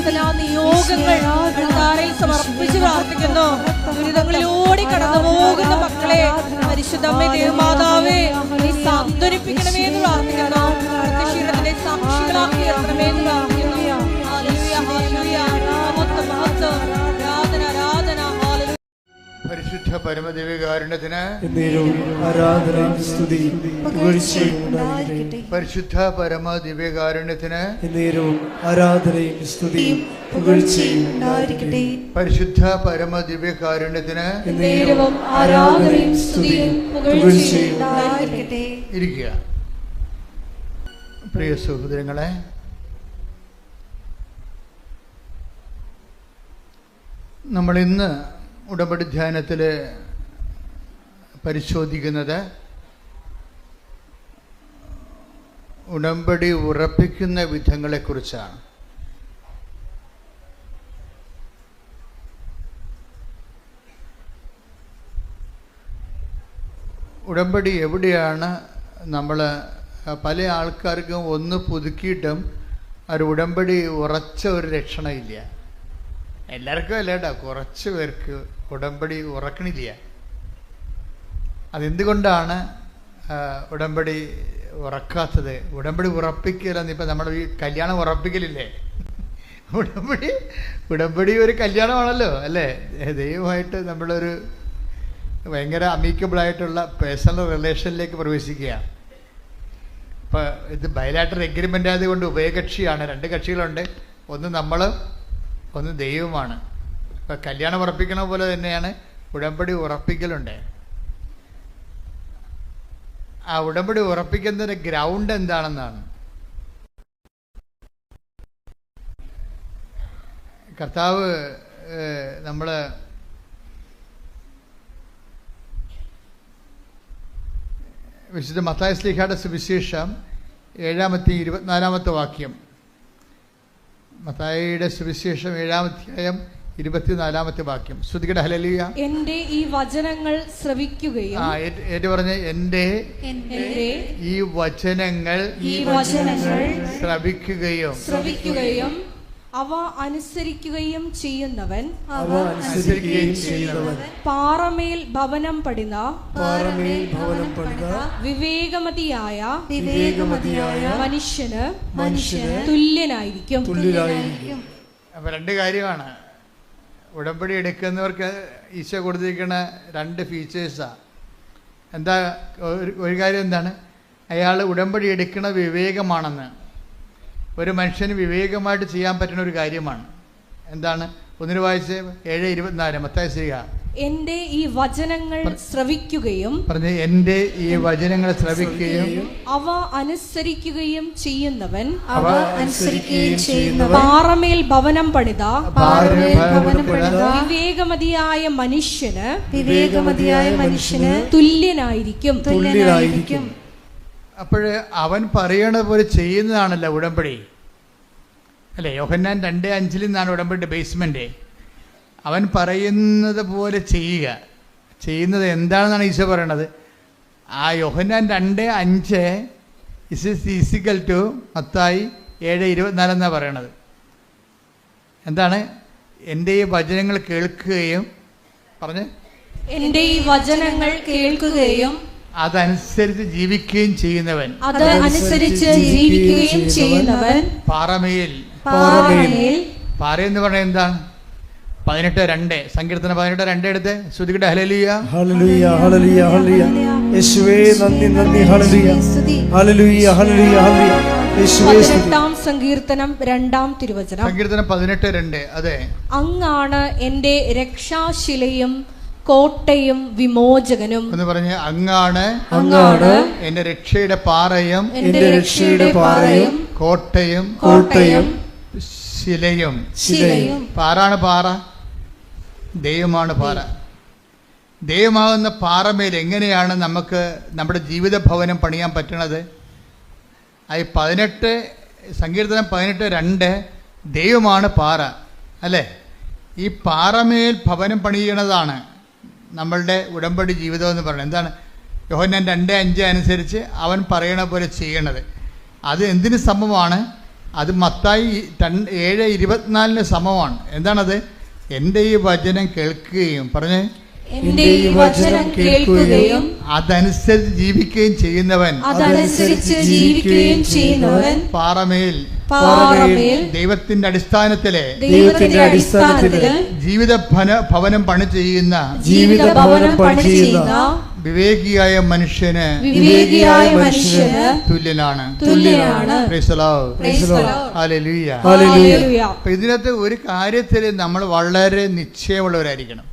പ്രാർത്ഥനാ നിയോഗങ്ങൾ അൾത്താരയിൽ സമർപ്പിച്ച് പ്രാർത്ഥിക്കുന്നു. ദുരിതങ്ങളിലൂടെ കടന്നു പോകുന്ന മക്കളെ പരിശുദ്ധമ്മേ ദേവമാതാവേ നീ സാന്ത്വനിപ്പിക്കണമേ എന്ന് പ്രാർത്ഥിക്കുന്നു. പ്രത്യക്ഷീണത്തിന്റെ സാക്ഷികളാക്കി എത്തണമേ എന്ന് പ്രാർത്ഥിക്കുന്നു. പരിശുദ്ധ പരമദിവ്യകാരുണ്യത്തിന് ആരാധനയും സ്തുതിയും പുകഴ്ചയും ഉണ്ടായിരിക്കട്ടെ. പരിശുദ്ധ പരമദിവ്യകാരുണ്യത്തിന് ആരാധനയും സ്തുതിയും പുകഴ്ചയും ഉണ്ടായിരിക്കട്ടെ. പരിശുദ്ധ പരമദിവ്യകാരുണ്യത്തിന് ആരാധനയും സ്തുതിയും പുകഴ്ചയും ഉണ്ടായിരിക്കട്ടെ. ഇരിക്കുക. പ്രിയ സഹോദരങ്ങളെ, നമ്മൾ ഇന്ന് ഉടമ്പടി ധ്യാനത്തിൽ പരിശോധിക്കുന്നത് ഉടമ്പടി ഉറപ്പിക്കുന്ന വിധങ്ങളെക്കുറിച്ചാണ്. ഉടമ്പടി എവിടെയാണ് നമ്മൾ പല ആൾക്കാർക്കും ഒന്ന് പുതുക്കിയിട്ടും ഒരു ഉടമ്പടി ഉറച്ച ഒരു ലക്ഷണമില്ല. എല്ലാവർക്കും അല്ല കേട്ടോ, കുറച്ച് പേർക്ക് ഉടമ്പടി ഉറക്കണില്ല. അതെന്തുകൊണ്ടാണ് ഉടമ്പടി ഉറക്കാത്തത്? ഉടമ്പടി ഉറപ്പിക്കലെന്ന് ഇപ്പം നമ്മൾ ഈ കല്യാണം ഉറപ്പിക്കലില്ലേ, ഉടമ്പടി ഒരു കല്യാണമാണല്ലോ അല്ലേ? ദൈവമായിട്ട് നമ്മളൊരു ഭയങ്കര അമീക്കബിളായിട്ടുള്ള പേഴ്സണൽ റിലേഷനിലേക്ക് പ്രവേശിക്കുക. ഇപ്പം ഇത് ബയലാറ്ററൽ എഗ്രിമെൻ്റ് ആയതുകൊണ്ട് ഉഭയകക്ഷിയാണ്, രണ്ട് കക്ഷികളുണ്ട്, ഒന്ന് നമ്മൾ ഒന്ന് ദൈവമാണ്. ഇപ്പം കല്യാണം ഉറപ്പിക്കണ പോലെ തന്നെയാണ് ഉടമ്പടി ഉറപ്പിക്കലുണ്ട്. ആ ഉടമ്പടി ഉറപ്പിക്കുന്നതിൻ്റെ ഗ്രൗണ്ട് എന്താണെന്നാണ്. കർത്താവ് നമ്മൾ വിശുദ്ധ മത്തായി ശ്ലീഹായുടെ സുവിശേഷം 7-24 വാക്യം. മത്തായിയുടെ സുവിശേഷം 7-24 വാക്യം. ശ്രുതികട ഹല്ലേലൂയ. എന്റെ ഈ വചനങ്ങൾ ശ്രവിക്കുകയും പറഞ്ഞ എന്റെ ഈ വചനങ്ങൾ ശ്രവിക്കുകയും അവ അനുസരിക്കുകയും ചെയ്യുന്നവൻ പാറമേൽ ഭവനം പണിത വിവേകമതിയായ മനുഷ്യന് തുല്യനായിരിക്കും. അപ്പൊ രണ്ട് കാര്യമാണ് ഉടമ്പടി എടുക്കുന്നവർക്ക് ഈശോ കൊടുത്തിരിക്കുന്ന രണ്ട് ഫീച്ചേഴ്സാ. എന്താ ഒരു കാര്യം എന്താണ്? അയാൾ ഉടമ്പടി എടുക്കുന്ന വിവേകമാണെന്ന്. ഒരു മനുഷ്യന് വിവേകമായിട്ട് ചെയ്യാൻ പറ്റുന്ന ഒരു കാര്യമാണ്. എന്താണ്? ഒന്നിന് വായിച്ച് 7:24 മത്തായി ശ്ലീഹ. എന്റെ ഈ വചനങ്ങൾ ശ്രവിക്കുകയും എന്റെ ഈ വചനങ്ങൾ ശ്രവിക്കുകയും അവ അനുസരിക്കുകയും ചെയ്യുന്നവൻ പാറമേൽ ഭവനം പണിത വിവേകമതിയായ മനുഷ്യന് തുല്യനായിരിക്കും. അപ്പോഴ് അവൻ പറയണ പോലെ ചെയ്യുന്നതാണല്ലോ ഉടമ്പടി അല്ലേ? യോഹന്നാൻ 2:5 നിന്നാണ് ഉടമ്പടി ബേസ്മെന്റ്. അവൻ പറയുന്നത് പോലെ ചെയ്യുന്നത് എന്താണെന്നാണ് ഈശോ പറയണത്. ആ യോഹന്നാൻ 2:5 ഈസിക്കൽ ടു മത്തായി 7:24 എന്നാണ് പറയണത്. എന്താണ്? എൻ്റെ ഈ വചനങ്ങൾ കേൾക്കുകയും എൻ്റെ ഈ വചനങ്ങൾ കേൾക്കുകയും അതനുസരിച്ച് ജീവിക്കുകയും ചെയ്യുന്നവൻ പാറമേൽ പാറയെന്ന് പറഞ്ഞാൽ എന്താണ്? 18:2 സങ്കീർത്തനം 18:2 എടുത്ത് ശ്രുതികട ഹല്ലേലൂയ. ഹല്ലേലൂയ ഹല്ലേലൂയ ഹല്ലേലൂയ. യേശുവേ നന്ദി നന്ദി. ഹല്ലേലൂയ ഹല്ലേലൂയ ഹല്ലേലൂയ ഹല്ലേലൂയ. യേശുവേ 18-ാം സങ്കീർത്തനം 2-ാം തിരുവചനം. സങ്കീർത്തനം 18:2. അതെ, അങ്ങാണ് എൻ്റെ രക്ഷാശിലയും കോട്ടയും വിമോചകനും എന്ന് പറഞ്ഞ് അങ്ങാണ് എന്റെ രക്ഷയുടെ പാറയും കോട്ടയും ശിലയും. പാറാണ് പാറ, ദൈവമാണ് പാറ. ദൈവമാകുന്ന പാറമേൽ എങ്ങനെയാണ് നമുക്ക് നമ്മുടെ ജീവിത ഭവനം പണിയാൻ പറ്റണത്? ഈ 18 സങ്കീർത്തനം 18:2 ദൈവമാണ് പാറ അല്ലേ? ഈ പാറമേൽ ഭവനം പണിയണതാണ് നമ്മളുടെ ഉടമ്പടി ജീവിതം എന്ന് പറയുന്നത്. എന്താണ്? യോഹന്നാൻ 2:5 അനുസരിച്ച് അവൻ പറയണ പോലെ ചെയ്യണത്. അത് എന്തിന് സമമാണ്? അത് മത്തായി 7:24 സമമാണ്. എന്താണത്? എൻ്റെ ഈ വചനം കേൾക്കുകയും പറഞ്ഞേ, എന്റെ ഈ വചനം കേൾക്കുകയും അതനുസരിച്ച് ജീവിക്കുകയും ചെയ്യുന്നവൻ പാറമേൽ ദൈവത്തിന്റെ അടിസ്ഥാനത്തിലെ ജീവിത ഭവനം പണി ചെയ്യുന്ന വിവേകിയായ മനുഷ്യന് തുല്യനാണ്. അപ്പൊ ഇതിനകത്ത് ഒരു കാര്യത്തിൽ നമ്മൾ വളരെ നിശ്ചയമുള്ളവരായിരിക്കണം.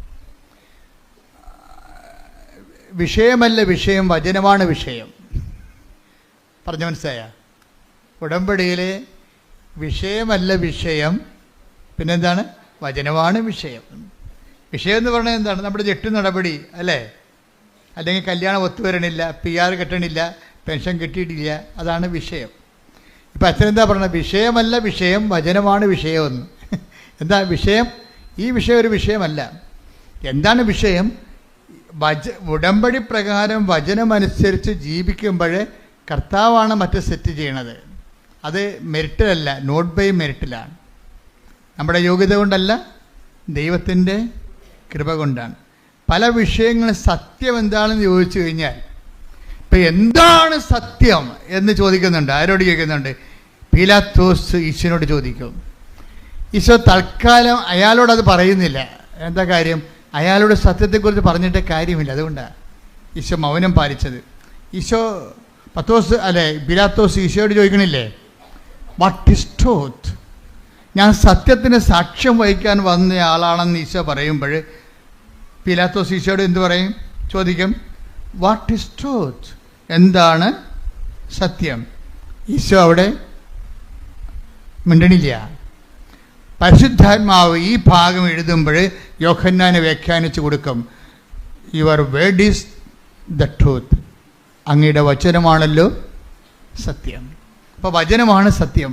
വിഷയമല്ല വിഷയം, വചനമാണ് വിഷയം. പറഞ്ഞു മനസ്സിലായ? ഉടമ്പടിയിലെ വിഷയമല്ല വിഷയം, പിന്നെന്താണ്? വചനമാണ് വിഷയം. വിഷയം എന്ന് പറഞ്ഞാൽ എന്താണ്? നമ്മുടെ ജെട്ട് നടപടി അല്ലേ? അല്ലെങ്കിൽ കല്യാണം ഒത്തുവരണില്ല, PR കിട്ടണില്ല, പെൻഷൻ കിട്ടിയിട്ടില്ല, അതാണ് വിഷയം. ഇപ്പം അച്ഛൻ എന്താ പറഞ്ഞത്? വിഷയമല്ല വിഷയം, വചനമാണ് വിഷയമെന്ന്. എന്താ വിഷയം? ഈ വിഷയം ഒരു വിഷയമല്ല. എന്താണ് വിഷയം? ഉടമ്പടി പ്രകാരം വചനമനുസരിച്ച് ജീവിക്കുമ്പോൾ കർത്താവാണ് മറ്റ് സെറ്റ് ചെയ്യണത്. അത് മെറിറ്റിലല്ല, നോട്ട് ബൈ മെറിറ്റിലാണ്. നമ്മുടെ യോഗ്യത കൊണ്ടല്ല, ദൈവത്തിൻ്റെ കൃപ കൊണ്ടാണ്. പല വിഷയങ്ങളും സത്യം എന്താണെന്ന് ചോദിച്ചു കഴിഞ്ഞാൽ, ഇപ്പം എന്താണ് സത്യം എന്ന് ചോദിക്കുന്നുണ്ട്. ആരോട് ചോദിക്കുന്നുണ്ട്? പീലാത്തോസ് ഈശോനോട് ചോദിക്കും. ഈശോ തൽക്കാലം അയാളോടത് പറയുന്നില്ല. എന്താ കാര്യം? അയാളോട് സത്യത്തെക്കുറിച്ച് പറഞ്ഞിട്ട് കാര്യമില്ല. അതുകൊണ്ടാണ് ഈശോ മൗനം പാലിച്ചത്. ഈശോ പീലാത്തോസ് ഈശോയോട് ചോദിക്കണില്ലേ, വാട്ട് ഈസ് ട്രൂത്ത്? ഞാൻ സത്യത്തിന് സാക്ഷ്യം വഹിക്കാൻ വന്ന ആളാണെന്ന് ഈശോ പറയുമ്പോൾ പീലാത്തോസ് ഈശോയോട് എന്ത് പറയും? ചോദിക്കും, വാട്ട് ഈസ് ട്രൂത്ത്? എന്താണ് സത്യം? ഈശോ അവിടെ മിണ്ടണില്ല. പരിശുദ്ധാത്മാവ് ഈ ഭാഗം എഴുതുമ്പോൾ യോഹന്നാനെ വ്യാഖ്യാനിച്ചു കൊടുക്കും. Your word is the truth. അങ്ങയുടെ വചനമാണല്ലോ സത്യം. അപ്പോൾ വചനമാണ് സത്യം.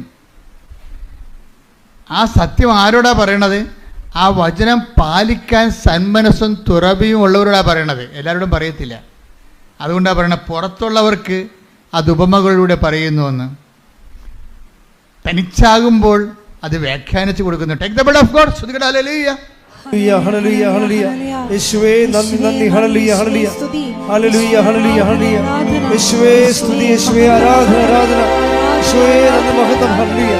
ആ സത്യം ആരോടാ പറയണത്? ആ വചനം പാലിക്കാൻ സന്മനസ്സും തുറവിയും ഉള്ളവരോടാണ് പറയണത്. എല്ലാവരോടും പറയത്തില്ല. അതുകൊണ്ടാണ് പറയണത് പുറത്തുള്ളവർക്ക് അത് ഉപമകളിലൂടെ പറയുന്നുവെന്ന്. തനിച്ചാകുമ്പോൾ അത് വ്യാഖ്യാനിച്ചു കൊടുക്കുന്നു. Take the blood of God. ശ്രുതികട ഹല്ലേലൂയ. ഹല്ലേലൂയ ഹല്ലേലൂയ. യേശുവേ നന്ദി നന്ദി. ഹല്ലേലൂയ ഹല്ലേലൂയ. ഹല്ലേലൂയ ഹല്ലേലൂയ ഹല്ലേലൂയ. യേശുവേ സ്തുതി, യേശുവേ ആരാധന ആരാധന. യേശുവേ നന്ദി മഹത്വം. ഹല്ലേലൂയ.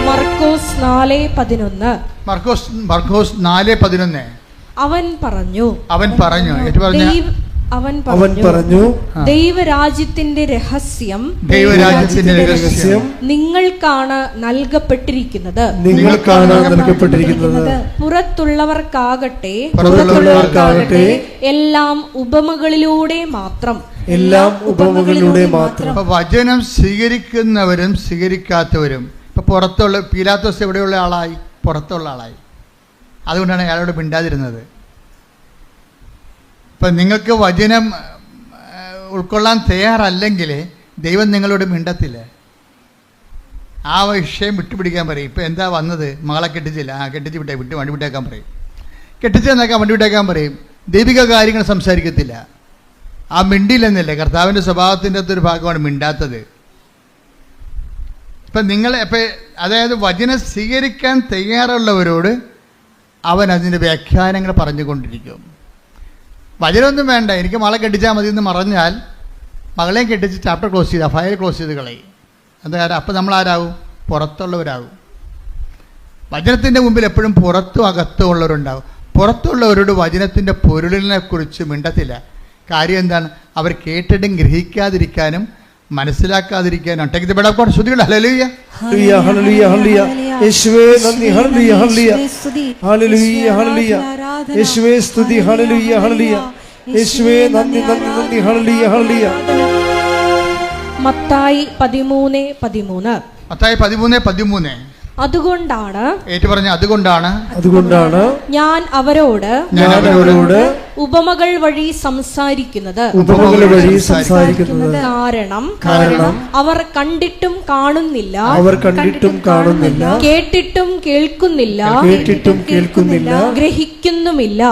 മർക്കോസ് 4:11. മർക്കോസ് 4:11. അവൻ പറഞ്ഞു ദൈവരാജ്യത്തിന്റെ രഹസ്യം നിങ്ങൾക്കാണ് നൽകപ്പെട്ടിരിക്കുന്നത്. പുറത്തുള്ളവർക്കാകട്ടെ എല്ലാം ഉപമകളിലൂടെ മാത്രം. വചനം സ്വീകരിക്കുന്നവരും സ്വീകരിക്കാത്തവരും. ഇപ്പൊ പുറത്തുള്ള പീലാത്തോസ് എവിടെയുള്ള ആളായി? പുറത്തുള്ള ആളായി. അതുകൊണ്ടാണ് അയാളോട് മിണ്ടാതിരുന്നത്. ഇപ്പം നിങ്ങൾക്ക് വചനം ഉൾക്കൊള്ളാൻ തയ്യാറല്ലെങ്കിൽ ദൈവം നിങ്ങളോട് മിണ്ടത്തില്ല. ആ വിഷയം വിട്ടുപിടിക്കാൻ പറയും. ഇപ്പം എന്താ വന്നത്? മകളെ കെട്ടിച്ചില്ല, കെട്ടിച്ച് വണ്ടി വിട്ടേക്കാൻ പറയും. കെട്ടിച്ചെന്നേക്കാൻ വണ്ടി വിട്ടേക്കാൻ പറയും. ദൈവിക കാര്യങ്ങൾ സംസാരിക്കത്തില്ല. ആ മിണ്ടിയില്ലെന്നല്ലേ? കർത്താവിൻ്റെ സ്വഭാവത്തിൻ്റെ അകത്തൊരു ഭാഗമാണ് മിണ്ടാത്തത്. ഇപ്പം അതായത് വചനം സ്വീകരിക്കാൻ തയ്യാറുള്ളവരോട് അവൻ അതിൻ്റെ വ്യാഖ്യാനങ്ങൾ പറഞ്ഞുകൊണ്ടിരിക്കും. വചനമൊന്നും വേണ്ട, എനിക്ക് മകളെ കെട്ടിച്ചാൽ മതി എന്ന് പറഞ്ഞാൽ മകളെയും കെട്ടിച്ച് ചാപ്റ്റർ ക്ലോസ് ചെയ്താൽ ഫയൽ ക്ലോസ് ചെയ്ത് കളയും. എന്താ കാര്യം? അപ്പം നമ്മൾ ആരാകും? പുറത്തുള്ളവരാകും. വചനത്തിൻ്റെ മുമ്പിൽ എപ്പോഴും പുറത്തും അകത്തും ഉള്ളവരുണ്ടാകും. പുറത്തുള്ളവരോട് വചനത്തിൻ്റെ പൊരുളിനെ കുറിച്ച് മിണ്ടത്തില്ല. കാര്യം എന്താണ്? അവർ കേട്ടിട്ടും ഗ്രഹിക്കാതിരിക്കാനും മനസ്സിലാക്കാതിരിക്കാനും. Take the blood of God. ശ്രുതികട ഹല്ലേലൂയ. ഹല്ലേലൂയ ഹല്ലേലൂയ ഹല്ലേലൂയ. യേശുവേ നന്ദി. ഹല്ലേലൂയ ഹല്ലേലൂയ. ഹല്ലേലൂയ ഹല്ലേലൂയ. യേശുവേ സ്തുതി. ഹല്ലേലൂയ ഹല്ലേലൂയ. യേശുവേ നന്ദി നന്ദി നന്ദി. ഹല്ലേലൂയ ഹല്ലേലൂയ. മത്തായി 13:13. മത്തായി 13:13. അതുകൊണ്ടാണ് ഞാൻ അവരോട് ഉപമകൾ വഴി സംസാരിക്കുന്നത്. കാരണം അവർ കണ്ടിട്ടും കാണുന്നില്ല, കേട്ടിട്ടും കേൾക്കുന്നില്ല, ഗ്രഹിക്കുന്നുമില്ല.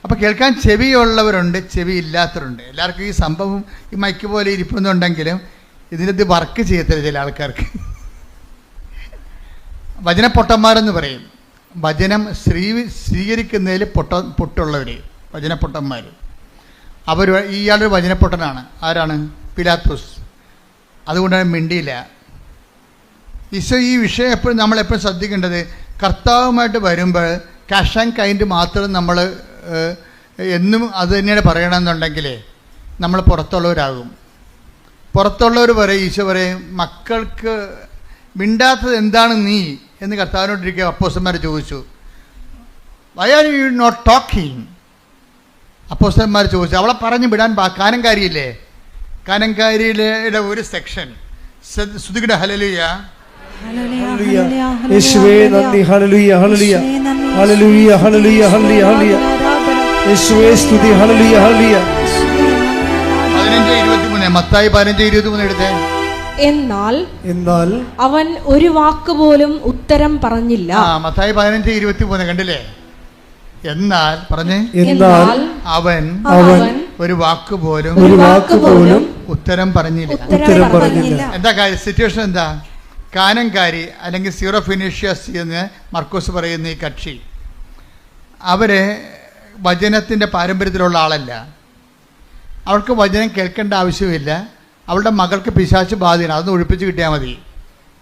അപ്പോൾ കേൾക്കാൻ ചെവിയുള്ളവരുണ്ട്, ചെവി ഇല്ലാത്തവരുണ്ട്. എല്ലാവർക്കും ഈ സംഭവം ഈ മൈക്ക് പോലെ ഇരിപ്പുന്നുണ്ടെങ്കിലും ഇതിനകത്ത് വർക്ക് ചെയ്യത്തില്ല ചില ആൾക്കാർക്ക്. വചനപ്പൊട്ടന്മാരെന്ന് പറയും. വചനം സ്വീകരിക്കുന്നതിൽ പൊട്ടുള്ളവർ, വചനപ്പൊട്ടന്മാർ. അവർ ഇയാളൊരു വചനപ്പൊട്ടനാണ്. ആരാണ്? പിലാത്തോസ്. അതുകൊണ്ടാണ് മിണ്ടിയില്ല. ഈശോ ഈ വിഷയം എപ്പോഴും നമ്മളെപ്പോഴും ശ്രദ്ധിക്കേണ്ടത്, കർത്താവുമായിട്ട് വരുമ്പോൾ ക്യാഷ് ആൻഡ് കൈൻഡ് മാത്രം നമ്മൾ എന്നും അത് തന്നെയാണ് പറയണമെന്നുണ്ടെങ്കിൽ നമ്മൾ പുറത്തുള്ളവരാകും. പുറത്തുള്ളവർ പറയും, ഈശോ പറയും, മക്കൾക്ക് മിണ്ടാത്തത് എന്താണ് നീ എന്ന് കർത്താവിനോട്ടിരിക്കുക അപ്പോസ്തലന്മാർ ചോദിച്ചു. Why are you not talking? അപ്പോസ്തലന്മാർ ചോദിച്ചു. അവളെ പറഞ്ഞു വിടാൻ കാനംകാരിയില്ലേ? കാനംകാരിയുടെ ഒരു സെക്ഷൻ ശ്രുതികട ഹല്ലേലൂയ. യേശുവേ നന്ദി. ഹല്ലേലൂയ ഹല്ലേലൂയ ഹല്ലേലൂയ ഹല്ലേലൂയ ഹല്ലേലൂയ. യേശുവേ സ്തുതി. ഹല്ലേലൂയ ഹല്ലേലൂയ. 15:23 മത്തായി 15:23 എടുത്തേ. എന്നാൽ അവൻ ഒരു വാക്കുപോലും ഉത്തരം പറഞ്ഞില്ല. മത്തായി 15:23 കണ്ടില്ലേ? എന്നാൽ പറഞ്ഞേ. എന്നാൽ അവൻ ഒരു വാക്കുപോലും ഉത്തരം പറഞ്ഞില്ല. എന്താ കാര്യം? സിറ്റുവേഷൻ എന്താ? കാനംകാരി അല്ലെങ്കിൽ സീറോ ഫിനീഷ്യസ് എന്ന് മർക്കോസ് പറയുന്ന ഈ കക്ഷി, അവര് വചനത്തിൻ്റെ പാരമ്പര്യത്തിലുള്ള ആളല്ല. അവൾക്ക് വചനം കേൾക്കേണ്ട ആവശ്യമില്ല. അവളുടെ മകൾക്ക് പിശാച് ബാധയാണ്, അതൊന്ന് ഒഴിപ്പിച്ച് കിട്ടിയാൽ മതി.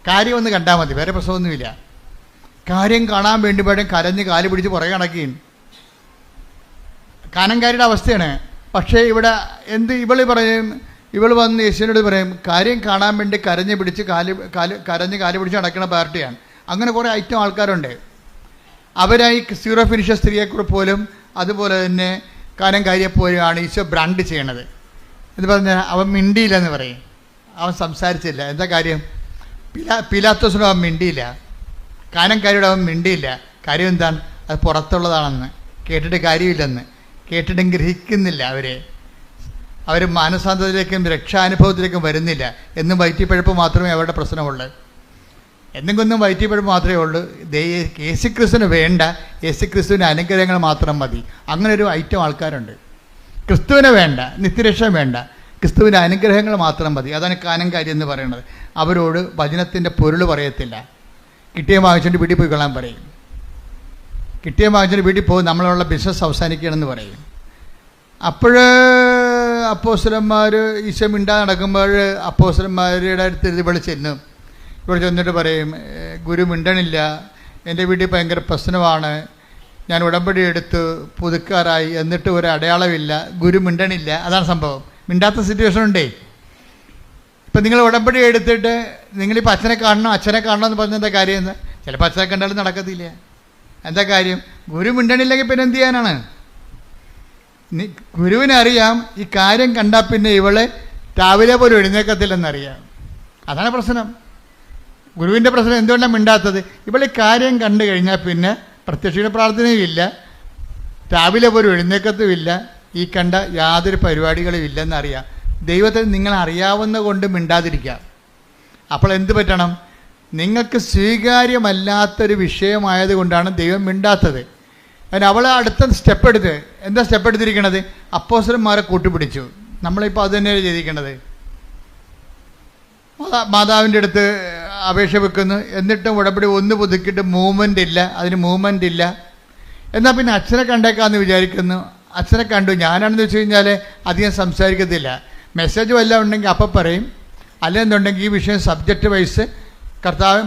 കാര്യം ഒന്ന് കണ്ടാൽ മതി, വേറെ പ്രശ്നമൊന്നുമില്ല. കാര്യം കാണാൻ വേണ്ടി വേണം കരഞ്ഞ് കാല് പിടിച്ച് പുറകെ നടക്കുകയും. കാനംകാരിയുടെ അവസ്ഥയാണ്. പക്ഷേ ഇവിടെ ഇവള് പറയും, ഇവൾ വന്ന് യേശുവിനോട് പറയും, കാര്യം കാണാൻ വേണ്ടി കരഞ്ഞ് കാല് പിടിച്ച് നടക്കുന്ന പാർട്ടിയാണ്. അങ്ങനെ കുറേ ഐറ്റം ആൾക്കാരുണ്ട്. അവരായി സീറോ ഫിനിഷർ സ്ത്രീയെക്കുറിച്ച് പോലും അതുപോലെ തന്നെ കാനംകാരിയെപ്പോലെയാണ് ഈശോ ബ്രാൻഡ് ചെയ്യണത്. എന്ന് പറഞ്ഞാൽ അവൻ മിണ്ടിയില്ലെന്ന് പറയും, അവൻ സംസാരിച്ചില്ല. എന്താ കാര്യം? പിലാത്തോസിനോട് അവൻ മിണ്ടിയില്ല, കാനംകാരിയോട് അവൻ മിണ്ടിയില്ല. കാര്യം എന്താണ്? അത് പുറത്തുള്ളതാണെന്ന്, കേട്ടിട്ട് കാര്യമില്ലെന്ന്, കേട്ടിട്ടും ഗ്രഹിക്കുന്നില്ല. അവർ മാനസാന്തരത്തിലേക്കും രക്ഷാനുഭവത്തിലേക്കും വരുന്നില്ല. എന്നും വയറ്റിപ്പഴപ്പ് മാത്രമേ അവരുടെ പ്രശ്നമുള്ളൂ. എന്തെങ്കിലും വയറ്റിപ്പഴപ്പ് മാത്രമേ ഉള്ളൂ. യേശുക്രിസ്തുവിന് വേണ്ട, യേശുക്രിസ്തുവിൻ്റെ അനുഗ്രഹങ്ങൾ മാത്രം മതി. അങ്ങനെ ഒരു ഐറ്റം ആൾക്കാരുണ്ട്. ക്രിസ്തുവിനെ വേണ്ട, നിത്യരക്ഷ വേണ്ട, ക്രിസ്തുവിൻ്റെ അനുഗ്രഹങ്ങൾ മാത്രം മതി. അതാണ് കാനംകാരി എന്ന് പറയുന്നത്. അവരോട് വചനത്തിൻ്റെ പൊരുൾ പറയത്തില്ല. കിട്ടിയ വാങ്ങിച്ചിട്ട് വീട്ടിൽ പോയി കൊള്ളാൻ പറയും. കിട്ടിയ വാങ്ങിച്ചിട്ട് വീട്ടിൽ പോയി നമ്മളുള്ള ബിസിനസ് അവസാനിക്കണമെന്ന് പറയും. അപ്പോൾ അപ്പോസ്തലന്മാർ ഈശോ മിണ്ടാതെ നടക്കുമ്പോൾ അപ്പോസ്തലന്മാരുടെ അടുത്ത് ഇവിടെ ചെല്ലും. ഇവിടെ ചെന്നിട്ട് പറയും, ഗുരു മിണ്ടണില്ല, എൻ്റെ വീട്ടിൽ ഭയങ്കര പ്രശ്നമാണ്, ഞാൻ ഉടമ്പടി എടുത്ത് പുതുക്കാറായി, എന്നിട്ട് ഒരു അടയാളമില്ല, ഗുരു മിണ്ടണില്ല. അതാണ് സംഭവം. മിണ്ടാത്ത സിറ്റുവേഷൻ ഉണ്ടേ. ഇപ്പം നിങ്ങൾ ഉടമ്പടി എടുത്തിട്ട് നിങ്ങളിപ്പോൾ അച്ഛനെ കാണണം എന്ന് പറഞ്ഞ എന്താ കാര്യം? എന്ന് ചിലപ്പോൾ അച്ഛനെ കണ്ടാലും നടക്കത്തില്ല. എന്താ കാര്യം? ഗുരു മിണ്ടണില്ലെങ്കിൽ പിന്നെ എന്ത് ചെയ്യാനാണ്? ഗുരുവിനറിയാം ഈ കാര്യം കണ്ടാൽ പിന്നെ ഇവളെ രാവിലെ പോലും എഴുന്നേക്കത്തില്ലെന്നറിയാം. അതാണ് പ്രശ്നം. ഗുരുവിൻ്റെ പ്രശ്നം എന്തുകൊണ്ടാണ് മിണ്ടാത്തത്? ഇവളെ കാര്യം കണ്ടു കഴിഞ്ഞാൽ പിന്നെ പ്രത്യക്ഷയുടെ പ്രാർത്ഥനയും ഇല്ല, രാവിലെ പോലും എഴുന്നേക്കത്തുമില്ല, ഈ കണ്ട യാതൊരു പരിപാടികളും ഇല്ലെന്നറിയാം. ദൈവത്തെ നിങ്ങൾ അറിയാവുന്ന കൊണ്ട് മിണ്ടാതിരിക്കാം. അപ്പോൾ എന്ത് പറ്റണം? നിങ്ങൾക്ക് സ്വീകാര്യമല്ലാത്തൊരു വിഷയമായതുകൊണ്ടാണ് ദൈവം മിണ്ടാത്തത്. അതിന് അവളെ അടുത്ത സ്റ്റെപ്പ് എടുത്ത് എന്താ സ്റ്റെപ്പ് എടുത്തിരിക്കണത്? അപ്പോസ്തലന്മാരെ കൂട്ടുപിടിച്ചു. നമ്മളിപ്പോൾ അത് തന്നെയാണ് ചെയ്തിരിക്കണത്. മാതാവിൻ്റെ അടുത്ത് അപേക്ഷ വെക്കുന്നു, എന്നിട്ടും ഉടമ്പടി ഒന്ന് പുതുക്കിയിട്ട് മൂവ്മെൻ്റ് ഇല്ല, അതിന് മൂവ്മെൻ്റ് ഇല്ല. എന്നാൽ പിന്നെ അച്ഛനെ കണ്ടേക്കാമെന്ന് വിചാരിക്കുന്നു. അച്ഛനെ കണ്ടു. ഞാനാണെന്ന് വെച്ച് കഴിഞ്ഞാൽ അധികം സംസാരിക്കത്തില്ല. മെസ്സേജ് വല്ലതും ഉണ്ടെങ്കിൽ അപ്പം പറയും, അല്ലെന്നുണ്ടെങ്കിൽ ഈ വിഷയം സബ്ജക്റ്റ് വൈസ്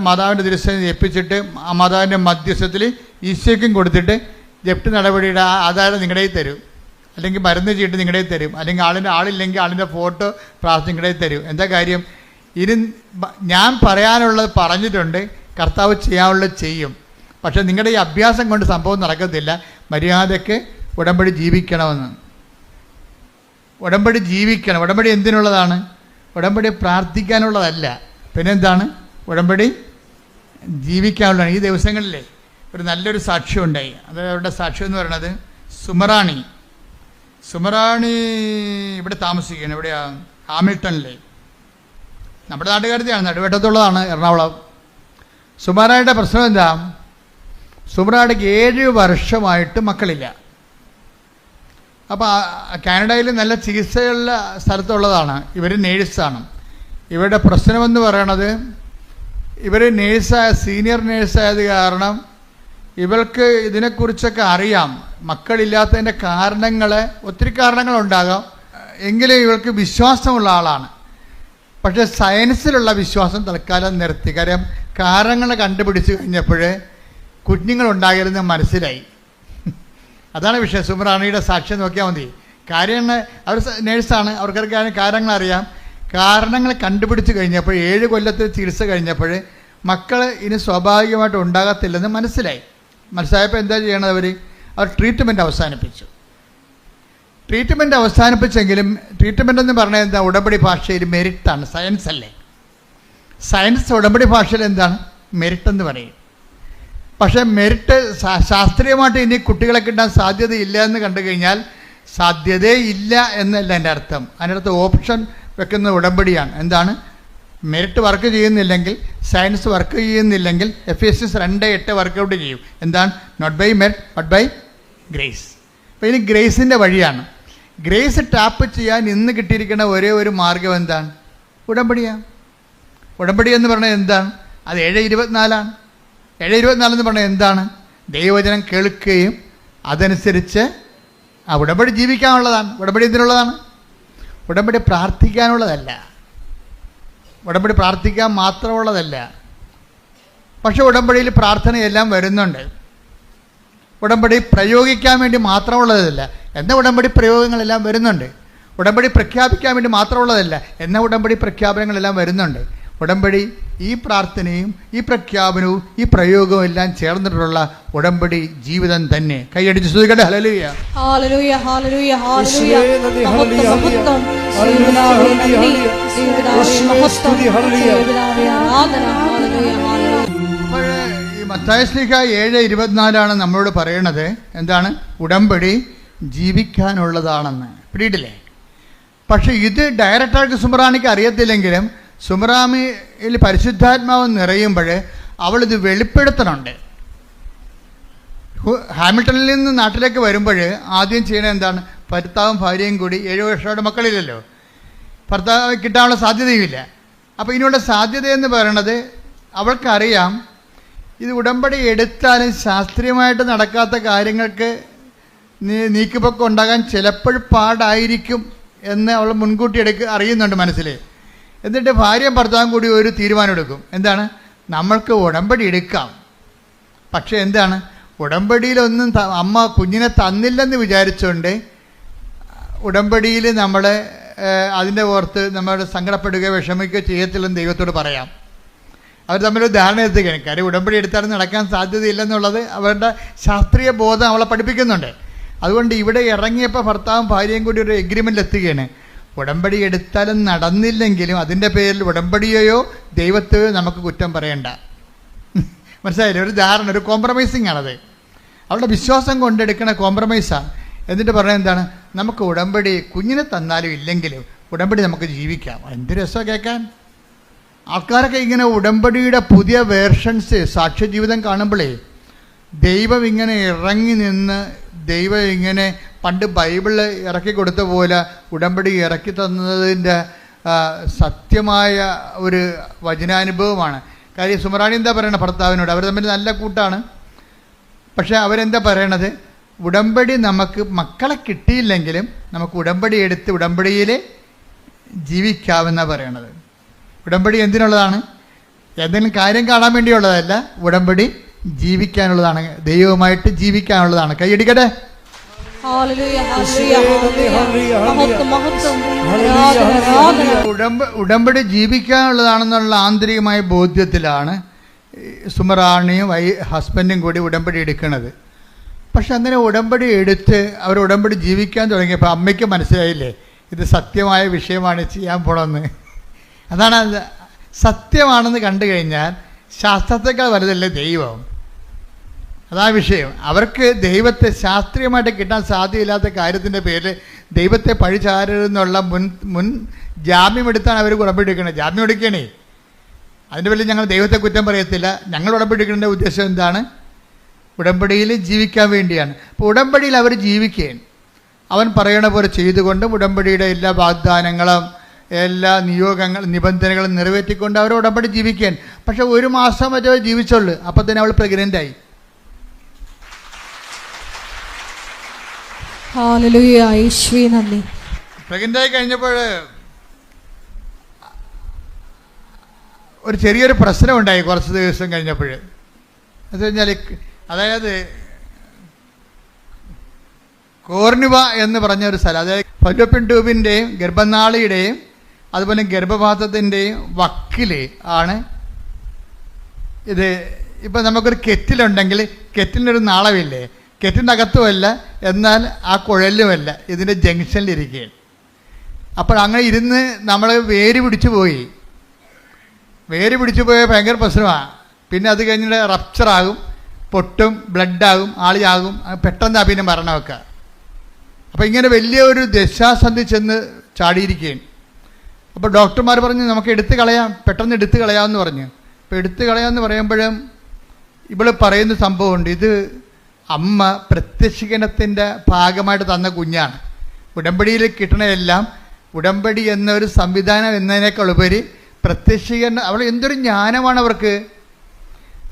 മാതാവിൻ്റെ തിരുസന്നിധിയിൽ ഏൽപ്പിച്ചിട്ട് ആ മാതാവിൻ്റെ മധ്യസ്ഥത്തിൽ ഈശോയ്ക്കും കൊടുത്തിട്ട് ജപ്തി നടപടിയുടെ ആധാരം നിങ്ങളുടെ തരും, അല്ലെങ്കിൽ മരുന്ന് ചീട്ട് നിങ്ങളുടെ തരും, അല്ലെങ്കിൽ ആളില്ലെങ്കിൽ ആളിൻ്റെ ഫോട്ടോ പ്രാർത്ഥന നിങ്ങളുടെ തരും. എന്താ കാര്യം? ഞാൻ പറയാനുള്ളത് പറഞ്ഞിട്ടുണ്ട്, കർത്താവ് ചെയ്യാനുള്ളത് ചെയ്യും. പക്ഷെ നിങ്ങളുടെ ഈ അഭ്യാസം കൊണ്ട് സംഭവം നടക്കത്തില്ല. മര്യാദയ്ക്ക് ഉടമ്പടി ജീവിക്കണമെന്ന്. ഉടമ്പടി ജീവിക്കണം. ഉടമ്പടി എന്തിനുള്ളതാണ്? ഉടമ്പടി പ്രാർത്ഥിക്കാനുള്ളതല്ല. പിന്നെന്താണ്? ഉടമ്പടി ജീവിക്കാനുള്ളതാണ്. ഈ ദിവസങ്ങളിലെ ഒരു നല്ലൊരു സാക്ഷ്യം ഉണ്ടായി. അത് അവരുടെ സാക്ഷ്യം എന്ന് പറയുന്നത് സുമറാണി ഇവിടെ താമസിക്കുകയാണ്. എവിടെയാണ്? ഹാമിൽട്ടണിലെ. നമ്മുടെ നാട്ടുകാരത്തെയാണ്, നടുവേട്ടത്തുള്ളതാണ്, എറണാകുളം. സുമറായുടെ പ്രശ്നം എന്താ? സുമറായിക്ക് 7 വർഷമായിട്ട് മക്കളില്ല. അപ്പോൾ കാനഡയിൽ നല്ല ചികിത്സയുള്ള സ്ഥലത്തുള്ളതാണ്. ഇവർ നേഴ്സാണ്. ഇവരുടെ പ്രശ്നമെന്ന് പറയണത് ഇവർ സീനിയർ നേഴ്സായത് കാരണം ഇവൾക്ക് ഇതിനെക്കുറിച്ചൊക്കെ അറിയാം. മക്കളില്ലാത്തതിൻ്റെ ഒത്തിരി കാരണങ്ങളുണ്ടാകാം, എങ്കിലും ഇവൾക്ക് വിശ്വാസമുള്ള ആളാണ്. പക്ഷേ സയൻസിലുള്ള വിശ്വാസം തൽക്കാലം നിർത്തി. കാര്യം കാരണങ്ങൾ കണ്ടുപിടിച്ച് കഴിഞ്ഞപ്പോൾ കുഞ്ഞുങ്ങളുണ്ടാകരുതെന്ന് മനസ്സിലായി. അതാണ് വിഷയം. സുമറാണിയുടെ സാക്ഷ്യം നോക്കിയാൽ മതി. കാര്യങ്ങൾ അവർ നേഴ്സാണ്, അവർക്കൊക്കെ കാര്യങ്ങൾ അറിയാം. കാരണങ്ങൾ കണ്ടുപിടിച്ച് കഴിഞ്ഞപ്പോൾ 7 കൊല്ലത്തെ ചികിത്സ കഴിഞ്ഞപ്പോൾ മക്കൾ ഇനി സ്വാഭാവികമായിട്ട് ഉണ്ടാകത്തില്ലെന്ന് മനസ്സിലായപ്പോൾ എന്താ ചെയ്യണത്? അവർ ട്രീറ്റ്മെൻറ്റ് അവസാനിപ്പിച്ചു. ട്രീറ്റ്മെൻറ്റ് അവസാനിപ്പിച്ചെങ്കിലും ട്രീറ്റ്മെൻ്റ് എന്ന് പറഞ്ഞാൽ എന്താ? ഉടമ്പടി ഭാഷയിൽ മെരിറ്റാണ്, സയൻസ് അല്ലേ. സയൻസ് ഉടമ്പടി ഭാഷയിൽ എന്താണ്? മെരിറ്റ് എന്ന് പറയും. പക്ഷേ മെരിറ്റ് ശാസ്ത്രീയമായിട്ട് ഇനി കുട്ടികളെ കിട്ടാൻ സാധ്യതയില്ല എന്ന് കണ്ടു കഴിഞ്ഞാൽ സാധ്യതയില്ല എന്നല്ല എൻ്റെ അർത്ഥം. അതിനടുത്ത് ഓപ്ഷൻ വെക്കുന്ന ഉടമ്പടിയാണ്. എന്താണ്? മെരിറ്റ് വർക്ക് ചെയ്യുന്നില്ലെങ്കിൽ, സയൻസ് വർക്ക് ചെയ്യുന്നില്ലെങ്കിൽ Ephesians 2:8 വർക്കൗട്ട് ചെയ്യും. എന്താണ്? Not by merit but by grace. അപ്പോൾ ഇനി ഗ്രേസിൻ്റെ വഴിയാണ്. ഗ്രേസ് ടാപ്പ് ചെയ്യാൻ ഇന്ന് കിട്ടിയിരിക്കുന്ന ഒരേ ഒരു മാർഗം എന്താണ്? ഉടമ്പടിയാണ്. ഉടമ്പടി എന്ന് പറഞ്ഞാൽ എന്താണ്? അത് 7:24 7:24 എന്ന് പറഞ്ഞാൽ എന്താണ്? ദൈവവചനം കേൾക്കുകയും അതനുസരിച്ച് ആ ഉടമ്പടി ജീവിക്കാനുള്ളതാണ്. ഉടമ്പടി എന്തിനുള്ളതാണ്? ഉടമ്പടി പ്രാർത്ഥിക്കാനുള്ളതല്ല. ഉടമ്പടി പ്രാർത്ഥിക്കാൻ മാത്രമുള്ളതല്ല. പക്ഷെ ഉടമ്പടിയിൽ പ്രാർത്ഥനയെല്ലാം വരുന്നുണ്ട്. ഉടമ്പടി പ്രയോഗിക്കാൻ വേണ്ടി മാത്രമുള്ളതല്ല, എന്ന ഉടമ്പടി പ്രയോഗങ്ങളെല്ലാം വരുന്നുണ്ട്. ഉടമ്പടി പ്രഖ്യാപിക്കാൻ വേണ്ടി മാത്രമുള്ളതല്ല, എന്ന ഉടമ്പടി പ്രഖ്യാപനങ്ങളെല്ലാം വരുന്നുണ്ട്. ഉടമ്പടി ഈ പ്രാർത്ഥനയും ഈ പ്രഖ്യാപനവും ഈ പ്രയോഗവും എല്ലാം ചേർന്നിട്ടുള്ള ഉടമ്പടി ജീവിതം തന്നെ. കൈയടിച്ച് സ്തുതിക്കട്ടെ. ഹല്ലേലൂയ, ഹല്ലേലൂയ, ഹല്ലേലൂയ, ഹല്ലേലൂയ. ഈ മത്തായി ശ്ലീഹ 7:24 നമ്മളോട് പറയണത് എന്താണ്? ഉടമ്പടി ജീവിക്കാനുള്ളതാണെന്ന്. പിടിയിട്ടില്ലേ? പക്ഷെ ഇത് ഡയറക്റ്റായിട്ട് സുമറാണിക്ക് അറിയത്തില്ലെങ്കിലും സുമറാമിയിൽ പരിശുദ്ധാത്മാവ് നിറയുമ്പോൾ അവളിത് വെളിപ്പെടുത്തണുണ്ട്. ഹാമിൽട്ടണിൽ നിന്ന് നാട്ടിലേക്ക് വരുമ്പോൾ ആദ്യം ചെയ്യണത് എന്താണ്? ഭർത്താവും ഭാര്യയും കൂടി 7 വർഷമായിട്ട് മക്കളില്ലല്ലോ, ഭർത്താവ് കിട്ടാനുള്ള സാധ്യതയുമില്ല. അപ്പോൾ ഇതിനുള്ള സാധ്യതയെന്ന് പറയണത് അവൾക്കറിയാം, ഇത് ഉടമ്പടി എടുത്താലും ശാസ്ത്രീയമായിട്ട് നടക്കാത്ത കാര്യങ്ങൾക്ക് നീക്കുപോക്ക് ഉണ്ടാകാൻ ചിലപ്പോൾ പാടായിരിക്കും എന്ന് അവൾ മുൻകൂട്ടി അറിയുന്നുണ്ട് മനസ്സിൽ. എന്നിട്ട് ഭാര്യയും ഭർത്താവും കൂടി ഒരു തീരുമാനം എടുക്കും. എന്താണ്? നമ്മൾക്ക് ഉടമ്പടി എടുക്കാം, പക്ഷേ എന്താണ്? ഉടമ്പടിയിലൊന്നും അമ്മ കുഞ്ഞിനെ തന്നില്ലെന്ന് വിചാരിച്ചുകൊണ്ട് ഉടമ്പടിയിൽ നമ്മൾ അതിൻ്റെ ഓർത്ത് നമ്മൾ സങ്കടപ്പെടുകയോ വിഷമിക്കുകയോ ചെയ്യത്തില്ലെന്ന് ദൈവത്തോട് പറയാം. അവർ തമ്മിലൊരു ധാരണ എത്തുകയാണ്. കാര്യം ഉടമ്പടി എടുത്താലും നടക്കാൻ സാധ്യതയില്ലെന്നുള്ളത് അവരുടെ ശാസ്ത്രീയ ബോധം അവളെ പഠിപ്പിക്കുന്നുണ്ട്. അതുകൊണ്ട് ഇവിടെ ഇറങ്ങിയപ്പോൾ ഭർത്താവും ഭാര്യയും കൂടി ഒരു എഗ്രിമെൻ്റിൽ എത്തുകയാണ്. ഉടമ്പടി എടുത്താലും നടന്നില്ലെങ്കിലും അതിൻ്റെ പേരിൽ ഉടമ്പടിയെയോ ദൈവത്തെയോ നമുക്ക് കുറ്റം പറയണ്ട. മനസ്സിലായില്ലേ? ഒരു ധാരണ, ഒരു കോംപ്രമൈസിങ് ആണത്. അവളുടെ വിശ്വാസം കൊണ്ടെടുക്കണ കോംപ്രമൈസാണ്. എന്നിട്ട് പറയുന്നത് എന്താണ്? നമുക്ക് ഉടമ്പടി കുഞ്ഞിനെ തന്നാലും ഇല്ലെങ്കിലും ഉടമ്പടി നമുക്ക് ജീവിക്കാം. എന്ത് രസമാണ് കേൾക്കാൻ. ആൾക്കാരൊക്കെ ഇങ്ങനെ ഉടമ്പടിയുടെ പുതിയ വേർഷൻസ് സാക്ഷ്യജീവിതം കാണുമ്പോഴേ ദൈവം ഇങ്ങനെ ഇറങ്ങി നിന്ന്, ദൈവം ഇങ്ങനെ പണ്ട് ബൈബിളിൽ ഇറക്കി കൊടുത്ത പോലെ ഉടമ്പടി ഇറക്കി തന്നതിൻ്റെ സത്യമായ ഒരു വചനാനുഭവമാണ്. കാര്യം സുമറാണി എന്താ പറയണത് ഭർത്താവിനോട്? അവർ തമ്മിൽ നല്ല കൂട്ടാണ്. പക്ഷേ അവരെന്താ പറയണത്? ഉടമ്പടി നമുക്ക് മക്കളെ കിട്ടിയില്ലെങ്കിലും നമുക്ക് ഉടമ്പടി എടുത്ത് ഉടമ്പടിയിൽ ജീവിക്കാമെന്നാണ് പറയണത്. ഉടമ്പടി എന്തിനുള്ളതാണ്? എന്തെങ്കിലും കാര്യം കാണാൻ വേണ്ടിയുള്ളതല്ല, ഉടമ്പടി ജീവിക്കാനുള്ളതാണ്, ദൈവവുമായിട്ട് ജീവിക്കാനുള്ളതാണ്. കൈയടിക്കട്ടെ. ഉടമ്പടി ജീവിക്കാനുള്ളതാണെന്നുള്ള ആന്തരികമായ ബോധ്യത്തിലാണ് സുമറാണിയും ഹസ്ബൻഡും കൂടി ഉടമ്പടി എടുക്കുന്നത്. പക്ഷെ അങ്ങനെ ഉടമ്പടി എടുത്ത് അവർ ഉടമ്പടി ജീവിക്കാൻ തുടങ്ങിയപ്പോൾ അമ്മയ്ക്ക് മനസ്സിലായില്ലേ ഇത് സത്യമായ വിഷയമാണ് ചെയ്യാൻ പോണമെന്ന്. അതാണ് സത്യമാണെന്ന് കണ്ടു കഴിഞ്ഞാൽ ശാസ്ത്രത്തെക്കാൾ വലുതല്ലേ ദൈവം. അതാ വിഷയം. അവർക്ക് ദൈവത്തെ ശാസ്ത്രീയമായിട്ട് കിട്ടാൻ സാധ്യതയില്ലാത്ത കാര്യത്തിൻ്റെ പേരിൽ ദൈവത്തെ പഴിചാരരുന്നുള്ള മുൻ ജാമ്യമെടുത്താണ് അവർ ഉടമ്പടിയെടുക്കുന്നത്. ജാമ്യം എടുക്കണേ, അതിൻ്റെ പേരിൽ ഞങ്ങൾ ദൈവത്തെ കുറ്റം പറയത്തില്ല. ഞങ്ങൾ ഉടമ്പടിയെടുക്കേണ്ട ഉദ്ദേശം എന്താണ്? ഉടമ്പടിയിൽ ജീവിക്കാൻ വേണ്ടിയാണ്. അപ്പോൾ ഉടമ്പടിയിൽ അവർ ജീവിക്കുകയാണ്. അവൻ പറയണ പോലെ ചെയ്തുകൊണ്ടും ഉടമ്പടിയുടെ എല്ലാ വാഗ്ദാനങ്ങളും എല്ലാ നിബന്ധനകളും നിറവേറ്റിക്കൊണ്ട് അവർ ഉടമ്പടി ജീവിക്കാൻ. പക്ഷെ 1 മാസം മറ്റേ ജീവിച്ചുള്ളൂ, അപ്പം തന്നെ അവൾ പ്രഗ്നൻ്റായി. ഹല്ലേലൂയ, യേശുവേ നന്ദി. പ്രഗ്നൻ്റായി കഴിഞ്ഞപ്പോൾ ഒരു ചെറിയൊരു പ്രശ്നമുണ്ടായി കുറച്ച് ദിവസം കഴിഞ്ഞപ്പോൾ. അത് കഴിഞ്ഞാൽ അതായത് കോർണിവ എന്ന് പറഞ്ഞൊരു സ്ഥലം, അതായത് ഫലോപ്പിൻ ട്യൂബിൻ്റെയും ഗർഭനാളിയുടെയും അതുപോലെ ഗർഭപാത്രത്തിൻ്റെയും വക്കിൽ ആണ് ഇത്. ഇപ്പം നമുക്കൊരു കെറ്റിലുണ്ടെങ്കിൽ കെറ്റിലിനൊരു നാളമില്ലേ, കെറ്റിനകത്തുമല്ല എന്നാൽ ആ കുഴലുമല്ല, ഇതിൻ്റെ ജംഗ്ഷനിലിരിക്കുകയാണ്. അപ്പോൾ അങ്ങനെ ഇരുന്ന് നമ്മൾ വേര് പിടിച്ചു പോയി ഭയങ്കര പ്രശ്നമാണ്. പിന്നെ അത് കഴിഞ്ഞിട്ട് റപ്ചറാകും, പൊട്ടും, ബ്ലഡാകും, ആളിയാകും, പെട്ടെന്ന് പിന്നെ മരണമൊക്കെ. അപ്പോൾ ഇങ്ങനെ വലിയ ഒരു ദശാസന്ധി ചെന്ന് ചാടിയിരിക്കുകയാണ്. അപ്പോൾ ഡോക്ടർമാർ പറഞ്ഞു നമുക്ക് എടുത്തു കളയാം, പെട്ടെന്ന് എടുത്തു കളയാമെന്ന് പറഞ്ഞു. അപ്പോൾ എടുത്തു കളയാമെന്ന് പറയുമ്പോഴും ഇവൾ പറയുന്ന സംഭവമുണ്ട്, ഇത് അമ്മ പ്രത്യക്ഷീകരണത്തിൻ്റെ ഭാഗമായിട്ട് തന്ന കുഞ്ഞാണ്. ഉടമ്പടിയിൽ കിട്ടണതെല്ലാം ഉടമ്പടി എന്നൊരു സംവിധാനം എന്നതിനേക്കാൾ ഉപരി പ്രത്യക്ഷീകരണം. അവൾ എന്തൊരു ജ്ഞാനമാണ് അവർക്ക്.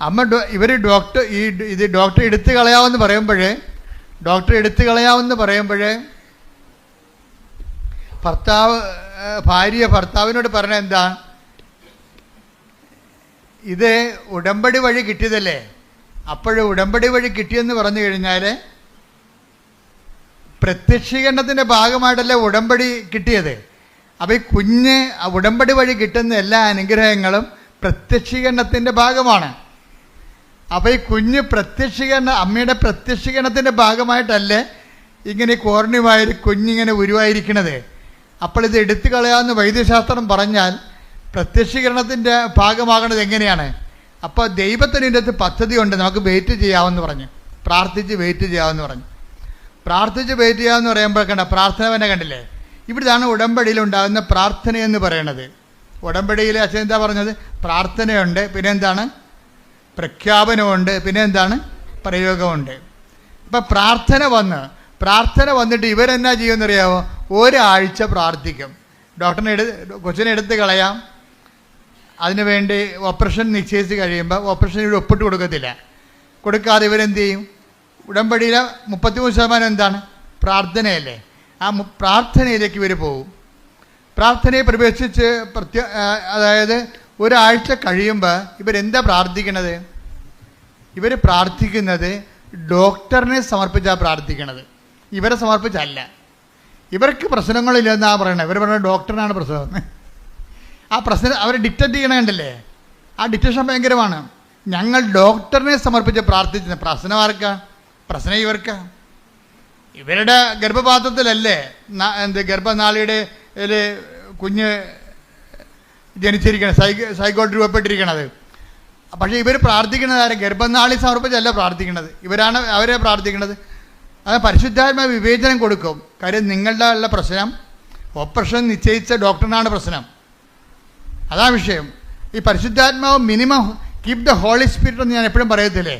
അമ്മ ഇവർ ഡോക്ടർ എടുത്തു കളയാമെന്ന് പറയുമ്പോഴേ ഭാര്യ ഭർത്താവിനോട് പറഞ്ഞ എന്താ, ഇത് ഉടമ്പടി വഴി കിട്ടിയതല്ലേ. ഉടമ്പടി വഴി കിട്ടിയെന്ന് പറഞ്ഞു കഴിഞ്ഞാൽ പ്രത്യക്ഷീകരണത്തിൻ്റെ ഭാഗമായിട്ടല്ലേ ഉടമ്പടി കിട്ടിയത്. അപ്പോൾ ഈ കുഞ്ഞ് ഉടമ്പടി വഴി കിട്ടുന്ന എല്ലാ അനുഗ്രഹങ്ങളും പ്രത്യക്ഷീകരണത്തിൻ്റെ ഭാഗമാണ്. അപ്പോൾ ഈ കുഞ്ഞ് അമ്മയുടെ പ്രത്യക്ഷീകരണത്തിൻ്റെ ഭാഗമായിട്ടല്ലേ ഇങ്ങനെ കോർണിവായൊരു കുഞ്ഞിങ്ങനെ ഉരുവായിരിക്കണത്. അപ്പോൾ ഇത് എടുത്തു കളയാമെന്ന് വൈദ്യശാസ്ത്രം പറഞ്ഞാൽ പ്രത്യക്ഷീകരണത്തിൻ്റെ ഭാഗമാകണത് എങ്ങനെയാണ്? അപ്പോൾ ദൈവത്തിന് ഇതിൻ്റെ അകത്ത് പദ്ധതിയുണ്ട്, നമുക്ക് വെയിറ്റ് ചെയ്യാമെന്ന് പറഞ്ഞു, പ്രാർത്ഥിച്ച് വെയിറ്റ് ചെയ്യാമെന്ന് പറഞ്ഞു. പ്രാർത്ഥിച്ച് വെയിറ്റ് ചെയ്യാമെന്ന് പറയുമ്പോൾ പ്രാർത്ഥന തന്നെ കണ്ടില്ലേ. ഇവിടുന്നാണ് ഉടമ്പടിയിൽ ഉണ്ടാകുന്ന പ്രാർത്ഥന എന്ന് പറയണത്. ഉടമ്പടിയിൽ അച്ഛൻ എന്താ പറഞ്ഞത്? പ്രാർത്ഥനയുണ്ട്, പിന്നെ എന്താണ്, പ്രഖ്യാപനമുണ്ട്, പിന്നെ എന്താണ്, പ്രയോഗമുണ്ട്. അപ്പം പ്രാർത്ഥന വന്നിട്ട് ഇവരെന്നാ ചെയ്യുമെന്നറിയാമോ? ഒരാഴ്ച പ്രാർത്ഥിക്കും. കൊച്ചിനെ എടുത്ത് കളയാം, അതിനുവേണ്ടി ഓപ്പറേഷൻ നിശ്ചയിച്ച് കഴിയുമ്പോൾ ഓപ്പറേഷൻ ഇവിടെ ഒപ്പിട്ട് കൊടുക്കാതെ ഇവരെന്ത് ചെയ്യും? ഉടമ്പടിയിലെ 33% എന്താണ്? പ്രാർത്ഥനയല്ലേ. ആ പ്രാർത്ഥനയിലേക്ക് ഇവർ പോകും. പ്രാർത്ഥനയെ പ്രവേശിച്ച് അതായത് ഒരാഴ്ച കഴിയുമ്പോൾ ഇവരെന്താ പ്രാർത്ഥിക്കണത്? ഇവർ പ്രാർത്ഥിക്കുന്നത് ഡോക്ടറിനെ സമർപ്പിച്ചാണ് പ്രാർത്ഥിക്കണത്, ഇവരെ സമർപ്പിച്ചല്ല. ഇവർക്ക് പ്രശ്നങ്ങളില്ലെന്നാണ് പറയണത്. ഇവർ പറയുന്നത് ഡോക്ടറിനാണ് പ്രശ്നം. ആ പ്രശ്നം അവർ ഡിക്റ്റേറ്റ് ചെയ്യണണ്ടല്ലേ, ആ ഡിക്റ്റേഷൻ ഭയങ്കരമാണ്. ഞങ്ങൾ ഡോക്ടറിനെ സമർപ്പിച്ച് പ്രാർത്ഥിച്ചത്. പ്രശ്നം ആർക്കാ? പ്രശ്നം ഇവർക്കാ. ഇവരുടെ ഗർഭപാത്രത്തിലല്ലേ ഗർഭനാളിയുടെ കുഞ്ഞ് ജനിച്ചിരിക്കണത്, സൈഗോട്ട് രൂപപ്പെട്ടിരിക്കണത്. പക്ഷേ ഇവർ പ്രാർത്ഥിക്കുന്നത് ആരെ? ഗർഭനാളി സമർപ്പിച്ചല്ല പ്രാർത്ഥിക്കുന്നത്, അവരെ പ്രാർത്ഥിക്കുന്നത്. അത് പരിശുദ്ധാത്മാവ് വിവേചനം കൊടുക്കും. കാര്യം നിങ്ങളുടെ ഉള്ള പ്രശ്നം ഓപ്പറേഷൻ നിശ്ചയിച്ച ഡോക്ടറിനാണ് പ്രശ്നം, അതാ വിഷയം. ഈ പരിശുദ്ധാത്മാവ് minimum keep the holy spirit എന്ന് ഞാൻ എപ്പോഴും പറയത്തില്ലേ.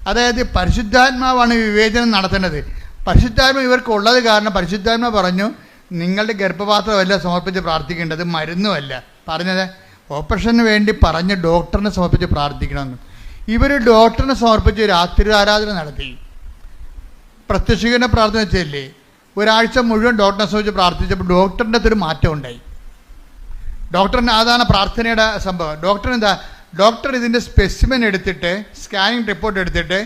അതായത് പരിശുദ്ധാത്മാവാണ് വിവേചനം നടത്തേണ്ടത്. പരിശുദ്ധാത്മാവ് ഇവർക്ക് ഉള്ളത് കാരണം പരിശുദ്ധാത്മാവ് പറഞ്ഞു നിങ്ങളുടെ ഗർഭപാത്രമല്ല സമർപ്പിച്ച് പ്രാർത്ഥിക്കേണ്ടത്, മരുന്നുമല്ല പറഞ്ഞത്. ഓപ്പറേഷന് വേണ്ടി പറഞ്ഞ് ഡോക്ടറിനെ സമർപ്പിച്ച് പ്രാർത്ഥിക്കണമെന്ന്. ഇവർ ഡോക്ടറിനെ സമർപ്പിച്ച് രാത്രി ആരാധന നടത്തി, പ്രത്യക്ഷീകരണ പ്രാർത്ഥന വെച്ചല്ലേ. ഒരാഴ്ച മുഴുവൻ ഡോക്ടറിനെ സമർപ്പിച്ച് പ്രാർത്ഥിച്ചപ്പോൾ ഡോക്ടറിൻ്റെ ഒരു മാറ്റം ഉണ്ടായി. ഡോക്ടറിന് അതാണ് പ്രാർത്ഥനയുടെ സംഭവം. ഡോക്ടർ ഇതിൻ്റെ സ്പെസിമെൻ എടുത്തിട്ട് സ്കാനിങ് റിപ്പോർട്ട് എടുത്തിട്ട്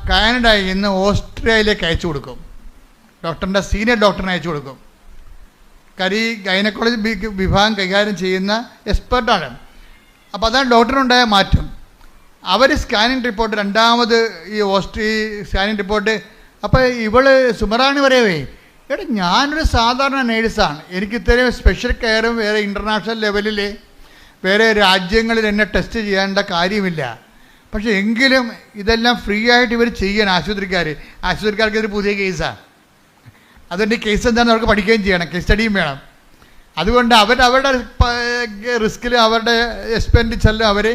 കാനഡയിൽ നിന്ന് ഓസ്ട്രേലിയയിലേക്ക് അയച്ചു കൊടുക്കും. ഡോക്ടറിൻ്റെ സീനിയർ ഡോക്ടറിനെ അയച്ചു കൊടുക്കും. കാര്യം ഈ ഗൈനക്കോളജി വിഭാഗം കൈകാര്യം ചെയ്യുന്ന എക്സ്പെർട്ടാണ്. അപ്പോൾ അതാണ് ഡോക്ടറിനുണ്ടായ മാറ്റം. അവർ സ്കാനിങ് റിപ്പോർട്ട് രണ്ടാമത് ഈ സ്കാനിങ് റിപ്പോർട്ട്. അപ്പോൾ ഇവള് സുമറാണി പറയവേ, എടാ ഞാനൊരു സാധാരണ നേഴ്സാണ്, എനിക്ക് ഇത്രയും സ്പെഷ്യൽ കെയറും വേറെ ഇൻ്റർനാഷണൽ ലെവലിൽ വേറെ രാജ്യങ്ങളിൽ എന്നെ ടെസ്റ്റ് ചെയ്യേണ്ട കാര്യമില്ല. പക്ഷേ എങ്കിലും ഇതെല്ലാം ഫ്രീ ആയിട്ട് ഇവർ ചെയ്യാൻ ആശുപത്രിക്കാർക്ക് ഇതൊരു പുതിയ കേസാണ്. അതുകൊണ്ട് ഈ കേസ് എന്താണെന്ന് അവർക്ക് പഠിക്കുകയും ചെയ്യണം, കേസ് സ്റ്റഡിയും വേണം. അതുകൊണ്ട് അവരുടെ റിസ്കിലും അവരുടെ എക്സ്പെൻഡിച്ചറിലും അവർ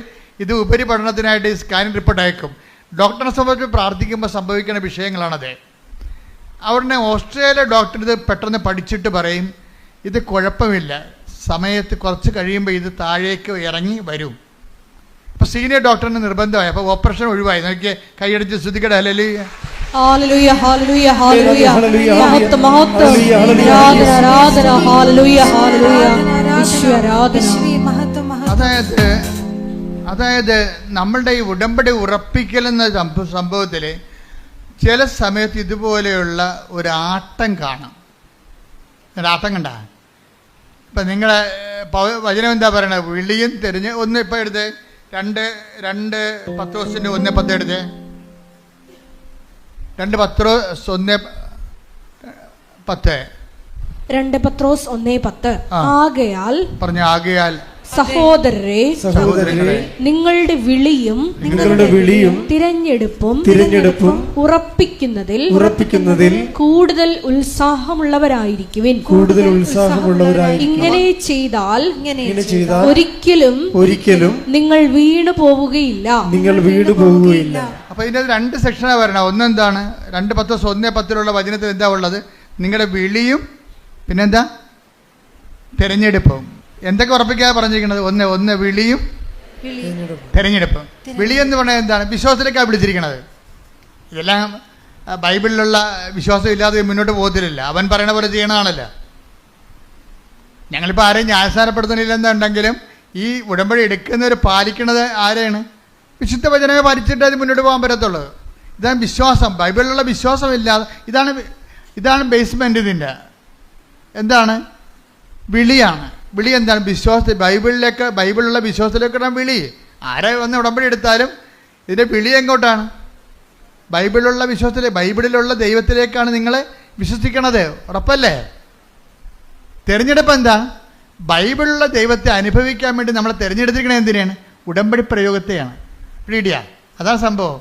ഇത് ഉപരിപഠനത്തിനായിട്ട് സ്കാനിങ് റിപ്പോർട്ട് അയക്കും. ഡോക്ടറിനെ സംബന്ധിച്ച് പ്രാർത്ഥിക്കുമ്പോൾ സംഭവിക്കുന്ന വിഷയങ്ങളാണത്. അവിടെ ഓസ്ട്രേലിയ ഡോക്ടർ ഇത് പെട്ടെന്ന് പഠിച്ചിട്ട് പറയും ഇത് കുഴപ്പമില്ല, സമയത്ത് കുറച്ച് കഴിയുമ്പോൾ ഇത് താഴേക്ക് ഇറങ്ങി വരും. അപ്പോൾ സീനിയർ ഡോക്ടറിന് നിർബന്ധമായി. അപ്പോൾ ഓപ്പറേഷൻ ഒഴിവായി. നോക്കിയേ, കൈയടിച്ച് ശ്രദ്ധിക്കട്ടെ. ഹല്ലേലൂയ, ഹല്ലേലൂയ, ഹല്ലേലൂയ, ഹല്ലേലൂയ, മഹത്വം, മഹത്വം, ആരാധന, ആരാധന, ഹല്ലേലൂയ, ഹല്ലേലൂയ, യേശുവേ ആരാധന. അതായത് നമ്മളുടെ ഈ ഉടമ്പടി ഉറപ്പിക്കലെന്ന സംഭവത്തിൽ ചില സമയത്ത് ഇതുപോലെയുള്ള ഒരാട്ടം കാണാം. ഒരാട്ടം കണ്ട ഇപ്പം നിങ്ങളെ വചനം എന്താ പറയണത്? വിളിയും തിരിഞ്ഞ് ഒന്ന് ഇപ്പം എടുത്ത് 2 പത്രോസിൻ്റെ 1:10 എടുത്ത് 2 പത്രോസ് 1:10 2 പത്രോസ് 1:10 ആകയാൽ സഹോദരരെ നിങ്ങളുടെ വിളിയും തിരഞ്ഞെടുപ്പും ഉറപ്പിക്കുന്നതിൽ കൂടുതൽ ഉത്സാഹമുള്ളവരായിരിക്കുവിൻ. ഇങ്ങനെ ചെയ്താൽ ഒരിക്കലും നിങ്ങൾ വീണു പോവുകയില്ല. അപ്പൊ ഇതിന്റെ 2 സെക്ഷനാണ് വരണം. ഒന്നെന്താണ്? 2 പത്രോസ് 1:10 വചനത്തിൽ എന്താ ഉള്ളത്? നിങ്ങളുടെ വിളിയും പിന്നെന്താ? തിരഞ്ഞെടുപ്പും. എന്തൊക്കെ ഉറപ്പിക്കാതെ പറഞ്ഞിരിക്കുന്നത്? ഒന്ന് വിളിയും തിരഞ്ഞെടുപ്പും. വിളി എന്ന് പറഞ്ഞാൽ എന്താണ്? വിശ്വാസത്തിലേക്കാണ് വിളിച്ചിരിക്കുന്നത്. ഇതെല്ലാം ബൈബിളിലുള്ള വിശ്വാസം ഇല്ലാതെ മുന്നോട്ട് പോകത്തില്ല. അവൻ പറയണ പോലെ ചെയ്യണതാണല്ലോ. ഞങ്ങളിപ്പോൾ ആരെയും ന്യായസ്ഥാനപ്പെടുത്തുന്നില്ലെന്നുണ്ടെങ്കിലും ഈ ഉടമ്പടി എടുക്കുന്നവർ പാലിക്കുന്നത് ആരെയാണ്? വിശുദ്ധ വചനമേ പാലിച്ചിട്ട് അത് മുന്നോട്ട് പോകാൻ പറ്റത്തുള്ളൂ. ഇതാണ് വിശ്വാസം. ബൈബിളിലുള്ള വിശ്വാസമില്ലാതെ ഇതാണ് ബേസ്മെൻ്റ്. ഇതിൻ്റെ എന്താണ്? വിളിയാണ്. വിളി എന്താണ്? വിശ്വാസത്തിൽ ബൈബിളിലുള്ള വിശ്വാസത്തിലേക്കാണ് വിളി. ആരെ വന്ന് ഉടമ്പടി എടുത്താലും ഇതിൻ്റെ വിളി എങ്ങോട്ടാണ്? ബൈബിളിലുള്ള ബൈബിളിലുള്ള ദൈവത്തിലേക്കാണ് നിങ്ങളെ വിശ്വസിക്കണത്. ഉറപ്പല്ലേ? തിരഞ്ഞെടുപ്പ് എന്താ? ബൈബിളിലുള്ള ദൈവത്തെ അനുഭവിക്കാൻ വേണ്ടി നമ്മളെ തിരഞ്ഞെടുത്തിരിക്കണത് എന്തിനാണ്? ഉടമ്പടി പ്രയോഗത്തെയാണ്. പീഡിയ അതാണ് സംഭവം.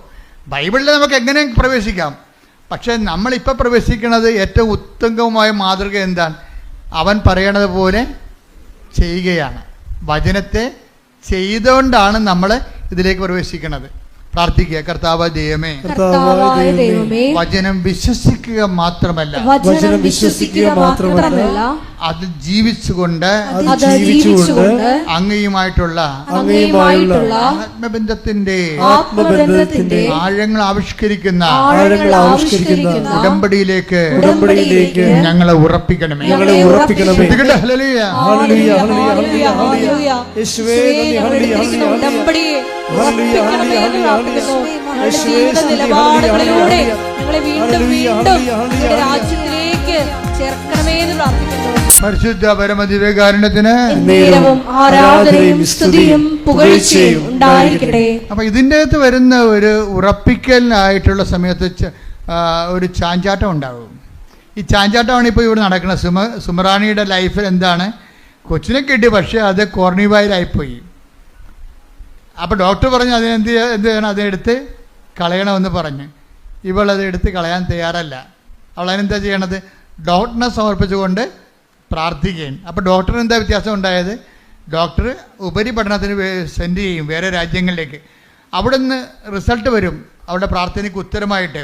ബൈബിളിൽ നമുക്ക് എങ്ങനെ പ്രവേശിക്കാം. പക്ഷേ നമ്മളിപ്പോൾ പ്രവേശിക്കുന്നത് ഏറ്റവും ഉത്തമമായ മാതൃക എന്താണ്? അവൻ പറയണത് പോലെ ചെയ്യുകയാണ്. വചനത്തെ ചെയ്തുകൊണ്ടാണ് നമ്മൾ ഇതിലേക്ക് പ്രവേശിക്കുന്നത്. പ്രാർത്ഥിക്കുക. കർത്താവായ ദൈവമേ, വചനം വിശ്വസിക്കുക മാത്രമല്ല അത് ജീവിച്ചുകൊണ്ട് അങ്ങയുമായിട്ടുള്ള ആത്മബന്ധത്തിന്റെ ആഴങ്ങൾ ആവിഷ്കരിക്കുന്ന ഉടമ്പടിയിലേക്ക് ഞങ്ങളെ ഉറപ്പിക്കണമേ. നിലപാടുകളിലൂടെ ഞങ്ങളെ വീണ്ടും രാജ്യത്തിലേക്ക് ചേർക്കണമേ എന്ന് പ്രാർത്ഥിക്കുന്നു. പരിശുദ്ധ പരമദിവ്യകാരുണ്യത്തിന് ആരാധനയും സ്തുതിയും പുകഴ്ചയും ഉണ്ടായിരിക്കട്ടെ. അപ്പൊ ഇതിൻ്റെ അകത്ത് വരുന്ന ഒരു ഉറപ്പിക്കലിനായിട്ടുള്ള സമയത്ത് ഒരു ചാഞ്ചാട്ടം ഉണ്ടാകും. ഈ ചാഞ്ചാട്ടമാണ് ഇപ്പോൾ ഇവിടെ നടക്കുന്നത്. സുമറാണിയുടെ ലൈഫിൽ എന്താണ്? കൊച്ചിനെ കിട്ടി, പക്ഷേ അത് കോർണിവായിലായിപ്പോയി. അപ്പോൾ ഡോക്ടർ പറഞ്ഞു എന്ത് ചെയ്യണം? അതിനെടുത്ത് കളയണമെന്ന് പറഞ്ഞ്. ഇവളത് എടുത്ത് കളയാൻ തയ്യാറല്ല. അവൾ അതിനെന്താ ചെയ്യണത്? ഡോക്ടറിനെ സമർപ്പിച്ചുകൊണ്ട് പ്രാർത്ഥിക്കുകയും. അപ്പോൾ ഡോക്ടറിന് എന്താ വ്യത്യാസം ഉണ്ടായത്? ഡോക്ടർ ഉപരിപഠനത്തിന് സെൻഡ് ചെയ്യും വേറെ രാജ്യങ്ങളിലേക്ക്. അവിടെ നിന്ന് റിസൾട്ട് വരും അവളുടെ പ്രാർത്ഥനയ്ക്ക് ഉത്തരമായിട്ട്.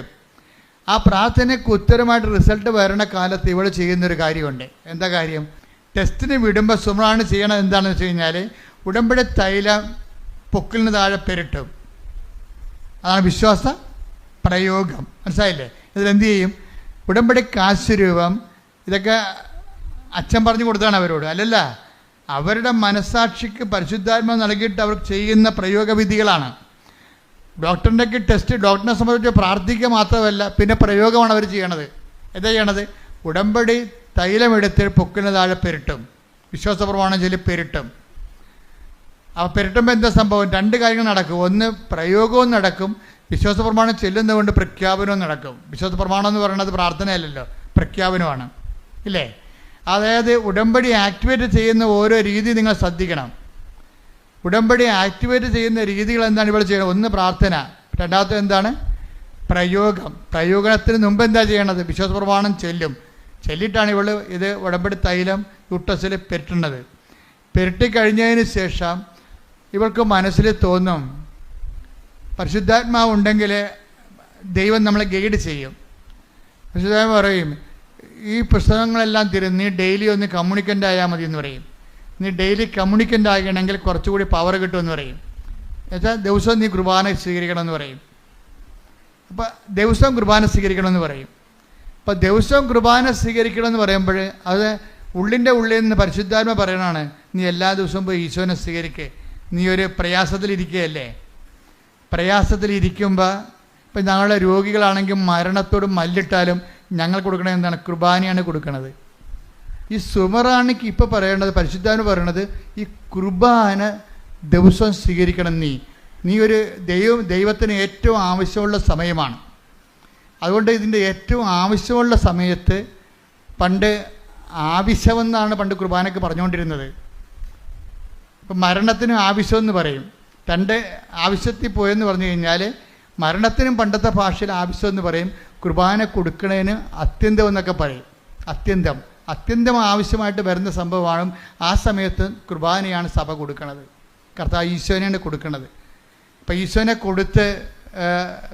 ആ പ്രാർത്ഥനയ്ക്ക് ഉത്തരമായിട്ട് റിസൾട്ട് വരണ കാലത്ത് ഇവൾ ചെയ്യുന്നൊരു കാര്യമുണ്ട്. എന്താ കാര്യം? ടെസ്റ്റിന് വിടുമ്പോൾ സുമറാണ് ചെയ്യണത് എന്താണെന്ന് വെച്ച് കഴിഞ്ഞാൽ ഉടമ്പടി തൈലം പൊക്കിലിന് താഴെ പെരട്ടും. അതാണ് വിശ്വാസ പ്രയോഗം. മനസ്സിലായില്ലേ? ഇതിലെന്ത് ചെയ്യും? ഉടമ്പടി കാശുരൂപം ഇതൊക്കെ അച്ഛൻ പറഞ്ഞു കൊടുത്താണ് അവരോട്. അല്ലല്ല, അവരുടെ മനസ്സാക്ഷിക്ക് പരിശുദ്ധാത്മാവ് നൽകിയിട്ട് അവർ ചെയ്യുന്ന പ്രയോഗവിധികളാണ്. ഡോക്ടറിൻ്റെയൊക്കെ ടെസ്റ്റ് ഡോക്ടറിനെ സംബന്ധിച്ച് പ്രാർത്ഥിക്കുക മാത്രമല്ല, പിന്നെ പ്രയോഗമാണ് അവർ ചെയ്യണത്. എന്താ ചെയ്യണത്? ഉടമ്പടി തൈലമെടുത്ത് പൊക്കിന് താഴെ പെരട്ടും. വിശ്വാസ പ്രമാണം ചൊല്ലി പെരട്ടും. അപ്പോൾ പെരട്ടുമ്പോൾ എന്താ സംഭവം? 2 കാര്യങ്ങൾ നടക്കും. ഒന്ന്, പ്രയോഗവും നടക്കും. വിശ്വാസ പ്രമാണം ചെല്ലുന്നതുകൊണ്ട് പ്രഖ്യാപനവും നടക്കും. വിശ്വാസ പ്രമാണം എന്ന് പറയുന്നത് പ്രാർത്ഥനയല്ലല്ലോ, പ്രഖ്യാപനമാണ്. ഇല്ലേ? അതായത് ഉടമ്പടി ആക്ടിവേറ്റ് ചെയ്യുന്ന ഓരോ രീതി നിങ്ങൾ ശ്രദ്ധിക്കണം. ഉടമ്പടി ആക്ടിവേറ്റ് ചെയ്യുന്ന രീതികൾ എന്താണ് ഇവിടെ ചെയ്യുന്നത്? ഒന്ന് പ്രാർത്ഥന, രണ്ടാമത്തെ എന്താണ്? പ്രയോഗം. പ്രയോഗത്തിന് മുമ്പ് എന്താ ചെയ്യണത്? വിശ്വാസ പ്രമാണം ചെല്ലിയിട്ടാണ് ഇത് ഉടമ്പടി തൈലം യൂട്ടസിൽ പെരട്ടുന്നത്. പെരട്ടിക്കഴിഞ്ഞതിന് ശേഷം ഇവൾക്ക് മനസ്സിൽ തോന്നും, പരിശുദ്ധാത്മാവ് ഉണ്ടെങ്കിൽ ദൈവം നമ്മളെ ഗൈഡ് ചെയ്യും. പരിശുദ്ധാത്മാവ് പറയും, ഈ പുസ്തകങ്ങളെല്ലാം നീ ഡെയിലി ഒന്ന് കമ്മ്യൂണിക്കൻ്റ് ആയാൽ മതി എന്ന് പറയും. നീ ഡെയിലി കമ്മ്യൂണിക്കൻ്റ് ആകണമെങ്കിൽ കുറച്ചുകൂടി പവർ കിട്ടുമെന്ന് പറയും. എന്നുവെച്ചാൽ ദിവസവും നീ കുർബാന സ്വീകരിക്കണമെന്ന് പറയും. അപ്പോൾ ദിവസവും കുർബാന സ്വീകരിക്കണമെന്ന് പറയും. അപ്പോൾ ദിവസവും കുർബാന സ്വീകരിക്കണമെന്ന് പറയുമ്പോൾ അത് ഉള്ളിൻ്റെ ഉള്ളിൽ നിന്ന് പരിശുദ്ധാത്മ പറയണതാണ്, നീ എല്ലാ ദിവസവും പോയി ഈശോനെ സ്വീകരിക്കുക. നീ ഒരു പ്രയാസത്തിലിരിക്കുകയല്ലേ. പ്രയാസത്തിലിരിക്കുമ്പോൾ ഇപ്പം ഞങ്ങളുടെ രോഗികളാണെങ്കിൽ മരണത്തോട് മല്ലിട്ടാലും ഞങ്ങൾ കൊടുക്കണത് എന്താണ്? കുർബാനയാണ് കൊടുക്കുന്നത്. ഈ സുമറാണിക്ക് ഇപ്പോൾ പറയേണ്ടത്, പരിശുദ്ധാത്മ പറയണത്, ഈ കുർബാന ദിവസവും സ്വീകരിക്കണം. നീ ഒരു ദൈവത്തിന് ഏറ്റവും ആവശ്യമുള്ള സമയമാണ്. അതുകൊണ്ട് ഇതിൻ്റെ ഏറ്റവും ആവശ്യമുള്ള സമയത്ത് പണ്ട് ആവശ്യമെന്നാണ് പണ്ട് കുർബാനയ്ക്ക് പറഞ്ഞുകൊണ്ടിരുന്നത്. ഇപ്പം മരണത്തിന് ആവശ്യമെന്ന് പറയും. തൻ്റെ ആവശ്യത്തിൽ പോയെന്ന് പറഞ്ഞു കഴിഞ്ഞാൽ മരണത്തിനും പണ്ടത്തെ ഭാഷയിൽ ആവശ്യമെന്ന് പറയും. കുർബാന കൊടുക്കണതിന് അത്യന്തം എന്നൊക്കെ പറയും. അത്യന്തം ആവശ്യമായിട്ട് വരുന്ന സംഭവമാണ്. ആ സമയത്ത് കുർബാനയാണ് സഭ കൊടുക്കുന്നത്. കർത്താവ് ഈശോനെയാണ് കൊടുക്കുന്നത്. അപ്പം ഈശോനെ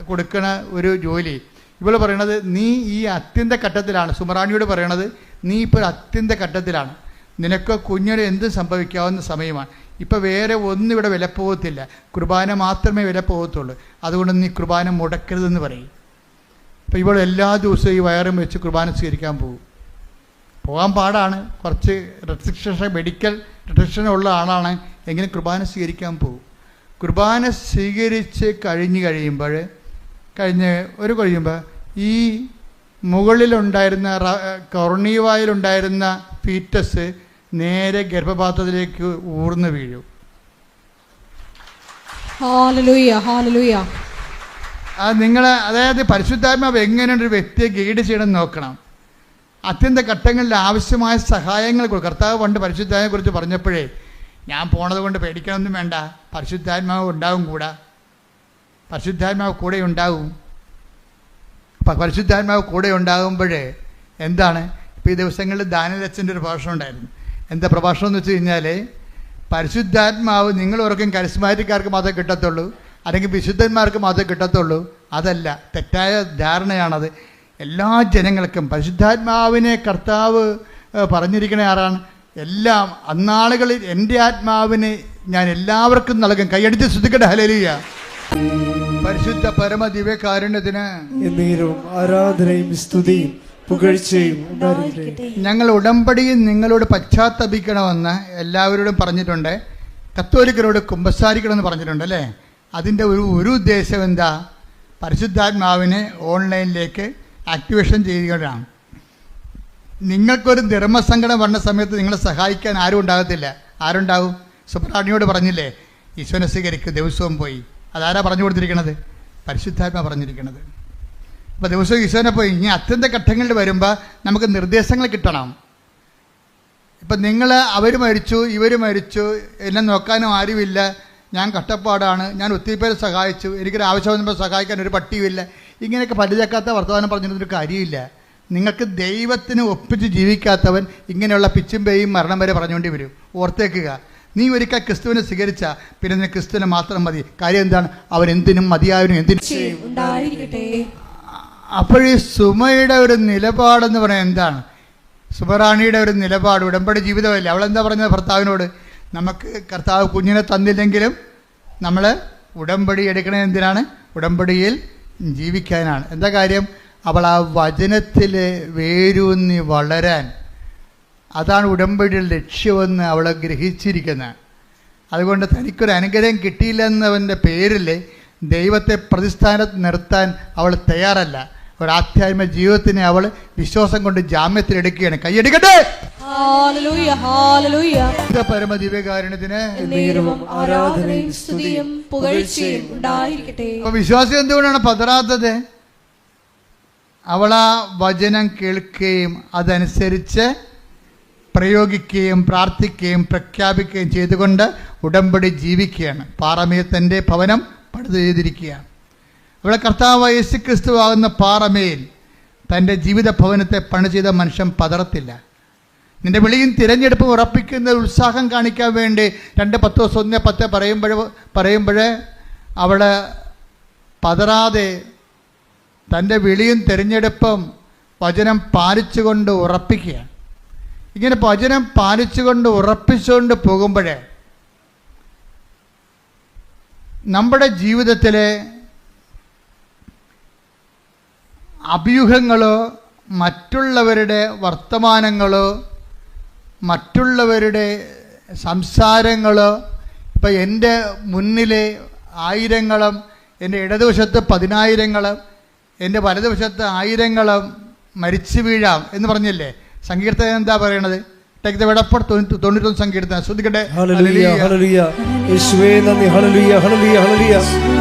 കൊടുക്കണ ഒരു ജോലി ഇവൾ പറയണത്, നീ ഈ അത്യന്ത ഘട്ടത്തിലാണ്. സുമറാണിയോട് പറയണത്, നീ ഇപ്പോൾ ഒരു അത്യന്ത ഘട്ടത്തിലാണ്. നിനക്ക് കുഞ്ഞിന് എന്ത് സംഭവിക്കാവുന്ന സമയമാണ്. ഇപ്പം വേറെ ഒന്നും ഇവിടെ വില പോകത്തില്ല. കുർബാന മാത്രമേ വില പോകത്തുള്ളൂ. അതുകൊണ്ട് നീ കുർബാന മുടക്കരുതെന്ന് പറയും. അപ്പോൾ ഇവൾ എല്ലാ ദിവസവും ഈ വയറും വെച്ച് കുർബാന സ്വീകരിക്കാൻ പോകാൻ പാടാണ്. കുറച്ച് മെഡിക്കൽ റെസ്ട്രിക്ഷൻ ഉള്ള ആളാണ്. എങ്കിലും കുർബാന സ്വീകരിക്കാൻ പോകും. കുർബാന സ്വീകരിച്ച് കഴിയുമ്പോൾ ഈ മുകളിലുണ്ടായിരുന്ന കൊർണീവായിലുണ്ടായിരുന്ന ഫീറ്റസ് നേരെ ഗർഭപാത്രത്തിലേക്ക് ഊർന്നു വീഴും. അതായത് പരിശുദ്ധാത്മാവ് എങ്ങനെയാണ് ഒരു വ്യക്തിയെ ഗൈഡ് ചെയ്യണമെന്ന് നോക്കണം. അത്യന്ത ഘട്ടങ്ങളിൽ ആവശ്യമായ സഹായങ്ങൾ കൊടുക്കും. കർത്താവ് പണ്ട് പരിശുദ്ധാത്മാവിനെ കുറിച്ച് പറഞ്ഞപ്പോഴേ, ഞാൻ പോണത് കൊണ്ട് പേടിക്കണമെന്നും വേണ്ട, പരിശുദ്ധാത്മാവ് ഉണ്ടാവും കൂടെ, പരിശുദ്ധാത്മാവ് കൂടെ ഉണ്ടാവും. അപ്പം പരിശുദ്ധാത്മാവ് കൂടെ ഉണ്ടാകുമ്പോഴേ എന്താണ്, ഇപ്പോൾ ഈ ദിവസങ്ങളിൽ ദാനിയേലച്ഛൻ്റെ ഒരു പ്രഭാഷണം ഉണ്ടായിരുന്നു. എന്താ പ്രഭാഷണം എന്ന് വെച്ച് കഴിഞ്ഞാൽ, പരിശുദ്ധാത്മാവ് നിങ്ങൾ ഓർക്കും കരിസ്മാറ്റിക്കാർക്ക് മാത്രമേ കിട്ടത്തുള്ളൂ, അല്ലെങ്കിൽ വിശുദ്ധന്മാർക്ക് മാത്രമേ കിട്ടത്തുള്ളൂ. അതല്ല, തെറ്റായ ധാരണയാണത്. എല്ലാ ജനങ്ങൾക്കും പരിശുദ്ധാത്മാവിനെ കർത്താവ് പറഞ്ഞിരിക്കണ ആരാണ്? എല്ലാം അന്നാളുകളിൽ എൻ്റെ ആത്മാവിനെ ഞാൻ എല്ലാവർക്കും നൽകും. കൈയടിച്ച് ശ്രദ്ധിക്കട്ടെ. ഹല്ലേലൂയ. പരിശുദ്ധ പരമ ദിവ്യകാരുണ്യത്തിന് ആരാധനയും സ്തുതിയും പുകഴ്ചയും ഉണ്ടായിരിക്കട്ടെ. ഞങ്ങൾ ഉടമ്പടിയിൽ നിങ്ങളോട് പശ്ചാത്തപിക്കണമെന്ന് എല്ലാവരോടും പറഞ്ഞിട്ടുണ്ട്. കത്തോലിക്കരോട് കുമ്പസാരിക്കണമെന്ന് പറഞ്ഞിട്ടുണ്ട് അല്ലേ? അതിൻ്റെ ഒരു ഉദ്ദേശം എന്താ? പരിശുദ്ധാത്മാവിനെ ഓൺലൈനിലേക്ക് ആക്ടിവേഷൻ ചെയ്യുകയാണ്. നിങ്ങൾക്കൊരു ധർമ്മസങ്കടം വന്ന സമയത്ത് നിങ്ങളെ സഹായിക്കാൻ ആരും ഉണ്ടാകത്തില്ല. ആരുണ്ടാവും? സുബ്രാണിയോട് പറഞ്ഞില്ലേ, ഈശോനെ സ്വീകരിക്കും ദിവസവും പോയി. അതാരാ പറഞ്ഞു കൊടുത്തിരിക്കണത്? പരിശുദ്ധാത്മാ പറഞ്ഞിരിക്കണത്. അപ്പോൾ ദിവസവും ഈശോനെ പോയി. ഇനി അത്യന്ത ഘട്ടങ്ങളിൽ വരുമ്പോൾ നമുക്ക് നിർദ്ദേശങ്ങൾ കിട്ടണം. ഇപ്പം അവർ മരിച്ചു, ഇവർ മരിച്ചു, എന്നെ നോക്കാനും ആരുമില്ല, ഞാൻ കഷ്ടപ്പാടാണ്, ഞാൻ ഒത്തിരി പേരെ സഹായിച്ചു, എനിക്കൊരു ആവശ്യം വന്നപ്പോൾ സഹായിക്കാൻ ഒരു പട്ടിയുമില്ല, ഇങ്ങനെയൊക്കെ പല്ലുചക്കാത്ത വർത്തമാനം പറഞ്ഞിട്ടൊരു കാര്യമില്ല. നിങ്ങൾക്ക് ദൈവത്തിന് ഒപ്പിച്ച് ജീവിക്കാത്തവൻ ഇങ്ങനെയുള്ള പിച്ചും പേയും മരണം വരെ പറഞ്ഞുകൊണ്ട് വരും. ഓർത്തേക്കുക, നീ ഒരിക്കൽ ക്രിസ്തുവിനെ സ്വീകരിച്ച പിന്നെ നിനക്ക് ക്രിസ്തുവിനെ മാത്രം മതി. കാര്യം എന്താണ്? അവൻ എന്തിനും മതിയായവനും എന്തിനും. അപ്പോഴീ സുമയുടെ ഒരു നിലപാടെന്ന് പറയാൻ എന്താണ്? സുമറാണിയുടെ ഒരു നിലപാട് ഉടമ്പടി ജീവിതമല്ലേ. അവളെന്താ പറഞ്ഞത് ഭർത്താവിനോട്? നമുക്ക് കർത്താവ് കുഞ്ഞിനെ തന്നില്ലെങ്കിലും നമ്മൾ ഉടമ്പടി എടുക്കണത് എന്തിനാണ്? ഉടമ്പടിയിൽ ജീവിക്കാനാണ്. എന്താ കാര്യം? അവൾ ആ വചനത്തിൽ വേരൂന്നി വളരാൻ, അതാണ് ഉടമ്പടിയുടെ ലക്ഷ്യമെന്ന് അവൾ ഗ്രഹിച്ചിരിക്കുന്നത്. അതുകൊണ്ട് തനിക്കൊരു അനുഗ്രഹം കിട്ടിയില്ലെന്നവൻ്റെ പേരിൽ ദൈവത്തെ പ്രതിസ്ഥാനത്ത് നിർത്താൻ അവൾ തയ്യാറല്ല. ഒരു ആധ്യാത്മിക ജീവിതത്തിനെ അവൾ വിശ്വാസം കൊണ്ട് ജാമ്യത്തിലെടുക്കുകയാണ്. കൈയടിക്കട്ടെ. പരമ ദിവ്യകാരുണ്യത്തിന് ആരാധനയും സ്തുതിയും പുകഴ്ചയും ഉണ്ടായിരിക്കട്ടെ. അപ്പൊ വിശ്വാസം എന്തുകൊണ്ടാണ് പതറാത്തത്? അവളാ വചനം കേൾക്കുകയും അതനുസരിച്ച് പ്രയോഗിക്കുകയും പ്രാർത്ഥിക്കുകയും പ്രഖ്യാപിക്കുകയും ചെയ്തുകൊണ്ട് ഉടമ്പടി ജീവിക്കുകയാണ്. പാറമേൽ തൻ്റെ ഭവനം പണിത് ചെയ്തിരിക്കുകയാണ്. അവിടെ കർത്താവ് യേശു ക്രിസ്തു ആകുന്ന പാറമേൽ തൻ്റെ ജീവിത ഭവനത്തെ പണി ചെയ്ത മനുഷ്യൻ പതറത്തില്ല. നിന്റെ വിളിയും തിരഞ്ഞെടുപ്പും ഉറപ്പിക്കുന്ന ഉത്സാഹം കാണിക്കാൻ വേണ്ടി 2:10 പറയുമ്പോൾ അവൾ പതറാതെ തൻ്റെ വിളിയും തിരഞ്ഞെടുപ്പും വചനം പാലിച്ചുകൊണ്ട് ഉറപ്പിക്കുകയാണ്. ഇങ്ങനെ വചനം പാലിച്ചുകൊണ്ട് ഉറപ്പിച്ചുകൊണ്ട് പോകുമ്പോഴേ നമ്മുടെ ജീവിതത്തിലെ അഭ്യൂഹങ്ങളോ മറ്റുള്ളവരുടെ വർത്തമാനങ്ങളോ മറ്റുള്ളവരുടെ സംസാരങ്ങളോ, ഇപ്പം എൻ്റെ മുന്നിലെ ആയിരങ്ങളും എൻ്റെ ഇടതുവശത്ത് 10,000-ങ്ങളും എൻ്റെ വലതുവശത്ത് 1000-ങ്ങളും മരിച്ചു വീഴാം എന്ന് പറഞ്ഞില്ലേ? സങ്കീർത്തനം എന്താ പറയണത്? Take the word of God 91 സങ്കീർത്തനം ശ്രദ്ധിക്കട്ടെ. ഹല്ലേലൂയ ഹല്ലേലൂയ യേശുവേ നന്ദി. ഹല്ലേലൂയ ഹല്ലേലൂയ ഹല്ലേലൂയ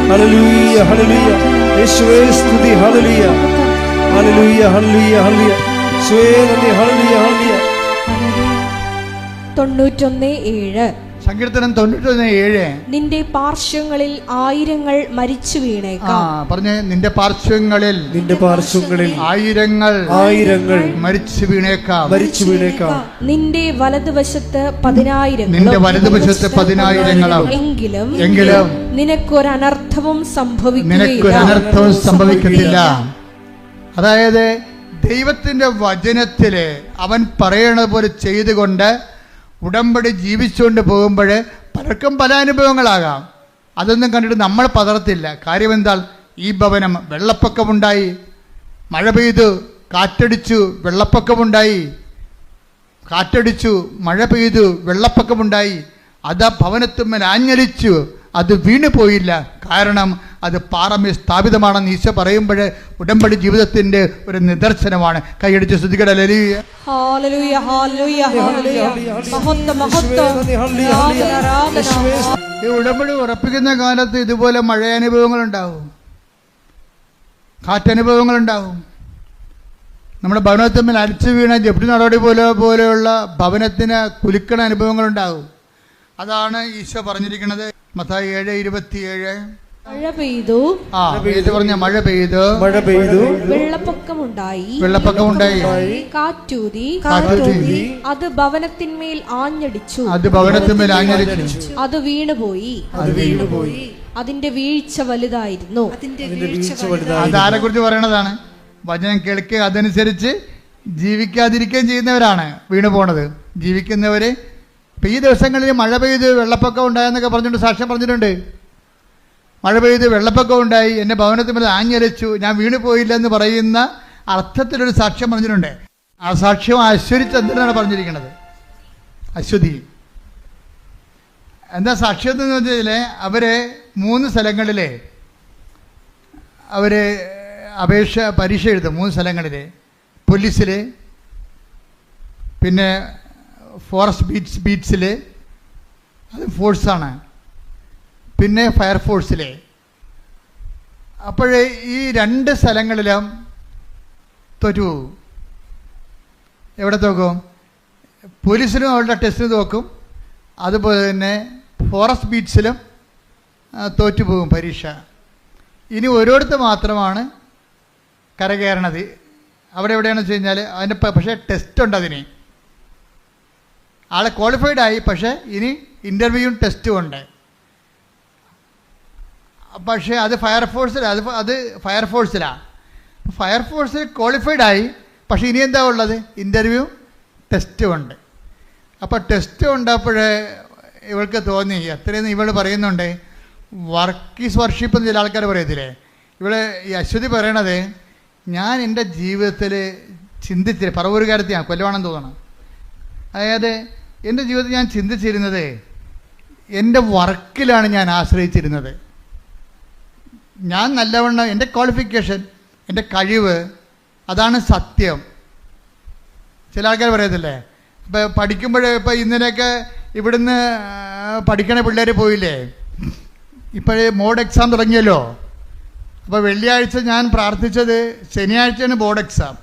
ഹല്ലേലൂയ ഹല്ലേലൂയ യേശുവേ സ്തുതി. ഹല്ലേലൂയ ഹല്ലേലൂയ ഹല്ലേലൂയ ഹല്ലേലൂയ യേശുവേ നന്ദി. ഹല്ലേലൂയ ഹല്ലേലൂയ 91:7 സങ്കീർത്തനം 91:7. നിന്റെ പാർശ്വങ്ങളിൽ 1000 മരിച്ചു വീണേക്കാം. പറഞ്ഞേ, നിന്റെ പാർശ്വങ്ങളിൽ 1000 മരിച്ചു വീണേക്കാം. നിന്റെ വലതുവശത്ത് 10,000 എങ്കിലും നിനക്കൊരനർത്ഥവും സംഭവിക്കത്തില്ല. അതായത് ദൈവത്തിന്റെ വചനത്തില് അവൻ പറയണത് പോലെ ചെയ്തുകൊണ്ട് ഉടമ്പടി ജീവിച്ചുകൊണ്ട് പോകുമ്പോൾ പലർക്കും പല അനുഭവങ്ങളാകാം. അതൊന്നും കണ്ടിട്ട് നമ്മൾ പതറത്തില്ല. കാര്യം എന്താ? ഈ ഭവനം വെള്ളപ്പൊക്കമുണ്ടായി, മഴ പെയ്തു, കാറ്റടിച്ചു, വെള്ളപ്പൊക്കമുണ്ടായി, കാറ്റടിച്ചു, മഴ പെയ്തു, വെള്ളപ്പൊക്കമുണ്ടായി. അത് ആ ഭവനത്തുമ്മൽ ആഞ്ഞലിച്ചു, അത് വീണു പോയില്ല. കാരണം അത് പാറമേൽ സ്ഥാപിതമാണെന്ന് ഈശോ പറയുമ്പോൾ ഉടമ്പടി ജീവിതത്തിന്റെ ഒരു നിദർശനമാണ്. കൈയടിച്ച് സ്തുതിക്കട്ടെ. ഹല്ലേലൂയ ഹല്ലേലൂയ ഹല്ലേലൂയ ഹല്ലേലൂയ മഹത്വം മഹത്വം. ഈ ഉടമ്പടി ഉറപ്പിക്കുന്ന കാലത്ത് ഇതുപോലെ മഴയനുഭവങ്ങളുണ്ടാവും, കാറ്റനുഭവങ്ങളുണ്ടാവും. നമ്മുടെ ഭവനത്തിന്മേൽ അടിച്ചു വീണ ജപ്തി നടപടി പോലെയുള്ള ഭവനത്തിന് കുലുക്കണ അനുഭവങ്ങളുണ്ടാവും. അതാണ് ഈശോ പറഞ്ഞിരിക്കുന്നത്. മത്തായി 7:27. മഴ പെയ്തു, മഴ പെയ്തു, വെള്ളപ്പൊക്കമുണ്ടായി, കാറ്റൂതി, അത് ഭവനത്തിന്മേൽ ആഞ്ഞടിച്ചു, അത് വീണുപോയി, അതിന്റെ വീഴ്ച വലുതായിരുന്നു. അതാരെ കുറിച്ച് പറയണതാണ്? വചനം കേൾക്കുക, അതനുസരിച്ച് ജീവിക്കാതിരിക്കുകയും ചെയ്യുന്നവരാണ് വീണു പോണത്. ജീവിക്കുന്നവര് ഇപ്പം ഈ ദിവസങ്ങളിൽ മഴ പെയ്ത് വെള്ളപ്പൊക്കം ഉണ്ടായെന്നൊക്കെ പറഞ്ഞിട്ട് സാക്ഷ്യം പറഞ്ഞിട്ടുണ്ട്. മഴ പെയ്ത് വെള്ളപ്പൊക്കം ഉണ്ടായി, എൻ്റെ ഭവനത്തിൽ ആഞ്ഞലിച്ചു, ഞാൻ വീണു പോയില്ലെന്ന് പറയുന്ന അർത്ഥത്തിലൊരു സാക്ഷ്യം പറഞ്ഞിട്ടുണ്ട്. ആ സാക്ഷ്യം അശ്വതി ചന്ദ്രനാണ് പറഞ്ഞിരിക്കുന്നത്. അശ്വതി എന്താ സാക്ഷ്യം എന്ന് വെച്ചാൽ അവർ 3 സ്ഥലങ്ങളിൽ അവർ പരീക്ഷ എഴുതും. 3 സ്ഥലങ്ങളിൽ, പോലീസിൽ, പിന്നെ ഫോറസ്റ്റ് ബീറ്റ്സിൽ, അത് ഫോഴ്സാണ്, പിന്നെ ഫയർഫോഴ്സിൽ. അപ്പോൾ ഈ 2 സ്ഥലങ്ങളിലും തോറ്റു പോകും. എവിടെ തോക്കും? പോലീസിലും അവരുടെ ടെസ്റ്റിന് തോക്കും, അതുപോലെ തന്നെ ഫോറസ്റ്റ് ബീറ്റ്സിലും തോറ്റുപോകും പരീക്ഷ. ഇനി ഓരോരുത്തർ മാത്രമാണ് കരകയറണത്. അവിടെ എവിടെയാണെന്ന് വെച്ച് കഴിഞ്ഞാൽ അതിൻ്റെ പക്ഷേ ടെസ്റ്റ് ഉണ്ട്. അതിന് ആളെ ക്വാളിഫൈഡ് ആയി, പക്ഷേ ഇനി ഇൻ്റർവ്യൂവും ടെസ്റ്റും ഉണ്ട്. പക്ഷേ അത് ഫയർഫോഴ്സിലാണ്. അത് ഫയർഫോഴ്സിലാണ്. ഫയർഫോഴ്സിൽ ക്വാളിഫൈഡ് ആയി, പക്ഷേ ഇനി എന്താ ഉള്ളത്? ഇൻ്റർവ്യൂ ടെസ്റ്റും ഉണ്ട്. അപ്പോൾ ടെസ്റ്റ് ഉണ്ടപ്പോഴേ ഇവൾക്ക് തോന്നി, അത്രയും ഇവൾ പറയുന്നുണ്ട്, വർക്ക് ഈസ് വർഷിപ്പ് എന്ന് ചില ആൾക്കാർ പറയത്തില്ലേ. ഇവിടെ ഈ അശ്വതി പറയണത്, ഞാൻ എൻ്റെ ജീവിതത്തിൽ ചിന്തിച്ചില്ല, പറവൂരുകാരത്തെയാണ്, കൊല്ലവാണെന്ന് തോന്നണം. അതായത് എൻ്റെ ജീവിതത്തിൽ ഞാൻ ചിന്തിച്ചിരുന്നത് എൻ്റെ വർക്കിലാണ് ഞാൻ ആശ്രയിച്ചിരുന്നത്. ഞാൻ നല്ലവണ്ണം എൻ്റെ ക്വാളിഫിക്കേഷൻ, എൻ്റെ കഴിവ്, അതാണ് സത്യം. ചില ആൾക്കാർ പറയത്തില്ലേ, ഇപ്പം പഠിക്കുമ്പോൾ ഇപ്പം ഇന്നലെയൊക്കെ ഇവിടുന്ന് പഠിക്കണ പിള്ളേർ പോയില്ലേ, ഇപ്പോഴേ മോഡ് എക്സാം തുടങ്ങിയല്ലോ. അപ്പോൾ വെള്ളിയാഴ്ച ഞാൻ പ്രാർത്ഥിച്ചത്, ശനിയാഴ്ചയാണ് ബോർഡ് എക്സാം.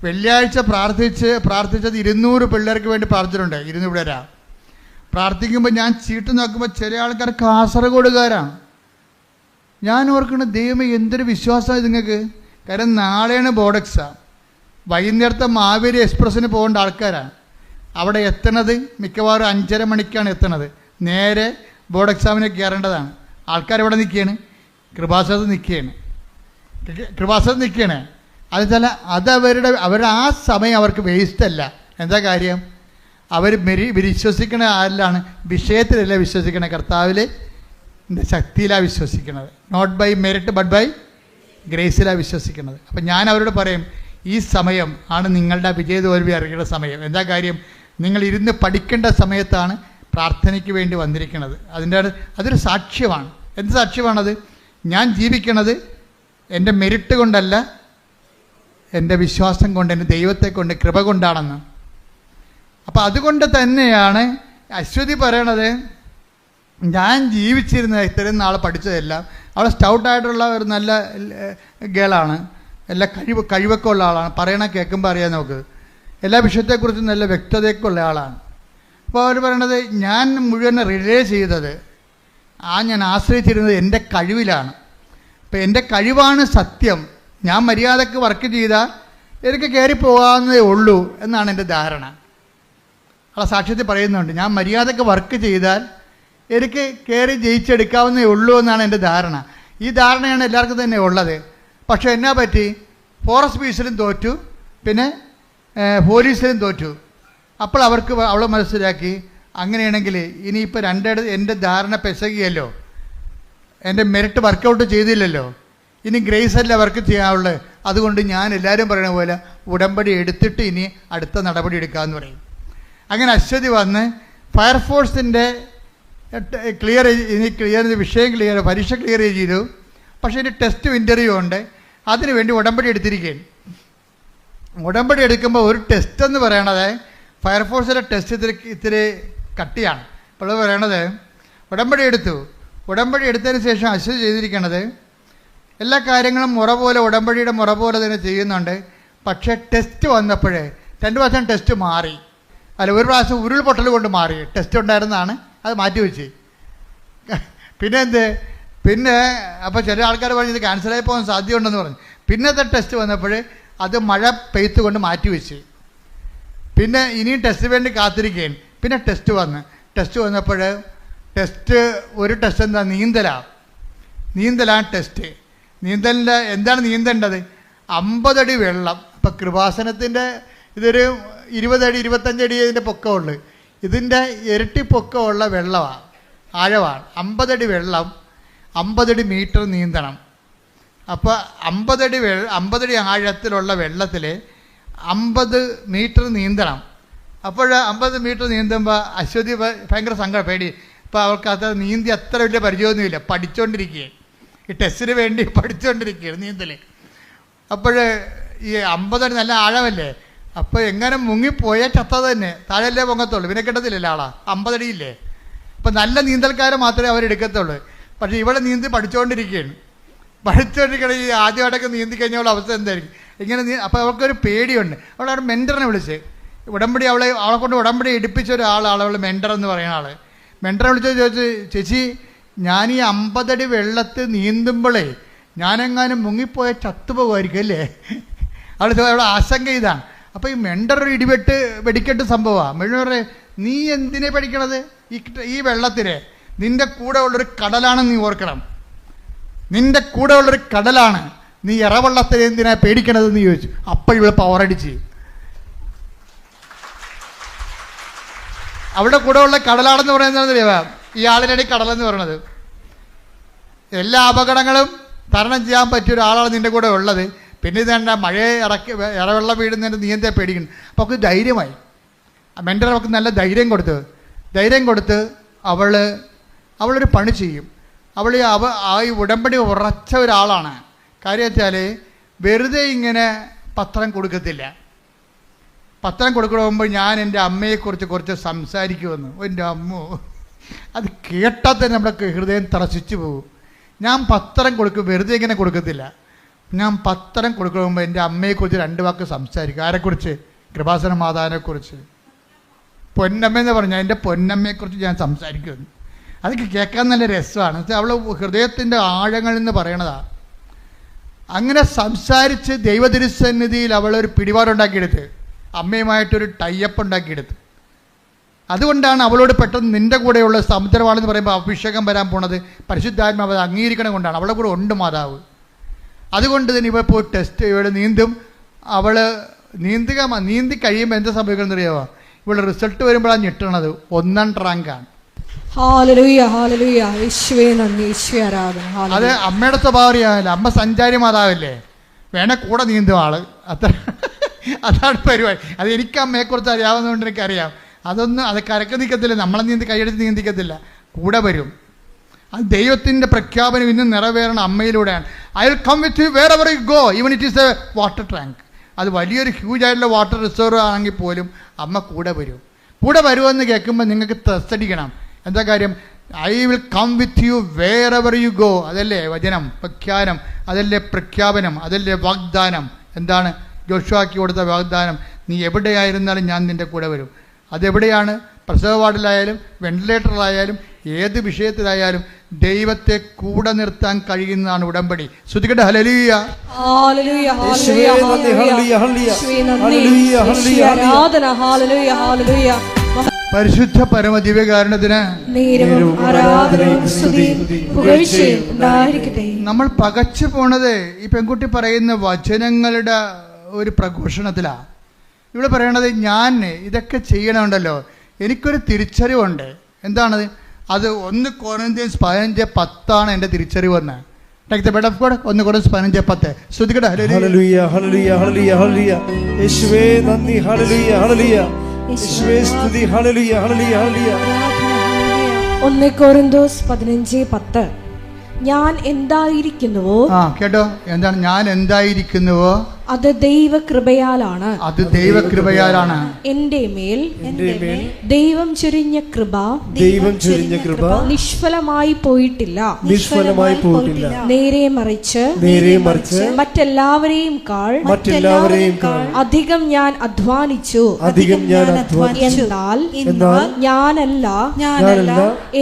വെള്ളിയാഴ്ച പ്രാർത്ഥിച്ചത് 200 പിള്ളേർക്ക് വേണ്ടി പ്രാർത്ഥിച്ചിട്ടുണ്ട്. 200 പിള്ളേരാ പ്രാർത്ഥിക്കുമ്പോൾ ഞാൻ ചീട്ട് നോക്കുമ്പോൾ ചില ആൾക്കാർ കാസർഗോഡുകാരാണ്. ഞാൻ ഓർക്കണം, ദൈവമേ എന്തൊരു വിശ്വാസമാണ് നിങ്ങൾക്ക്. കാരണം നാളെയാണ് ബോർഡ് എക്സാം. വൈകുന്നേരത്തെ മാവേലി എക്സ്പ്രസ്സിന് പോകേണ്ട ആൾക്കാരാണ്. അവിടെ എത്തണത് മിക്കവാറും 5:30 മണിക്കാണ് എത്തണത്. നേരെ ബോർഡ് എക്സാമിന് കയറേണ്ടതാണ്. ആൾക്കാരെവിടെ നിൽക്കുകയാണ്? കൃപാസനത്ത് നിൽക്കുകയാണ്. അതുവെച്ചാൽ അവരുടെ ആ സമയം അവർക്ക് വേസ്റ്റ് അല്ല. എന്താ കാര്യം? അവർ വിശ്വസിക്കണ ആരിലാണ്? വിഷയത്തിലല്ല വിശ്വസിക്കണേ, കർത്താവിലെ ശക്തിയിലാണ് വിശ്വസിക്കുന്നത്. Not by merit but by ഗ്രേസിലാണ് വിശ്വസിക്കുന്നത്. അപ്പം ഞാൻ അവരോട് പറയും, ഈ സമയം ആണ് നിങ്ങളുടെ വിജയതോൽവി അറിയേണ്ട സമയം. എന്താ കാര്യം? നിങ്ങൾ ഇരുന്ന് പഠിക്കേണ്ട സമയത്താണ് പ്രാർത്ഥനയ്ക്ക് വേണ്ടി വന്നിരിക്കുന്നത്. അതൊരു സാക്ഷ്യമാണ്. എന്ത് സാക്ഷ്യമാണത്? ഞാൻ ജീവിക്കണത് എൻ്റെ മെറിറ്റ് കൊണ്ടല്ല, എൻ്റെ വിശ്വാസം കൊണ്ട്, എൻ്റെ ദൈവത്തെ കൊണ്ട്, കൃപ കൊണ്ടാണെന്ന്. അപ്പം അതുകൊണ്ട് തന്നെയാണ് അശ്വതി പറയണത്, ഞാൻ ജീവിച്ചിരുന്ന ഇത്രയും നാൾ പഠിച്ചതെല്ലാം, അവൾ സ്റ്റൗട്ടായിട്ടുള്ള ഒരു നല്ല ഗേളാണ്, എല്ലാ കഴിവൊക്കെ ഉള്ള ആളാണ്, പറയണ കേൾക്കുമ്പോൾ അറിയാൻ നമുക്ക്, എല്ലാ വിഷയത്തെക്കുറിച്ചും നല്ല വ്യക്തതയൊക്കെ ഉള്ള ആളാണ്. അപ്പോൾ അവർ പറയണത്, ഞാൻ മുഴുവൻ റിലേ ചെയ്തത്, ഞാൻ ആശ്രയിച്ചിരുന്നത് എൻ്റെ കഴിവിലാണ്. അപ്പം എൻ്റെ കഴിവാണ് സത്യം. ഞാൻ മര്യാദക്ക് വർക്ക് ചെയ്താൽ എനിക്ക് കയറി പോകാവുന്നതേ ഉള്ളൂ എന്നാണ് എൻ്റെ ധാരണ. ആ സാക്ഷ്യത്തിൽ പറയുന്നുണ്ട്, ഞാൻ മര്യാദക്ക് വർക്ക് ചെയ്താൽ എനിക്ക് കയറി ജയിച്ചെടുക്കാവുന്നതേ ഉള്ളൂ എന്നാണ് എൻ്റെ ധാരണ. ഈ ധാരണയാണ് എല്ലാവർക്കും തന്നെ ഉള്ളത്. പക്ഷേ എന്നാ പറ്റി? ഫോറസ്റ്റ് ഓഫീസിലും തോറ്റു, പിന്നെ പോലീസിലും തോറ്റു. അപ്പോൾ അവൾ മനസ്സിലാക്കി, അങ്ങനെയാണെങ്കിൽ ഇനിയിപ്പോൾ എൻ്റെ ധാരണ പെസകിയല്ലോ, എൻ്റെ മെറിറ്റ് വർക്കൗട്ട് ചെയ്തില്ലല്ലോ, ഇനി ഗ്രേസ് അല്ല വർക്ക് ചെയ്യാനുള്ളത്. അതുകൊണ്ട് ഞാൻ എല്ലാവരും പറയുന്ന പോലെ ഉടമ്പടി എടുത്തിട്ട് ഇനി അടുത്ത നടപടി എടുക്കാമെന്ന് പറയും. അങ്ങനെ അശ്വതി വന്ന് ഫയർഫോഴ്സിൻ്റെ പരീക്ഷ ക്ലിയർ ചെയ്തു. പക്ഷേ ഇനി ടെസ്റ്റ് ഇൻ്റർവ്യൂ ഉണ്ട്, അതിനു വേണ്ടി ഉടമ്പടി എടുത്തിരിക്കുകയാണ്. ഉടമ്പടി എടുക്കുമ്പോൾ ഒരു ടെസ്റ്റ് എന്ന് പറയണത്, ഫയർഫോഴ്സിൻ്റെ ടെസ്റ്റ് ഇത്തിരി കട്ടിയാണ്. അപ്പോൾ പറയണത്, ഉടമ്പടി എടുത്തതിന് ശേഷം അശ്വതി ചെയ്തിരിക്കണത്, എല്ലാ കാര്യങ്ങളും ഉടമ്പടിയുടെ മുറ പോലെ തന്നെ ചെയ്യുന്നുണ്ട്. പക്ഷേ ടെസ്റ്റ് വന്നപ്പോഴേ 2 പ്രാവശ്യം ടെസ്റ്റ് മാറി. ഒരു പ്രാവശ്യം ഉരുൾപൊട്ടൽ കൊണ്ട് മാറി. ടെസ്റ്റ് ഉണ്ടായിരുന്നതാണ്, അത് മാറ്റിവെച്ച്. പിന്നെ അപ്പോൾ ചില ആൾക്കാർ പറഞ്ഞു ഇത് ക്യാൻസലായി പോകാൻ സാധ്യതയുണ്ടെന്ന് പറഞ്ഞു. പിന്നത്തെ ടെസ്റ്റ് വന്നപ്പോൾ അത് മഴ പെയ്ത്ത് കൊണ്ട് മാറ്റിവെച്ച്. പിന്നെ ഇനിയും ടെസ്റ്റ് വേണ്ടി കാത്തിരിക്കുകയാണ്. പിന്നെ ടെസ്റ്റ് വന്നപ്പോൾ ഒരു ടെസ്റ്റ് എന്താ? നീന്തലാണ് ടെസ്റ്റ്. നീന്തലിൻ്റെ എന്താണ് നീന്തേണ്ടത്? 50 അടി വെള്ളം. ഇപ്പം കൃപാസനത്തിൻ്റെ ഇതൊരു 20 അടി 25 അടി ഇതിൻ്റെ പൊക്കമുള്ളു. ഇതിൻ്റെ ഇരട്ടി പൊക്കമുള്ള വെള്ളമാണ്, ആഴമാണ്. 50 അടി വെള്ളം, 50 മീറ്റർ നീന്തണം. അപ്പോൾ 50 അടി ആഴത്തിലുള്ള വെള്ളത്തിൽ 50 മീറ്റർ നീന്തണം. അപ്പോൾ 50 മീറ്റർ നീന്തുമ്പോൾ അശ്വതി ഭയങ്കര സങ്കടം, പേടി. ഇപ്പോൾ അവൾക്ക് അത് നീന്തി അത്ര വലിയ പരിചയമൊന്നുമില്ല, പഠിച്ചുകൊണ്ടിരിക്കുകയാണ്. ഈ ടെസ്റ്റിന് വേണ്ടി പഠിച്ചുകൊണ്ടിരിക്കുകയാണ് നീന്തൽ. അപ്പോൾ ഈ 50 അടി നല്ല ആഴമല്ലേ, അപ്പോൾ എങ്ങനെ മുങ്ങിപ്പോയാൽ ചത്തത് തന്നെ, താഴെയല്ലേ പൊങ്ങത്തുള്ളൂ, പിന്നെ കിട്ടത്തില്ലല്ലോ ആളാ, 50 അടിയില്ലേ. അപ്പം നല്ല നീന്തൽക്കാരെ മാത്രമേ അവരെടുക്കത്തുള്ളൂ. പക്ഷേ ഇവിടെ നീന്തി പഠിച്ചുകൊണ്ടിരിക്കുകയാണ്. ഈ ആദ്യമായിട്ടൊക്കെ നീന്തി കഴിഞ്ഞുള്ള അവസ്ഥ എന്തായിരിക്കും? ഇങ്ങനെ അപ്പോൾ അവൾക്കൊരു പേടിയുണ്ട്. അവളവിടെ മെൻറ്ററിനെ വിളിച്ച് അവളെ കൊണ്ട് ഉടമ്പടി എടുപ്പിച്ച ഒരാളാണ് അവൾ മെൻറ്റർ എന്ന് പറയുന്ന ആൾ. മെൻറ്ററെ വിളിച്ച് ചോദിച്ചു, ചേച്ചി ഞാൻ ഈ 50 അടി വെള്ളത്തിൽ നീന്തുമ്പോഴേ ഞാനെങ്ങാനും മുങ്ങിപ്പോയ ചത്തുപോകുമായിരിക്കും അല്ലേ? അവളുടെ ആശങ്ക ഇതാണ്. അപ്പോൾ ഈ മെൻറ്റർ ഒരു വെടിക്കെട്ട് സംഭവമാണ്. മെൻറ്ററെ, നീ എന്തിനെ പഠിക്കണത്? ഈ വെള്ളത്തിനെ നിൻ്റെ കൂടെ ഉള്ളൊരു കടലാണെന്ന് നീ ഓർക്കണം. നിൻ്റെ കൂടെ ഉള്ളൊരു കടലാണ്, നീ ഇറവെള്ളത്തിനെ എന്തിനാ പേടിക്കണതെന്ന് ചോദിച്ചു. അപ്പോൾ ഇവിടെ പവറടിച്ച് അവിടെ കൂടെ ഉള്ള കടലാണെന്ന് പറയുന്നത് ഈ ആളിനടി കടലെന്ന് പറയണത്. എല്ലാ അപകടങ്ങളും തരണം ചെയ്യാൻ പറ്റിയ ഒരാളാണ് നിൻ്റെ കൂടെ ഉള്ളത്. പിന്നെ ഇതേണ്ട മഴയെ ഇറവെള്ളം വീടുന്നതിൻ്റെ നീ എന്താ പേടിക്കുന്നു? അപ്പോൾ അവൾക്ക് ധൈര്യമായി. മെൻറ്റർ അവൾക്ക് നല്ല ധൈര്യം കൊടുത്ത് അവളൊരു പണി ചെയ്യും. ഈ ഉടമ്പടി ഉറച്ച ഒരാളാണ്. കാര്യം വെച്ചാൽ വെറുതെ ഇങ്ങനെ പത്രം കൊടുക്കത്തില്ല. പത്രം കൊടുക്കണമെങ്കിൽ ഞാൻ എൻ്റെ അമ്മയെക്കുറിച്ച് കുറച്ച് സംസാരിക്കുമെന്ന്. എൻ്റെ അമ്മോ, അത് കേട്ടാൽ തന്നെ നമ്മുടെ ഹൃദയം തറച്ചിച്ചു പോകും. ഞാൻ പത്രം കൊടുക്കും, വെറുതെ ഇങ്ങനെ കൊടുക്കത്തില്ല. ഞാൻ പത്രം കൊടുക്കുമ്പോൾ എൻ്റെ അമ്മയെക്കുറിച്ച് 2 വാക്ക് സംസാരിക്കും. ആരെക്കുറിച്ച്? കൃപാസന മാതാവിനെക്കുറിച്ച്. പൊന്നമ്മയെന്ന് പറഞ്ഞാൽ എൻ്റെ പൊന്നമ്മയെക്കുറിച്ച് ഞാൻ സംസാരിക്കുമെന്ന്. അതൊക്കെ കേൾക്കാൻ നല്ല രസമാണ്. അവൾ ഹൃദയത്തിൻ്റെ ആഴങ്ങളിൽ നിന്ന് പറയണതാണ്. അങ്ങനെ സംസാരിച്ച് ദൈവതിരുസന്നിധിയിൽ അവളൊരു പിടിപാടുണ്ടാക്കിയെടുത്ത്, അമ്മയുമായിട്ടൊരു ടൈപ്പ് ഉണ്ടാക്കിയെടുത്ത്. അതുകൊണ്ടാണ് അവളോട് പെട്ടെന്ന് നിൻ്റെ കൂടെയുള്ള സമുദ്രമാണെന്ന് പറയുമ്പോൾ അഭിഷേകം വരാൻ പോണത് പരിശുദ്ധാത്മാവ് അംഗീകരിക്കണം കൊണ്ടാണ്. അവളുടെ കൂടെ ഉണ്ട് മാതാവ്. അതുകൊണ്ട് തന്നെ ഇവൾ പോയി ടെസ്റ്റ് ഇവിടെ നീന്തും. അവൾ നീന്തി കഴിയുമ്പോൾ എന്താ സംഭവിക്കണമെന്ന് അറിയാമോ? ഇവിടെ റിസൾട്ട് വരുമ്പോഴാണ് ഞെട്ടണത്. 1 റാങ്കാണ്. ഹല്ലേലൂയ ഹല്ലേലൂയ. യേശുവേ നന്ദി, യേശുവേ ആരാധന. അത് അമ്മയുടെ സ്വഭാവം അറിയാമല്ലോ. അമ്മ സഞ്ചാരി മാതാവല്ലേ, വേണേ കൂടെ നീന്തും ആള്. അതാണ് പരിപാടി. അത് എനിക്ക് അമ്മയെക്കുറിച്ച് അറിയാവുന്നതുകൊണ്ട് എനിക്കറിയാം. അത് കരക്ക് നിൽക്കത്തില്ല, നമ്മളെ കൈയെടുത്ത് നീന്തിക്കത്തില്ല, കൂടെ വരും. അത് ദൈവത്തിൻ്റെ പ്രഖ്യാപനം ഇന്ന് നിറവേറണ അമ്മയിലൂടെയാണ്. I will come with you wherever you go, even it is a water tank. അത് വലിയൊരു ഹ്യൂജ് ആയിട്ടുള്ള വാട്ടർ റിസർവ് ആണെങ്കിൽ പോലും അമ്മ കൂടെ വരും. കൂടെ വരുമെന്ന് കേൾക്കുമ്പോൾ നിങ്ങൾക്ക് തസ്തടിക്കണം. എന്താ കാര്യം? I will come with you wherever you go. അതല്ലേ വചനം, പ്രഖ്യാനം, അതല്ലേ പ്രഖ്യാപനം, അതല്ലേ വാഗ്ദാനം. എന്താണ് ജോഷുവാക്കി കൊടുത്ത വാഗ്ദാനം? നീ എവിടെയായിരുന്നാലും ഞാൻ നിൻ്റെ കൂടെ വരും. അതെവിടെയാണ്? പ്രസവ വാർഡിലായാലും വെന്റിലേറ്ററിലായാലും ഏത് വിഷയത്തിലായാലും ദൈവത്തെ കൂടെ നിർത്താൻ കഴിയുന്നതാണ് ഉടമ്പടി. ശ്രുതികട്ടെ ഹല്ലേലൂയ. ഹല്ലേലൂയ ഹല്ലേലൂയ ഹല്ലേലൂയ ഹല്ലേലൂയ ഹല്ലേലൂയ. പരിശുദ്ധ പരമ ദിവ്യകാരുണ്യത്തിന് നമ്മൾ പകച്ചു പോണത് ഈ പെൺകുട്ടി പറയുന്ന വചനങ്ങളുടെ ഒരു പ്രഘോഷണത്തിലാണ്. ഇവിടെ പറയണത് ഞാൻ ഇതൊക്കെ ചെയ്യണമുണ്ടല്ലോ, എനിക്കൊരു തിരിച്ചറിവുണ്ട്. എന്താണത്? അത് 1 കൊരിന്ത്യൻസ് 15:10 എൻ്റെ തിരിച്ചറിവെന്ന്. 1 കൊരിന്ത്യൻസ് 15:10. ശ്രുതികട്ടെ ഹല്ലേലൂയ ഹല്ലേലൂയ ഹല്ലേലൂയ ഹല്ലേലൂയ. യേശുവേ നന്ദി. ഹല്ലേലൂയ ഹല്ലേലൂയ. യേശുവേ സ്തുതി. ഹല്ലേലൂയ ഹല്ലേലൂയ ഹല്ലേലൂയ. 1 കൊരിന്ത്യൻസ് 15:10. ഞാൻ എന്തായിരിക്കുന്നുവോ, കേട്ടോ, എന്താണ് ഞാൻ എന്തായിരിക്കുന്നുവോ അത് ദൈവകൃപയാലാണ്. അത് ദൈവകൃപയാലാണ്. എന്റെ മേൽ ദൈവം ചൊരിഞ്ഞ കൃപ നിഷ്ഫലമായി പോയിട്ടില്ല. നേരെ മറിച്ച് മറ്റെല്ലാവരെയും കാൾ അധികം ഞാൻ അധ്വാനിച്ചു. എന്നാൽ ഞാനല്ല,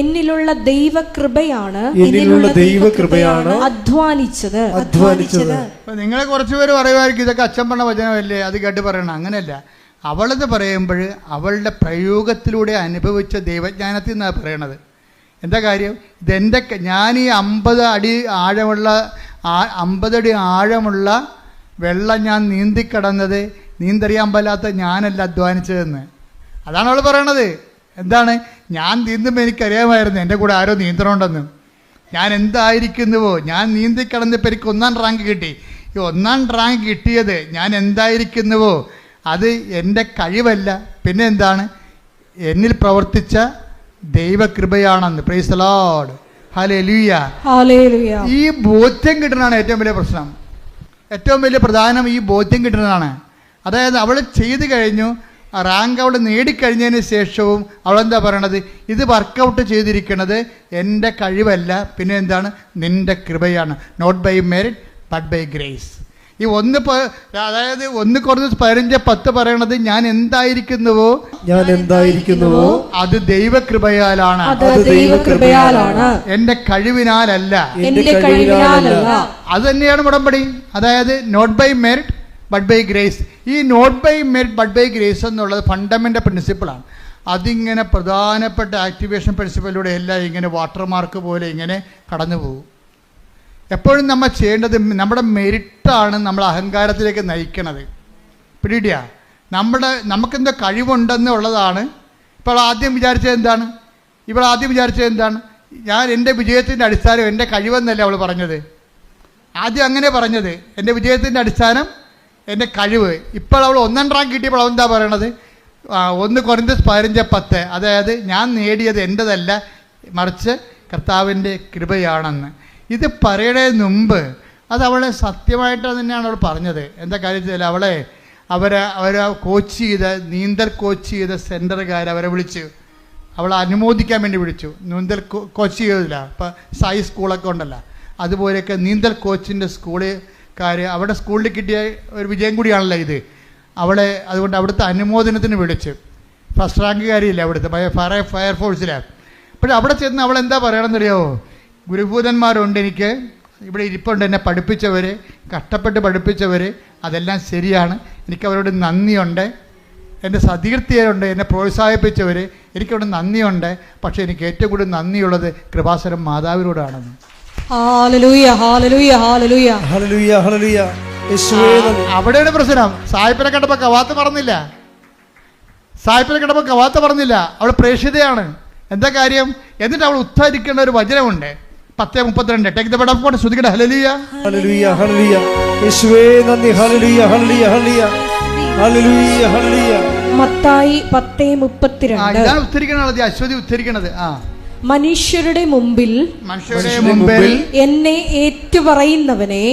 എന്നിലുള്ള ദൈവകൃപയാണ് അധ്വാനിച്ചത്. നിങ്ങളെ കുറച്ചുപേര് പറയുമായിരിക്കും ഇതൊക്കെ അച്ഛൻ പറഞ്ഞ വചനമല്ലേ, അത് കേട്ട് പറയണം. അങ്ങനെയല്ല. അവളത് പറയുമ്പോൾ അവളുടെ പ്രയോഗത്തിലൂടെ അനുഭവിച്ച ദൈവജ്ഞാനത്തിൽ നിന്നാണ് പറയണത്. എന്താ കാര്യം? ഞാൻ ഈ 50 അടി ആഴമുള്ള വെള്ളം ഞാൻ നീന്തിക്കടന്നത് നീന്തറിയാൻ പാലാത്ത ഞാനല്ല അധ്വാനിച്ചതെന്ന്. അതാണ് അവൾ പറയണത്. എന്താണ്? ഞാൻ നീന്തുമ്പോൾ എനിക്കറിയാമായിരുന്നു എൻ്റെ കൂടെ ആരോ നീന്തണമുണ്ടെന്ന്. ഞാൻ എന്തായിരിക്കുന്നുവോ, ഞാൻ നീന്തിക്കടന്നപ്പോൾ എനിക്ക് 1 റാങ്ക് കിട്ടി. ഈ 1 റാങ്ക് കിട്ടിയത് ഞാൻ എന്തായിരിക്കുന്നുവോ അത് എൻ്റെ കഴിവല്ല, പിന്നെ എന്താണ്? എന്നിൽ പ്രവർത്തിച്ച ദൈവകൃപയാണെന്ന്. Praise the Lord. ഹല്ലേലൂയ ഹല്ലേലൂയ. ഈ ബോധ്യം കിട്ടുന്നതാണ് ഏറ്റവും വലിയ പ്രശ്നം. ഏറ്റവും വലിയ പ്രധാനം ഈ ബോധ്യം കിട്ടുന്നതാണ്. അതായത് അവൾ ചെയ്തു കഴിഞ്ഞു, റാങ്ക് അവൾ നേടിക്കഴിഞ്ഞതിന് ശേഷവും അവളെന്താ പറയണത്? ഇത് വർക്കൗട്ട് ചെയ്തിരിക്കുന്നത് എൻ്റെ കഴിവല്ല, പിന്നെ എന്താണ്? നിൻ്റെ കൃപയാണ്. Not by merit but by grace. ഈ 1 കൊരിന്ത്യൻസ് 15:10 പറയണത് ഞാൻ എന്തായിരിക്കുന്നുവോ അത് ദൈവകൃപയാലാണ്, എൻ്റെ കഴിവിനാലല്ല. അത് തന്നെയാണ് ഉടമ്പടി. അതായത് not by merit but by grace. ഈ not by merit but by grace എന്നുള്ളത് ഫണ്ടമെൻ്റൽ പ്രിൻസിപ്പിളാണ്. അതിങ്ങനെ പ്രധാനപ്പെട്ട ആക്ടിവേഷൻ പ്രിൻസിപ്പിലൂടെ എല്ലാം ഇങ്ങനെ വാട്ടർമാർക്ക് പോലെ ഇങ്ങനെ കടന്നു പോകും. എപ്പോഴും നമ്മൾ ചെയ്യേണ്ടത് നമ്മുടെ മെറിറ്റാണ് നമ്മൾ അഹങ്കാരത്തിലേക്ക് നയിക്കണത്. പിടിയിടിയ നമുക്കെന്തോ കഴിവുണ്ടെന്നുള്ളതാണ്. ഇപ്പോൾ ആദ്യം വിചാരിച്ചത് എന്താണ്? ഞാൻ എൻ്റെ വിജയത്തിൻ്റെ അടിസ്ഥാനം എൻ്റെ കഴിവെന്നല്ലേ അവൾ പറഞ്ഞത്. ആദ്യം അങ്ങനെ പറഞ്ഞത്, എൻ്റെ വിജയത്തിൻ്റെ അടിസ്ഥാനം എൻ്റെ കഴിവ്. ഇപ്പോൾ അവൾ 1 റാങ്ക് കിട്ടിയപ്പോൾ അവൾ എന്താ പറയണത്? 1 കൊരിന്ത്യൻസ് 15:10. അതായത് ഞാൻ നേടിയത് എൻ്റെതല്ല, മറിച്ച് കർത്താവിൻ്റെ കൃപയാണെന്ന്. ഇത് പറയണതിന് മുമ്പ് അത് അവളെ സത്യമായിട്ട് തന്നെയാണ് അവൾ പറഞ്ഞത്. എന്താ കാര്യത്തിൽ അവരെ നീന്തൽ കോച്ച് ചെയ്ത സെൻറ്ററുകാർ അവരെ വിളിച്ചു, അവളെ അനുമോദിക്കാൻ വേണ്ടി വിളിച്ചു. നീന്തൽ കോച്ച് ചെയ്തില്ല. ഇപ്പം സായി സ്കൂളൊക്കെ ഉണ്ടല്ലോ, അതുപോലെയൊക്കെ നീന്തൽ കോച്ചിൻ്റെ സ്കൂളുകാർ അവിടെ സ്കൂളിൽ കിട്ടിയ ഒരു വിജയം കൂടിയാണല്ലോ ഇത്. അതുകൊണ്ട് അവിടുത്തെ അനുമോദനത്തിന് വിളിച്ചു. ഫസ്റ്റ് റാങ്കുകാരിയില്ല അവിടുത്തെ ഫയർഫോഴ്സിലാണ്. പക്ഷെ അവിടെ ചെന്ന് അവൾ എന്താ പറയണമെന്നറിയാമോ? ഗുരുഭൂതന്മാരുണ്ട്, എനിക്ക് ഇവിടെ ഇരിപ്പുണ്ട്, എന്നെ പഠിപ്പിച്ചവർ, കഷ്ടപ്പെട്ട് പഠിപ്പിച്ചവർ, അതെല്ലാം ശരിയാണ്. എനിക്കവരോട് നന്ദിയുണ്ട്. എൻ്റെ സതീർത്ഥ്യരുണ്ട്, എന്നെ പ്രോത്സാഹിപ്പിച്ചവർ, എനിക്കവിടെ നന്ദിയുണ്ട്. പക്ഷേ എനിക്ക് ഏറ്റവും കൂടുതൽ നന്ദിയുള്ളത് കൃപാസനം മാതാവിനോടാണെന്ന്. അവിടെയാണ് പ്രശ്നം. സായിപ്പിനെ കണ്ടപ്പോൾ കവാത്ത് പറഞ്ഞില്ല. സായിപ്പിൽ കിടപ്പോൾ കവാത്ത പറഞ്ഞില്ല, അവൾ പ്രേക്ഷിതയാണ്. എന്താ കാര്യം? എന്നിട്ട് അവൾ ഉദ്ധരിക്കേണ്ട ഒരു വചനമുണ്ട്. 10:32. Take the bed of God. ശ്രുതിക്കട്ടെ ഹല്ലേലൂയ ഹല്ലേലൂയ ഹല്ലേലൂയ. യേശുവേ നന്ദി. ഹല്ലേലൂയ ഹല്ലേലൂയ ഹല്ലേലൂയ ഹല്ലേലൂയ ഹല്ലേലൂയ. മത്തായി 10:32. ഇതാണ് ഉദ്ധരിക്കണത്, അശ്വതി ഉദ്ധരിക്കണത്. മനുഷ്യരുടെ മുമ്പിൽ എന്നെ ഏറ്റുപറയുന്നവനെ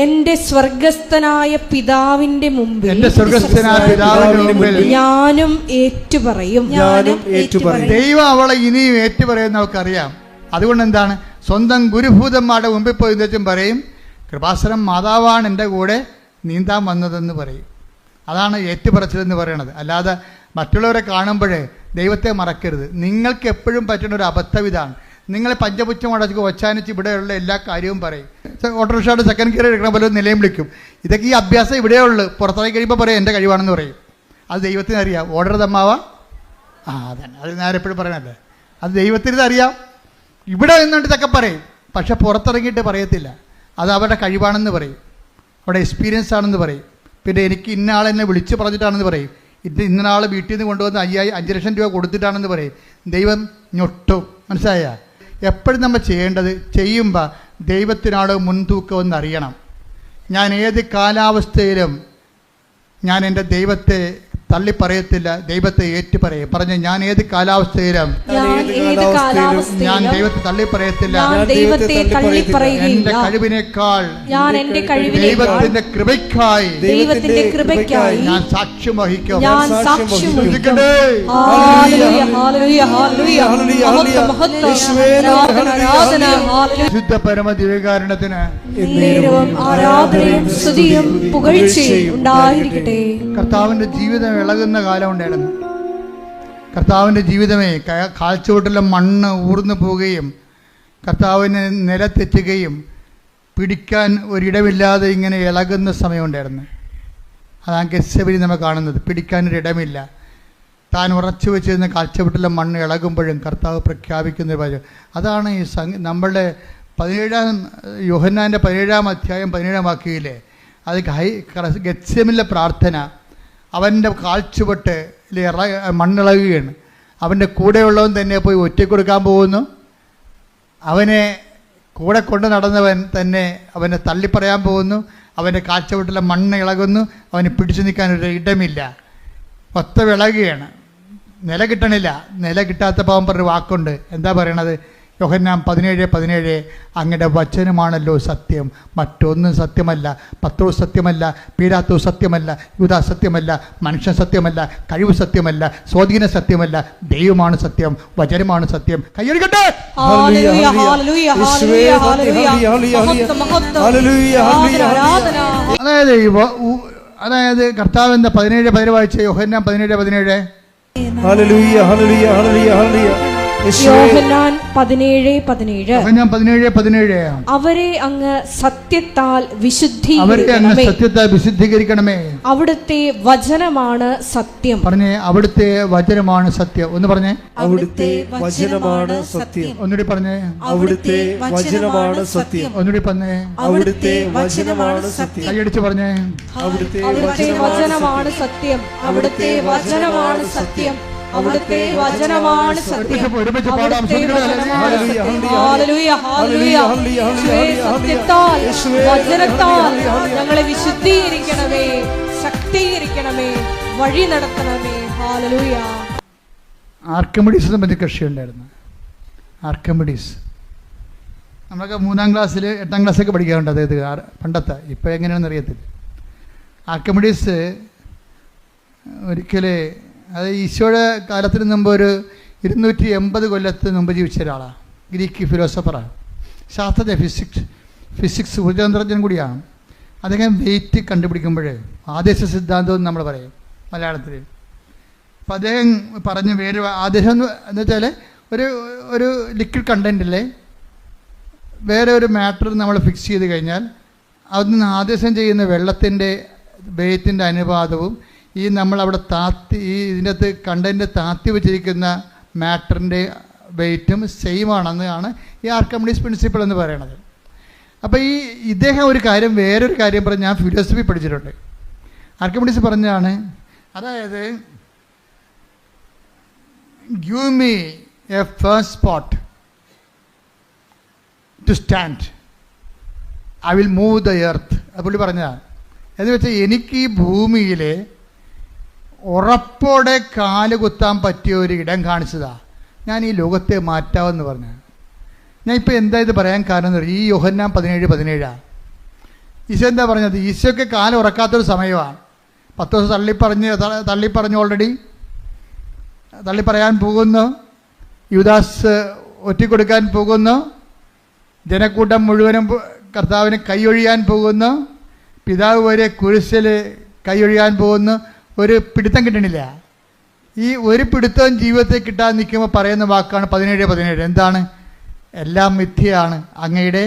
എന്റെ സ്വർഗസ്ഥനായ പിതാവിന്റെ മുമ്പിൽ ഞാനും ഏറ്റുപറയും. ദൈവം അവളെ ഇനിയും ഏറ്റുപറയുന്ന നമുക്കറിയാം. അതുകൊണ്ട് എന്താണ്, സ്വന്തം ഗുരുഭൂതന്മാരുടെ മുമ്പിൽ പോയി എന്നുവെച്ചും പറയും, കൃപാസനം മാതാവാണ് എൻ്റെ കൂടെ നീന്താൻ വന്നതെന്ന് പറയും. അതാണ് ഏറ്റുപറച്ചിലെന്ന് പറയണത്. അല്ലാതെ മറ്റുള്ളവരെ കാണുമ്പോഴേ ദൈവത്തെ മറക്കരുത്. നിങ്ങൾക്ക് എപ്പോഴും പറ്റുന്ന ഒരു അബദ്ധം ഇതാണ്. നിങ്ങൾ പഞ്ചപുച്ഛം അടച്ച് ഒച്ചാനിച്ച് ഇവിടെയുള്ള എല്ലാ കാര്യവും പറയും. ഓട്ടോറിക്ഷയുടെ സെക്കൻഡ് ഗിയർ എടുക്കണ പോലെ നിലയും വിളിക്കും. ഇതൊക്കെ ഈ അഭ്യാസം ഇവിടെയേ ഉള്ളൂ. പുറത്തേക്ക് കഴിയുമ്പോൾ പറയും എൻ്റെ കഴിവാണെന്ന് പറയും. അത് ദൈവത്തിന് അറിയാം. ഓർഡർ തമ്മാവ അതന്നെ, അത് ഞാൻ എപ്പോഴും പറയണല്ലേ, അത് ദൈവത്തിന് അറിയാം. ഇവിടെ നിന്നുകൊണ്ട് ഇതൊക്കെ പറയും, പക്ഷെ പുറത്തിറങ്ങിയിട്ട് പറയത്തില്ല. അത് അവരുടെ കഴിവാണെന്ന് പറയും, അവിടെ എക്സ്പീരിയൻസ് ആണെന്ന് പറയും. പിന്നെ എനിക്ക് ഇന്ന ആളെന്നെ വിളിച്ച് പറഞ്ഞിട്ടാണെന്ന് പറയും. ഇന്ന ആൾ വീട്ടിൽ നിന്ന് കൊണ്ടുവന്ന് 5 ലക്ഷം രൂപ കൊടുത്തിട്ടാണെന്ന് പറയും. ദൈവം ഞൊട്ടും. മനസ്സിലായ? എപ്പോഴും നമ്മൾ ചെയ്യേണ്ടത്, ചെയ്യുമ്പോൾ ദൈവത്തിനാണ് മുൻതൂക്കം എന്നറിയണം. ഞാൻ ഏത് കാലാവസ്ഥയിലും ഞാൻ എൻ്റെ ദൈവത്തെ തള്ളി പറയത്തില്ല, ദൈവത്തെ ഏറ്റു പറയും. പറഞ്ഞു, ഞാൻ ഏത് കാലാവസ്ഥയിലും ഞാൻ ദൈവത്തെ തള്ളി പറയത്തില്ല. എന്റെ കഴിവിനേക്കാൾ ദൈവത്തിന്റെ കൃപയ്ക്കായി ഞാൻ സാക്ഷ്യം വഹിക്കും. ശുദ്ധ പരമ ദിവ്യകാരുണ്യത്തിന് കർത്താവിന്റെ ജീവിതം ഇളകുന്ന കാലം ഉണ്ടായിരുന്നു. കർത്താവിൻ്റെ ജീവിതമേ കാൽച്ചുവട്ടിലെ മണ്ണ് ഊർന്നു പോവുകയും കർത്താവിനെ നിലത്തെറ്റുകയും പിടിക്കാൻ ഒരിടമില്ലാതെ ഇങ്ങനെ ഇളകുന്ന സമയമുണ്ടായിരുന്നു. അതാണ് ഗെത്സമനി നമ്മൾ കാണുന്നത്. പിടിക്കാനൊരിടമില്ല. താൻ ഉറച്ചു വെച്ചിരുന്ന കാൽച്ചുവട്ടിലെ മണ്ണ് ഇളകുമ്പോഴും കർത്താവ് പ്രഖ്യാപിക്കുന്ന ഒരു അതാണ് ഈ നമ്മളുടെ 17 യോഹന്നാൻ്റെ 17 അധ്യായം 17 വാക്യയിലെ അത് ഗെത്സമനിലെ പ്രാർത്ഥന. അവൻ്റെ കാൽച്ചുവട്ട് മണ്ണിളകുകയാണ്. അവൻ്റെ കൂടെയുള്ളവൻ തന്നെ പോയി ഒറ്റയ്ക്ക് കൊടുക്കാൻ പോകുന്നു. അവനെ കൂടെ കൊണ്ട് നടന്നവൻ തന്നെ അവനെ തള്ളിപ്പറയാൻ പോകുന്നു. അവൻ്റെ കാൽച്ചുവട്ടിലെ മണ്ണ് ഇളകുന്നു. അവന് പിടിച്ചു നിൽക്കാനൊരു ഇടമില്ല. മൊത്തം ഇളകുകയാണ്. നില കിട്ടണില്ല. നില കിട്ടാത്തപ്പോൾ അവൻ പറഞ്ഞൊരു വാക്കുണ്ട്. എന്താ പറയണത്? യോഹന്നാൻ 17:17 അങ്ങയുടെ വചനമാണല്ലോ സത്യം, മറ്റൊന്നും സത്യമല്ല. പത്രോസ് സത്യമല്ല, പീലാത്തോസ് സത്യമല്ല, യൂദാ സത്യമല്ല, മനുഷ്യൻ സത്യമല്ല, കഴിവ് സത്യമല്ല, സ്വാധീന സത്യമല്ല, ദൈവമാണ് സത്യം, വചനമാണ് സത്യം. കൈയ്യടിക്കട്ടെ. അതായത് കർത്താവിന്റെ 17 വായിച്ച യോഹന്നാൻ 17:17 യോഹന്നാൻ 17:17 അവരെ അങ്ങ് സത്യത്താൽ വിശുദ്ധീകരിക്കണമേ. അവിടുത്തെ വചനമാണ് സത്യം. പറഞ്ഞേ, അവിടുത്തെ വചനമാണ് സത്യം. ഒന്ന് പറഞ്ഞേ, അവിടുത്തെ വചനമാണ് സത്യം. ഒന്നുകൂടി പറഞ്ഞേ, അവിടുത്തെ വചനമാണ് സത്യം. ഒന്നുകൂടി പറഞ്ഞേ, അവിടുത്തെ വചനമാണ് സത്യം. കൈയടിച്ച് പറഞ്ഞേ, അവിടുത്തെ വചനമാണ് സത്യം. അവിടുത്തെ വചനമാണ് സത്യം. അവിടുത്തെ വചനമാണ് സത്യം. സത്യത്താൽ വചനത്താൽ ഞങ്ങളെ വിശുദ്ധീകരിക്കണമേ, ശക്തീകരിക്കണമേ, വഴി നടത്തണമേ. ഹല്ലേലൂയ. ആർക്കിമിഡീസിനെ പറ്റി കക്ഷിയുണ്ടായിരുന്നു. ആർക്കിമിഡീസ് നമ്മളൊക്കെ 3-ാം ക്ലാസ്സിൽ 8-ാം ക്ലാസ്സൊക്കെ പഠിക്കാറുണ്ട്. അതായത് പണ്ടത്തെ, ഇപ്പോൾ എങ്ങനെയാണെന്ന് അറിയത്തില്ല. ആർക്കിമിഡീസ് ഒരിക്കൽ, അത് ഈശോയുടെ കാലത്തിന് മുമ്പ് ഒരു 280 കൊല്ലത്തിന് മുമ്പ് ജീവിച്ച ഒരാളാണ്. ഗ്രീക്ക് ഫിലോസഫറാണ്, ശാസ്ത്രജ്ഞ, ഫിസിക്സ് ഊർജ്ജതന്ത്രജ്ഞൻ കൂടിയാണ്. അദ്ദേഹം വെയിറ്റ് കണ്ടുപിടിക്കുമ്പോൾ ആദേശ സിദ്ധാന്തം എന്ന് നമ്മൾ പറയും മലയാളത്തിൽ. അപ്പം അദ്ദേഹം പറഞ്ഞ വേറെ ആദേശം എന്ന് വെച്ചാൽ ഒരു ലിക്വിഡ് കണ്ടൻറ്റിലെ വേറെ ഒരു മാറ്റർ നമ്മൾ ഫിക്സ് ചെയ്ത് കഴിഞ്ഞാൽ അതിന് ആദേശം ചെയ്യുന്ന വെള്ളത്തിൻ്റെ വെയിറ്റിൻ്റെ അനുപാതവും ഈ നമ്മളവിടെ ഇതിൻ്റെ അകത്ത് കണ്ടൻറ്റ് താത്തി വെച്ചിരിക്കുന്ന മാറ്ററിൻ്റെ വെയിറ്റും സെയിം ആണെന്നാണ് ഈ ആർക്കിമിഡീസ് പ്രിൻസിപ്പിൾ എന്ന് പറയണത്. അപ്പോൾ ഇദ്ദേഹം വേറൊരു കാര്യം പറഞ്ഞ്, ഞാൻ ഫിലോസഫി പഠിച്ചിട്ടുണ്ട്. ആർക്കിമിഡീസ് പറഞ്ഞാണ്, അതായത് give me a first spot to stand, I will move the earth. അത് പുള്ളി പറഞ്ഞതാണ്. എന്ന് വെച്ചാൽ എനിക്ക് ഈ ഭൂമിയിൽ ഉറപ്പോടെ കാല് കുത്താൻ പറ്റിയ ഒരു ഇടം കാണിച്ചതാ, ഞാൻ ഈ ലോകത്തെ മാറ്റാമെന്ന് പറഞ്ഞു. ഞാൻ ഇപ്പോൾ എന്താ ഇത് പറയാൻ കാരണം എന്ന് പറയും, ഈ യോഹന്നാൻ 17:17 ഈശോ എന്താ പറഞ്ഞത്? ഈശോയ്ക്ക് കാല് ഉറക്കാത്തൊരു സമയമാണ്. 10 ദിവസം തള്ളിപ്പറഞ്ഞു ഓൾറെഡി തള്ളിപ്പറയാൻ പോകുന്നു. യൂദാസ് ഒറ്റിക്കൊടുക്കാൻ പോകുന്നു. ജനക്കൂട്ടം മുഴുവനും കർത്താവിന് കൈയൊഴിയാൻ പോകുന്നു. പിതാവ് വരെ കുരിശിൽ കൈയൊഴിയാൻ പോകുന്നു. ഒരു പിടുത്തം കിട്ടണില്ല. ഈ ഒരു പിടുത്തവും ജീവിതത്തിൽ കിട്ടാൻ നിൽക്കുമ്പോൾ പറയുന്ന വാക്കാണ് 17:17. എന്താണ്? എല്ലാം മിഥ്യയാണ്, അങ്ങയുടെ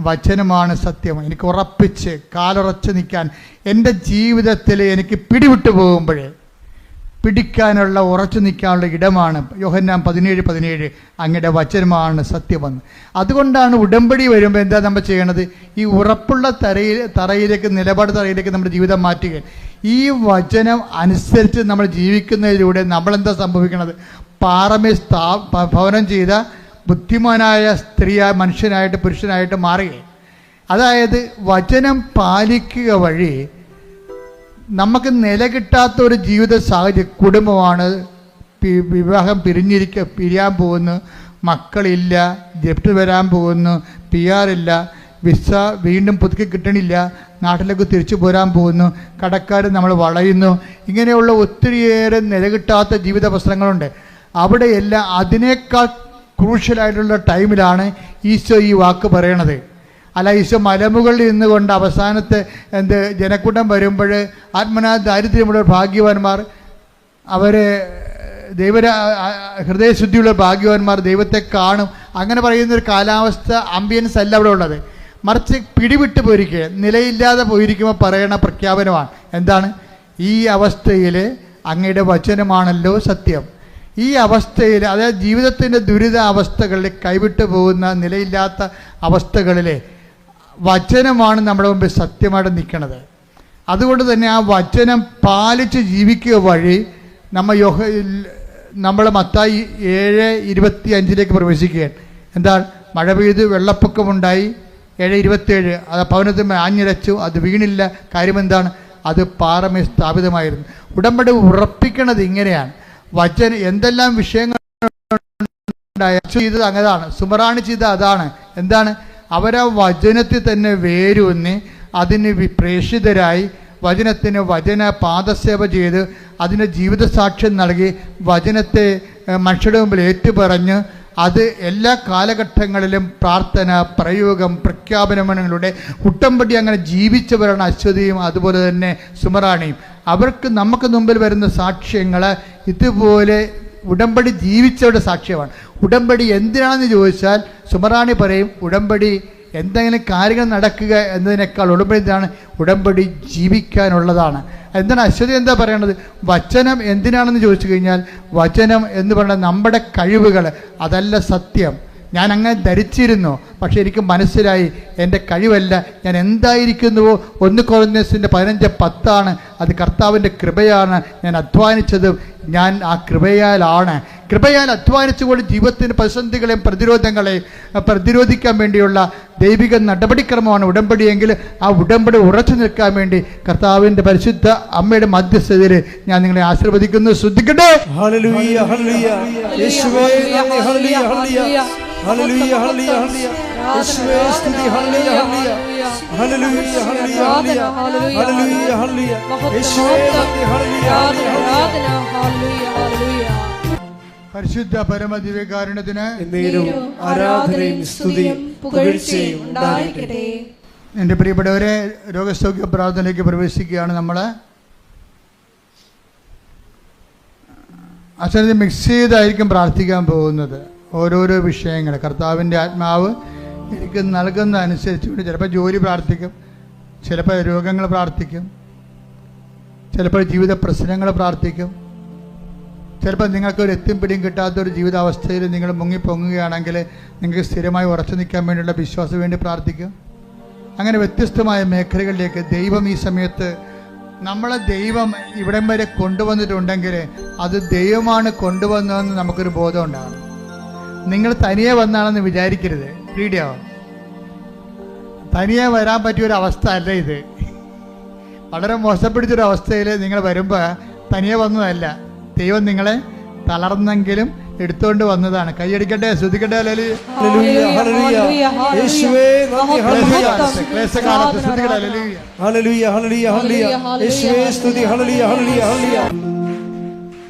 വചനമാണ് സത്യം. എനിക്ക് ഉറപ്പിച്ച് കാലുറച്ച് നിൽക്കാൻ, എൻ്റെ ജീവിതത്തിൽ എനിക്ക് പിടിവിട്ടു പോകുമ്പോഴേ പിടിക്കാനുള്ള ഉറച്ചു നിൽക്കാനുള്ള ഇടമാണ് യോഹന്നാൻ 17:17 അങ്ങയുടെ വചനമാണ് സത്യമെന്ന്. അതുകൊണ്ടാണ് ഉടമ്പടി വരുമ്പോൾ എന്താ നമ്മൾ ചെയ്യണത്? ഈ ഉറപ്പുള്ള തറയിലേക്ക് നിലപാട് തറയിലേക്ക് നമ്മുടെ ജീവിതം മാറ്റുക. ഈ വചനം അനുസരിച്ച് നമ്മൾ ജീവിക്കുന്നതിലൂടെ നമ്മളെന്താ സംഭവിക്കണത്? പാറമേ ഭവനം ചെയ്ത ബുദ്ധിമാനായ സ്ത്രീയായ മനുഷ്യനായിട്ട് പുരുഷനായിട്ട് മാറുക. അതായത് വചനം പാലിക്കുക വഴി നമുക്ക് നില കിട്ടാത്ത ഒരു ജീവിത സാഹചര്യം, കുടുംബമാണ്, വിവാഹം പിരിയാൻ പോകുന്നു, മക്കളില്ല, ജപ്റ്റ് വരാൻ പോകുന്നു, PR ഇല്ല, വിസ വീണ്ടും പുതുക്കി കിട്ടണില്ല, നാട്ടിലേക്ക് തിരിച്ചു പോരാൻ പോകുന്നു, കടക്കാർ നമ്മൾ വളയുന്നു, ഇങ്ങനെയുള്ള ഒത്തിരിയേറെ നില കിട്ടാത്ത ജീവിത പ്രശ്നങ്ങളുണ്ട്. അവിടെയെല്ലാം അതിനേക്കാൾ ക്രൂഷ്യലായിട്ടുള്ള ടൈമിലാണ് ഈശോ ഈ വാക്ക് പറയണത്. അല്ല, ഈശോ മലമുകളിൽ നിന്നുകൊണ്ട് അവസാനത്തെ ജനക്കൂട്ടം വരുമ്പോൾ ആത്മനാ ദാരിദ്ര്യമുള്ള ഭാഗ്യവാന്മാർ, അവർ ഹൃദയശുദ്ധിയുള്ള ഭാഗ്യവാന്മാർ ദൈവത്തെ കാണും, അങ്ങനെ പറയുന്നൊരു കാലാവസ്ഥ ആംബിയൻസ് അല്ല അവിടെ ഉള്ളത്. മറിച്ച് പിടിവിട്ട് പോയിരിക്കുക, നിലയില്ലാതെ പോയിരിക്കുമ്പോൾ പറയണ പ്രഖ്യാപനമാണ്. എന്താണ്? ഈ അവസ്ഥയിൽ അങ്ങയുടെ വചനമാണല്ലോ സത്യം. ഈ അവസ്ഥയിൽ, അതായത് ജീവിതത്തിൻ്റെ ദുരിത അവസ്ഥകളിൽ, കൈവിട്ടു പോകുന്ന നിലയില്ലാത്ത അവസ്ഥകളിൽ വചനമാണ് നമ്മുടെ മുമ്പിൽ സത്യമായിട്ട് നിൽക്കുന്നത്. അതുകൊണ്ട് തന്നെ ആ വചനം പാലിച്ച് ജീവിക്കുക വഴി നമ്മൾ മത്തായി 7:25 പ്രവേശിക്കുകയാണ്. എന്താണ്? മഴ പെയ്ത് വെള്ളപ്പൊക്കമുണ്ടായി. 7:27 അത് ഭവനത്തിൽ ആഞ്ഞിരച്ചു, അത് വീണില്ല. കാര്യമെന്താണ്? അത് പാറമേ സ്ഥാപിതമായിരുന്നു. ഉടമ്പടി ഉറപ്പിക്കണത് ഇങ്ങനെയാണ്. വചന എന്തെല്ലാം വിഷയങ്ങൾ ചെയ്തത് അങ്ങനെയാണ്, സുമറാണി ചെയ്തത് അതാണ്. എന്താണ്? അവരാ വചനത്തിൽ തന്നെ വേരൂന്നി അതിന് പ്രേഷിതരായി വചന പാദസേവ ചെയ്ത് അതിന് ജീവിതസാക്ഷ്യം നൽകി വചനത്തെ മനുഷ്യരുടെ മുമ്പിൽ ഏറ്റുപറഞ്ഞ് അത് എല്ലാ കാലഘട്ടങ്ങളിലും പ്രാർത്ഥന, പ്രയോഗം, പ്രഖ്യാപനങ്ങളിലൂടെ ഉടമ്പടി അങ്ങനെ ജീവിച്ചവരാണ് അശ്വതിയും അതുപോലെ തന്നെ സുമറാണിയും. അവർക്ക് നമുക്ക് മുമ്പിൽ വരുന്ന സാക്ഷ്യങ്ങൾ ഇതുപോലെ ഉടമ്പടി ജീവിച്ചവരുടെ സാക്ഷ്യമാണ്. ഉടമ്പടി എന്തിനാണെന്ന് ചോദിച്ചാൽ സുമറാണി പറയും, ഉടമ്പടി എന്തെങ്കിലും കാര്യങ്ങൾ നടക്കുക എന്നതിനേക്കാൾ ഉടമ്പടി ജീവിക്കാനുള്ളതാണ്. എന്താണ് അശ്വതി എന്താ പറയണത്? വചനം എന്തിനാണെന്ന് ചോദിച്ചു കഴിഞ്ഞാൽ, വചനം എന്ന് പറയുന്നത് നമ്മുടെ കഴിവുകൾ, അതല്ല സത്യം. ഞാൻ അങ്ങനെ ധരിച്ചിരുന്നു, പക്ഷേ എനിക്ക് മനസ്സിലായി എൻ്റെ കഴിവല്ല, ഞാൻ എന്തായിരിക്കുന്നുവോ 1 കൊരിന്ത്യസിൻ്റെ 15:10 അത് കർത്താവിൻ്റെ കൃപയാണ്. ഞാൻ അധ്വാനിച്ചതും ഞാൻ ആ കൃപയാൽ അധ്വാനിച്ചുകൊണ്ട് ജീവിതത്തിൻ്റെ പ്രതിസന്ധികളെയും പ്രതിരോധങ്ങളെയും പ്രതിരോധിക്കാൻ വേണ്ടിയുള്ള ദൈവിക നടപടിക്രമമാണ് ഉടമ്പടിയെങ്കിൽ ആ ഉടമ്പടി ഉറച്ചു നിൽക്കാൻ വേണ്ടി കർത്താവിൻ്റെ പരിശുദ്ധ അമ്മയുടെ മധ്യസ്ഥതയിൽ ഞാൻ നിങ്ങളെ ആശീർവദിക്കുന്നു. ശ്രദ്ധിക്കട്ടെ. ഹല്ലേലൂയ, ഹല്ലേലൂയ, യേശുവേ നന്ദി, ഹല്ലേലൂയ, ഹല്ലേലൂയ, ഹല്ലേലൂയ, ഹല്ലേലൂയ, യേശുവേ സ്തുതി, ഹല്ലേലൂയ, ഹല്ലേലൂയ, ഹല്ലേലൂയ, ഹല്ലേലൂയ, ഹല്ലേലൂയ, ഹല്ലേലൂയ, യേശുവേ നന്ദി, ഹല്ലേലൂയ, ഹല്ലേലൂയ. പരിശുദ്ധ പരമദിവ്യകാരുണ്യത്തിന് ആരാധനയും സ്തുതിയും പുകഴ്ചയും ഉണ്ടായിരിക്കട്ടെ. എൻ്റെ പ്രിയപ്പെട്ടവരെ, രോഗസൗഖ്യ പ്രാർത്ഥനയിലേക്ക് പ്രവേശിക്കുകയാണ്. നമ്മൾ അച്ഛനെ മിക്സ് ചെയ്തായിരിക്കും പ്രാർത്ഥിക്കാൻ പോകുന്നത്. ഓരോരോ വിഷയങ്ങൾ കർത്താവിൻ്റെ ആത്മാവ് എനിക്ക് നൽകുന്ന അനുസരിച്ചുകൊണ്ട് ചിലപ്പോൾ ജോലി പ്രാർത്ഥിക്കും, ചിലപ്പോൾ രോഗങ്ങൾ പ്രാർത്ഥിക്കും, ചിലപ്പോൾ ജീവിത പ്രശ്നങ്ങൾ പ്രാർത്ഥിക്കും, ചിലപ്പോൾ നിങ്ങൾക്കൊരു എത്തും പിടിയും കിട്ടാത്തൊരു ജീവിതാവസ്ഥയിൽ നിങ്ങൾ മുങ്ങിപ്പൊങ്ങുകയാണെങ്കിൽ നിങ്ങൾക്ക് സ്ഥിരമായി ഉറച്ചു നിൽക്കാൻ വേണ്ടിയുള്ള വിശ്വാസം വേണ്ടി പ്രാർത്ഥിക്കും. അങ്ങനെ വ്യത്യസ്തമായ മേഖലകളിലേക്ക് ദൈവം ഈ സമയത്ത് നമ്മളെ ദൈവം ഇവിടം വരെ കൊണ്ടുവന്നിട്ടുണ്ടെങ്കിൽ അത് ദൈവമാണ് കൊണ്ടുവന്നതെന്ന് നമുക്കൊരു ബോധം ഉണ്ടാകണം. നിങ്ങൾ തനിയെ വന്നാണെന്ന് വിചാരിക്കരുത്. വീഡിയോ തനിയെ വരാൻ പറ്റിയൊരവസ്ഥ അല്ല ഇത്. വളരെ മോശപ്പിടിച്ചൊരു അവസ്ഥയിൽ നിങ്ങൾ വരുമ്പോൾ തനിയെ വന്നതല്ല. ദൈവം നിങ്ങളെ തളർന്നെങ്കിലും എടുത്തുകൊണ്ട് വന്നതാണ്. കൈയടിക്കട്ടെ, ശ്രദ്ധിക്കട്ടെ.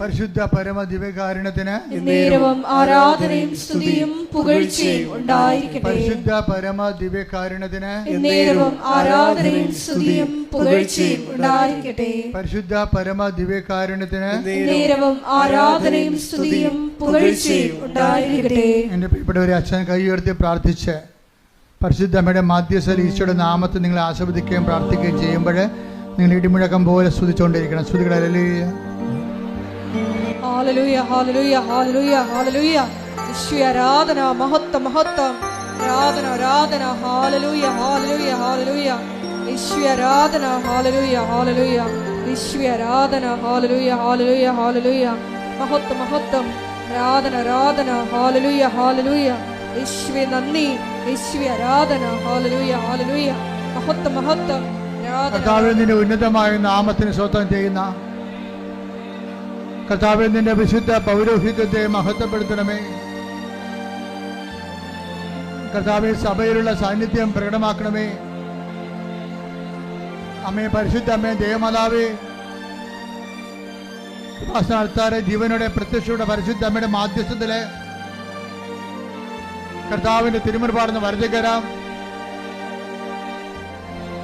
പരിശുദ്ധ പരമ ദിവ്യകാരുണ്യത്തിന് ആരാധനയും സ്തുതിയും പുകഴ്ചയും ഉണ്ടായിരിക്കട്ടെ. പരിശുദ്ധ പരമ ദിവ്യകാരുണ്യത്തിന് ആരാധനയും സ്തുതിയും പുകഴ്ചയും ഉണ്ടായിരിക്കട്ടെ. പരിശുദ്ധ പരമ ദിവ്യകാരുണ്യത്തിന് ആരാധനയും സ്തുതിയും പുകഴ്ചയും ഉണ്ടായിരിക്കട്ടെ. എൻ്റെ പ്രിയപ്പെട്ടവരെ, അച്ഛൻ കൈ ഉയർത്തി പ്രാർത്ഥിച്ച് പരിശുദ്ധ അമ്മയുടെ മാധ്യസ്ഥയിൽ ഈശോയുടെ നാമത്തിൽ നിങ്ങൾ ആസ്വദിക്കുകയും പ്രാർത്ഥിക്കുകയും ചെയ്യുമ്പോൾ നിങ്ങൾ ഇടിമുഴക്കം പോലെ സ്തുതിച്ചുകൊണ്ടിരിക്കണം. സ്തുതികളെ ഹല്ലേലൂയ, ഹല്ലേലൂയ, ഹല്ലേലൂയ, ഹല്ലേലൂയ. യേശുവേ ആരാധന, മഹത്വം, മഹത്വം, ആരാധന, ആരാധന. ഹല്ലേലൂയ, ഹല്ലേലൂയ, ഹല്ലേലൂയ. യേശുവേ ആരാധന, ഹല്ലേലൂയ, ഹല്ലേലൂയ. യേശുവേ ആരാധന, ഹല്ലേലൂയ, ഹല്ലേലൂയ, ഹല്ലേലൂയ. മഹത്വം, മഹത്വം, ആരാധന, ആരാധന. ഹല്ലേലൂയ, ഹല്ലേലൂയ. യേശുവേ നന്ദി, യേശുവേ ആരാധന. Hallelujah, hallelujah. മഹത്വം, മഹത്വം, ആരാധന. കർത്താവേ, നിന്റെ ഉന്നതമായ നാമത്തിന് സ്വന്തം ചെയ്യുന്ന കർത്താവേ, നിന്റെ വിശുദ്ധ പൗരോഹിത്യത്തെ മഹത്വപ്പെടുത്തണമേ. കർത്താവേ, സഭയിലുള്ള സാന്നിധ്യം പ്രകടമാക്കണമേ. അമ്മേ, പരിശുദ്ധ അമ്മേ, ദേവമാതാവേ, ആൾത്താരെ ജീവനോടെ പ്രത്യക്ഷയുടെ പരിശുദ്ധ അമ്മയുടെ മാധ്യസ്ഥത്തില് കർത്താവിന്റെ തിരുമുൻപാടുന്ന വരദകരം,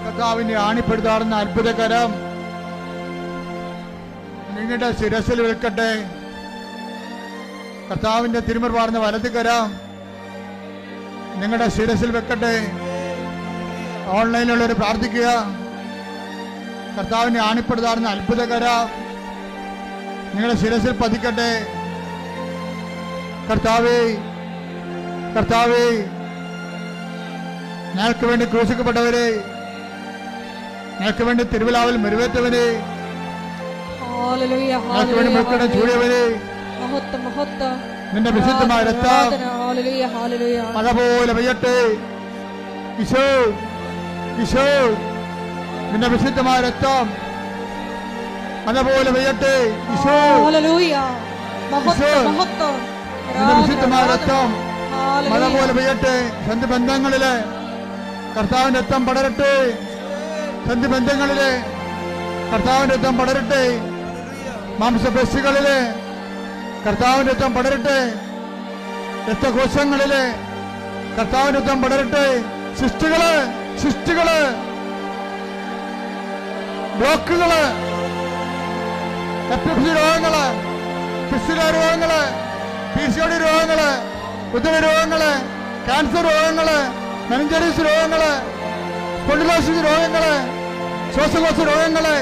കർത്താവിന്റെ ആണിപ്പെടുത്താറുന്ന അത്ഭുതകരം നിങ്ങളുടെ ശിരസിൽ വെക്കട്ടെ. കർത്താവിന്റെ തിരുമുൻപാടുന്ന വലതുകരം നിങ്ങളുടെ ശിരസിൽ വെക്കട്ടെ. ഓൺലൈനിലുള്ളവർ പ്രാർത്ഥിക്കുക. കർത്താവിനെ ആണിപ്പെടുത്താറുന്ന അത്ഭുതകരം നിങ്ങളുടെ ശിരസിൽ പതിക്കട്ടെ. കർത്താവേ, കർത്താവേ, ഞങ്ങൾക്ക് വേണ്ടി ക്രൂശിക്കപ്പെട്ടവരെ, ഞങ്ങൾക്ക് വേണ്ടി തിരുവിലാവിൽ മുറിവേറ്റവരെ, ഞങ്ങൾക്ക് വേണ്ടി മക്കളുടെ ചൂടിയവരെ, നിന്റെ വിശുദ്ധമായ രക്തം മഴ പോലെ പെയ്യട്ടെ. ഈശോ, ഈശോ, നിന്റെ വിശുദ്ധമായ രക്തം മഴ പോലെ പെയ്യട്ടെ. ഈശോ, നിന്റെ വിശുദ്ധമായ രക്തം മഴ പോലെ പെയ്യട്ടെ. സന്ധി ബന്ധങ്ങളില് കർത്താവിന്റെ രക്തം പടരട്ടെ. സന്ധി ബന്ധങ്ങളില് കർത്താവിന്റെ രക്തം പടരട്ടെ. മാംസപേശികളില് കർത്താവിന്റെ രക്തം പടരട്ടെ. രക്തകോശങ്ങളില് കർത്താവിന്റെ രക്തം പടരട്ടെ. സിസ്റ്റുകള്, ബ്ലോക്കുകള്, എപ്പിlepsy രോഗങ്ങള്, ഫിസ്റ്റുല രോഗങ്ങള്, PCOD രോഗങ്ങള്, ഉദര രോഗങ്ങള്, ക്യാൻസർ രോഗങ്ങള്, മെനിഞ്ചൈറ്റിസ് രോഗങ്ങള്, സ്പോണ്ടിലോസിസ് രോഗങ്ങള്, ശ്വാസകോശ രോഗങ്ങള്,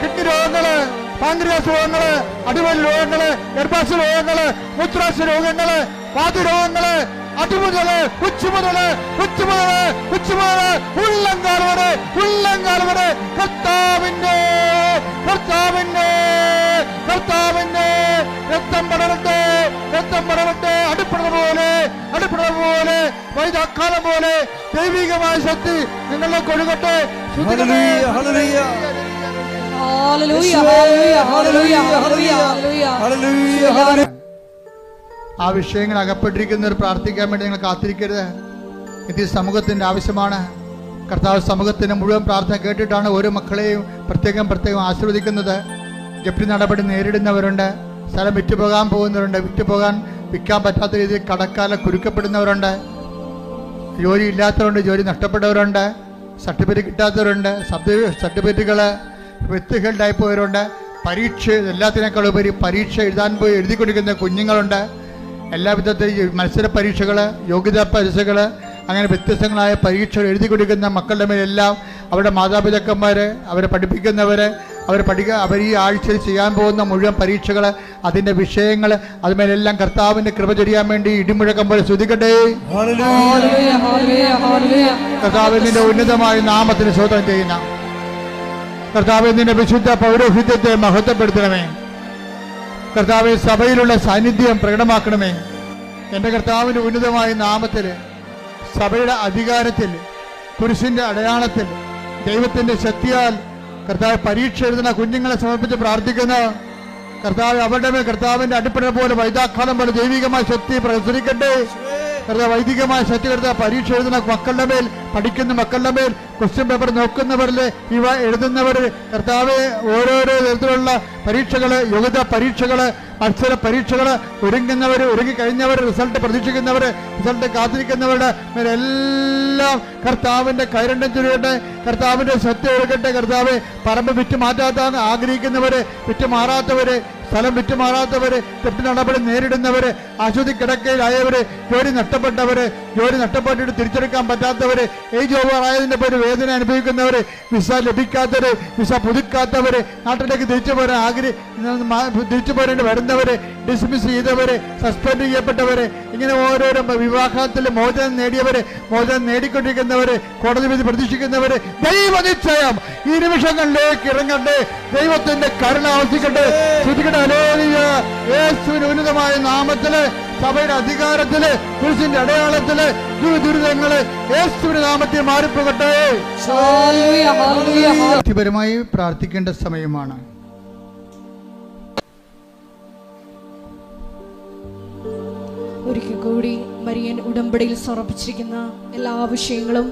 കിഡ്നി രോഗങ്ങള്, പാൻക്രിയാസ് രോഗങ്ങള്, അടിവയൽ രോഗങ്ങള്, ഗർഭാശയ രോഗങ്ങള്, മൂത്രാശയ രോഗങ്ങള്, വാതരോഗങ്ങള്, അതുമുതല് ഉച്ചമുതല് ഉള്ളങ്കാൽ വരെ കർത്താവിന്റെ രക്തം പടരട്ടെ. അടുപ്പുള്ള പോലെ വൈദാക്കാലം പോലെ ദൈവികമായ ശക്തി നിങ്ങളെ കൊഴുകട്ടെ. ആ വിഷയങ്ങൾ അകപ്പെട്ടിരിക്കുന്നവർ പ്രാർത്ഥിക്കാൻ വേണ്ടി നിങ്ങൾ കാത്തിരിക്കരുത്. ഇത് സമൂഹത്തിന്റെ ആവശ്യമാണ്. കർത്താവ് സമൂഹത്തിന്റെ മുഴുവൻ പ്രാർത്ഥന കേട്ടിട്ടാണ് ഓരോ മക്കളെയും പ്രത്യേകം ആശീർവദിക്കുന്നത്. ജപ്തി നടപടി നേരിടുന്നവരുണ്ട്, സ്ഥലം വിറ്റുപോകാൻ പോകുന്നവരുണ്ട്, വിൽക്കാൻ പറ്റാത്ത രീതിയിൽ കടക്കാല കുരുക്കപ്പെടുന്നവരുണ്ട്, ജോലി ഇല്ലാത്തവരുണ്ട്, ജോലി നഷ്ടപ്പെട്ടവരുണ്ട്, സർട്ടിഫിക്കറ്റ് കിട്ടാത്തവരുണ്ട്, സർട്ടിഫിക്കറ്റുകൾ വ്യക്തികളുണ്ടായി പോയവരുണ്ട്, പരീക്ഷ എല്ലാത്തിനേക്കാൾ ഉപരി പരീക്ഷ എഴുതിക്കൊണ്ടിരിക്കുന്ന കുഞ്ഞുങ്ങളുണ്ട്. എല്ലാ വിധത്തിലും മത്സര പരീക്ഷകൾ, യോഗ്യതാ പരീക്ഷകൾ, അങ്ങനെ വ്യത്യസ്തങ്ങളായ പരീക്ഷകൾ എഴുതിക്കൊണ്ടിരിക്കുന്ന മക്കളുടെ മേലെല്ലാം അവരുടെ മാതാപിതാക്കന്മാർ, അവരെ പഠിപ്പിക്കുന്നവർ, അവർ ഈ ആഴ്ചയിൽ ചെയ്യാൻ പോകുന്ന മുഴുവൻ പരീക്ഷകൾ, അതിൻ്റെ വിഷയങ്ങൾ, അതുമേലെല്ലാം കർത്താവിൻ്റെ കൃപ ചൊരിയാൻ വേണ്ടി ഇടിമുഴക്കം പോലെ സ്തുതിക്കട്ടെ. കർത്താവിൻ്റെ ഉന്നതമായ നാമത്തിന് സ്തോത്രം ചെയ്യുന്ന കർത്താവെ നിന്റെ വിശുദ്ധ പൗരോഹിത്യത്തെ മഹത്വപ്പെടുത്തണമേ. കർത്താവെ സഭയിലുള്ള സാന്നിധ്യം പ്രകടമാക്കണമേ. എൻ്റെ കർത്താവിൻ്റെ ഉന്നതമായ നാമത്തിൽ, സഭയുടെ അധികാരത്തിൽ, കുരിശിൻ്റെ അടയാളത്തിൽ, ദൈവത്തിൻ്റെ ശക്തിയാൽ കർത്താവ് പരീക്ഷ എഴുതുന്ന കുഞ്ഞുങ്ങളെ സമർപ്പിച്ച് പ്രാർത്ഥിക്കുന്ന കർത്താവ് അവരുടെ മേൽ കർത്താവിൻ്റെ അടിപ്പട പോലെ വൈതാക്കാലം പോലെ ദൈവികമായ ശക്തി പ്രസരിക്കട്ടെ. കർത്താവ് വൈദികമായ ശക്തി കർത്താവ് പരീക്ഷ എഴുതുന്ന മക്കളുടെ മേൽ, പഠിക്കുന്ന മക്കളുടെ മേൽ, ക്വസ്റ്റ്യൻ പേപ്പർ നോക്കുന്നവരിൽ, ഇവ എഴുതുന്നവർ, കർത്താവ് ഓരോരോ തരത്തിലുള്ള പരീക്ഷകൾ, യോഗ്യതാ പരീക്ഷകൾ, മത്സര പരീക്ഷകൾ, ഒരുങ്ങിക്കഴിഞ്ഞവർ, റിസൾട്ട് പ്രതീക്ഷിക്കുന്നവർ, റിസൾട്ട് കാത്തിരിക്കുന്നവരുടെ മേലെല്ലാം കർത്താവിൻ്റെ കൈരണ്ടം ചുരുകട്ടെ. കർത്താവിൻ്റെ സത്യം എടുക്കട്ടെ. കർത്താവ് പറമ്പ് വിറ്റ് മാറ്റാത്ത ആഗ്രഹിക്കുന്നവര്, വിറ്റുമാറാത്തവര്, സ്ഥലം വിറ്റുമാറാത്തവര്, തെറ്റ് നടപടി നേരിടുന്നവര്, ആശുപത്രി കിടക്കയിലായവര്, ജോലി നഷ്ടപ്പെട്ടവര്, ജോലി നഷ്ടപ്പെട്ടിട്ട് തിരിച്ചെടുക്കാൻ പറ്റാത്തവര്, ഏജ് ഓവർ ആയതിന്റെ പേര് വേദന അനുഭവിക്കുന്നവര്, വിസ ലഭിക്കാത്തവര്, വിസ പുതുക്കാത്തവര്, നാട്ടിലേക്ക് തിരിച്ചു പോരേണ്ടി വരുന്നവര്, ഡിസ്മിസ് ചെയ്തവര്, സസ്പെൻഡ് ചെയ്യപ്പെട്ടവര്, ഇങ്ങനെ ഓരോരോ വിവാഹത്തിൽ മോചനം നേടിയവര്, മോചനം നേടിക്കൊണ്ടിരിക്കുന്നവര്, കോടതി വിധി പ്രതീക്ഷിക്കുന്നവര്, ദൈവ നിശ്ചയം ഈ നിമിഷങ്ങളിലേക്ക് ഇറങ്ങട്ടെ. ദൈവത്തിന്റെ കരുണ ആവശ്യിക്കട്ടെ. ശ്രദ്ധിക്കട്ടെ. ഹല്ലേലൂയ. യേശുവിന്റെ ഉന്നതമായ നാമത്തില്, സഭയുടെ അധികാരത്തില്, കുരിശിന്റെ അടയാളത്തില്, ദുരിതങ്ങള് യേശുവിന്റെ നാമത്തിൽ മാറിപ്പോകട്ടെ. വ്യക്തിപരമായി പ്രാർത്ഥിക്കേണ്ട സമയമാണ്. ഒരിക്കൽ കൂടി മരിയൻ ഉടമ്പടിയിൽ സമർപ്പിച്ചിരിക്കുന്ന എല്ലാ വിഷയങ്ങളും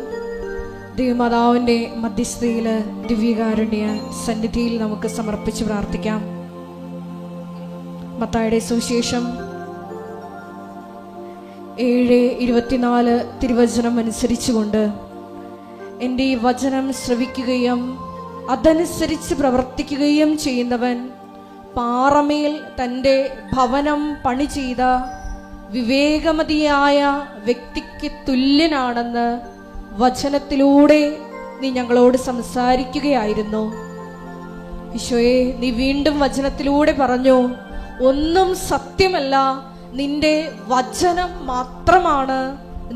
ദൈവമാതാവിൻ്റെ മധ്യസ്ഥതയിൽ, ദിവ്യകാരുണ്യ സന്നിധിയിൽ നമുക്ക് സമർപ്പിച്ച് പ്രാർത്ഥിക്കാം. മത്തായിയുടെ സുവിശേഷം 7:24 തിരുവചനം അനുസരിച്ചുകൊണ്ട്, എൻ്റെ ഈ വചനം ശ്രവിക്കുകയും അതനുസരിച്ച് പ്രവർത്തിക്കുകയും ചെയ്യുന്നവൻ പാറമേൽ തൻ്റെ ഭവനം പണി ചെയ്ത വിവേകമതിയായ വ്യക്തിക്ക് തുല്യനാണെന്ന് വചനത്തിലൂടെ നീ ഞങ്ങളോട് സംസാരിക്കുകയായിരുന്നു. ഈശോയെ, നീ വീണ്ടും വചനത്തിലൂടെ പറഞ്ഞു, ഒന്നും സത്യമല്ല, നിന്റെ വചനം മാത്രമാണ്,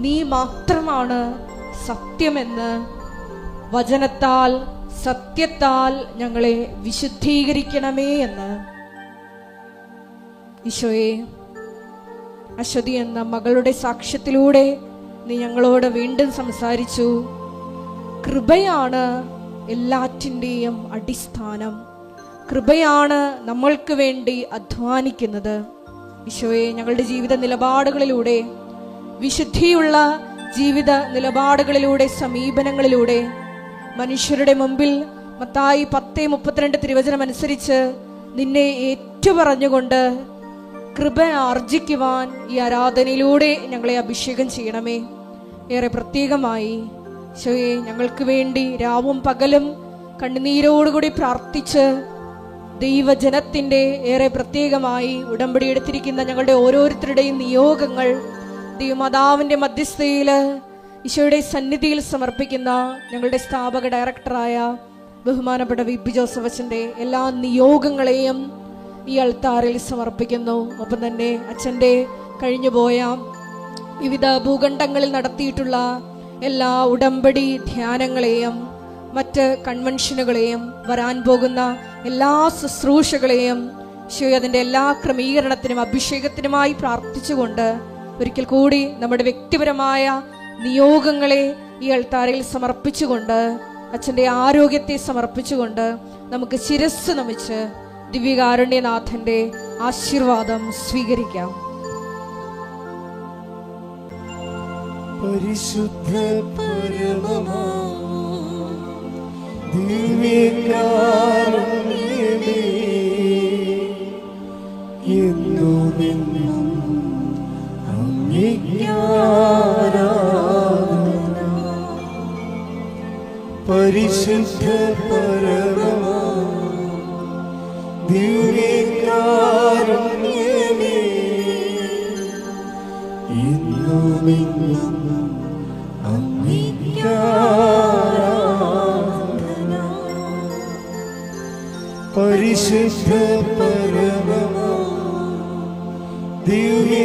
നീ മാത്രമാണ് സത്യമെന്ന്. വചനത്താൽ, സത്യത്താൽ ഞങ്ങളെ വിശുദ്ധീകരിക്കണമേ എന്ന്. ഈശോയെ, അശ്വതി എന്ന മകളുടെ സാക്ഷ്യത്തിലൂടെ നീ ഞങ്ങളോട് വീണ്ടും സംസാരിച്ചു. കൃപയാണ് എല്ലാറ്റിൻ്റെയും അടിസ്ഥാനം. കൃപയാണ് നമ്മൾക്ക് വേണ്ടി അധ്വാനിക്കുന്നത്. ഈശോയെ, ഞങ്ങളുടെ ജീവിത നിലപാടുകളിലൂടെ, വിശുദ്ധിയുള്ള ജീവിത നിലപാടുകളിലൂടെ, സമീപനങ്ങളിലൂടെ മനുഷ്യരുടെ മുമ്പിൽ മത്തായി 10:32 തിരുവചനം അനുസരിച്ച് നിന്നെ ഏറ്റുപറഞ്ഞുകൊണ്ട് കൃപ ആർജിക്കുവാൻ ഈ ആരാധനയിലൂടെ ഞങ്ങളെ അഭിഷേകം ചെയ്യണമേ. ഏറെ പ്രത്യേകമായി ഈശോയെ, ഞങ്ങൾക്ക് വേണ്ടി രാവും പകലും കണ്ണുനീരോടുകൂടി പ്രാർത്ഥിച്ച് ദൈവജനത്തിൻ്റെ, ഏറെ പ്രത്യേകമായി ഉടമ്പടി എടുത്തിരിക്കുന്ന ഞങ്ങളുടെ ഓരോരുത്തരുടെയും നിയോഗങ്ങൾ ദൈവമാതാവിൻ്റെ മധ്യസ്ഥതയിൽ ഈശോയുടെ സന്നിധിയിൽ സമർപ്പിക്കുന്ന ഞങ്ങളുടെ സ്ഥാപക ഡയറക്ടറായ ബഹുമാനപ്പെട്ട വി.പി. ജോസഫ് അച്ഛൻ്റെ എല്ലാ നിയോഗങ്ങളെയും ഈ അൾത്താറിൽ സമർപ്പിക്കുന്നു. ഒപ്പം തന്നെ അച്ഛൻ്റെ കഴിഞ്ഞുപോയ വിവിധ ഭൂഖണ്ഡങ്ങളിൽ നടത്തിയിട്ടുള്ള എല്ലാ ഉടമ്പടി ധ്യാനങ്ങളെയും, മറ്റ് കൺവെൻഷനുകളെയും, വരാൻ പോകുന്ന എല്ലാ ശുശ്രൂഷകളെയും ഈശോയെ അതിൻ്റെ എല്ലാ ക്രമീകരണത്തിനും അഭിഷേകത്തിനുമായി പ്രാർത്ഥിച്ചുകൊണ്ട് ഒരിക്കൽ കൂടി നമ്മുടെ വ്യക്തിപരമായ നിയോഗങ്ങളെ ഈ അൾത്താരയിൽ സമർപ്പിച്ചുകൊണ്ട്, അച്ഛൻ്റെ ആരോഗ്യത്തെ സമർപ്പിച്ചുകൊണ്ട് നമുക്ക് ശിരസ്സ് നമിച്ച് ദിവ്യകാരുണ്യനാഥൻ്റെ ആശീർവാദം സ്വീകരിക്കാം. പരിശുദ്ധ പരമമാ ദിവ്യകാരുണ്യമേ, എന്നുമെന്നും അങ്ങേക്കാരാധന. പരിശുദ്ധ പരമമാ ദിവ്യകാരുണ്യമേ, എന്നുമെന്നും അങ്ങേക്കാരാധന. പരിശുദ്ധ പരമമാ ദിവ്യ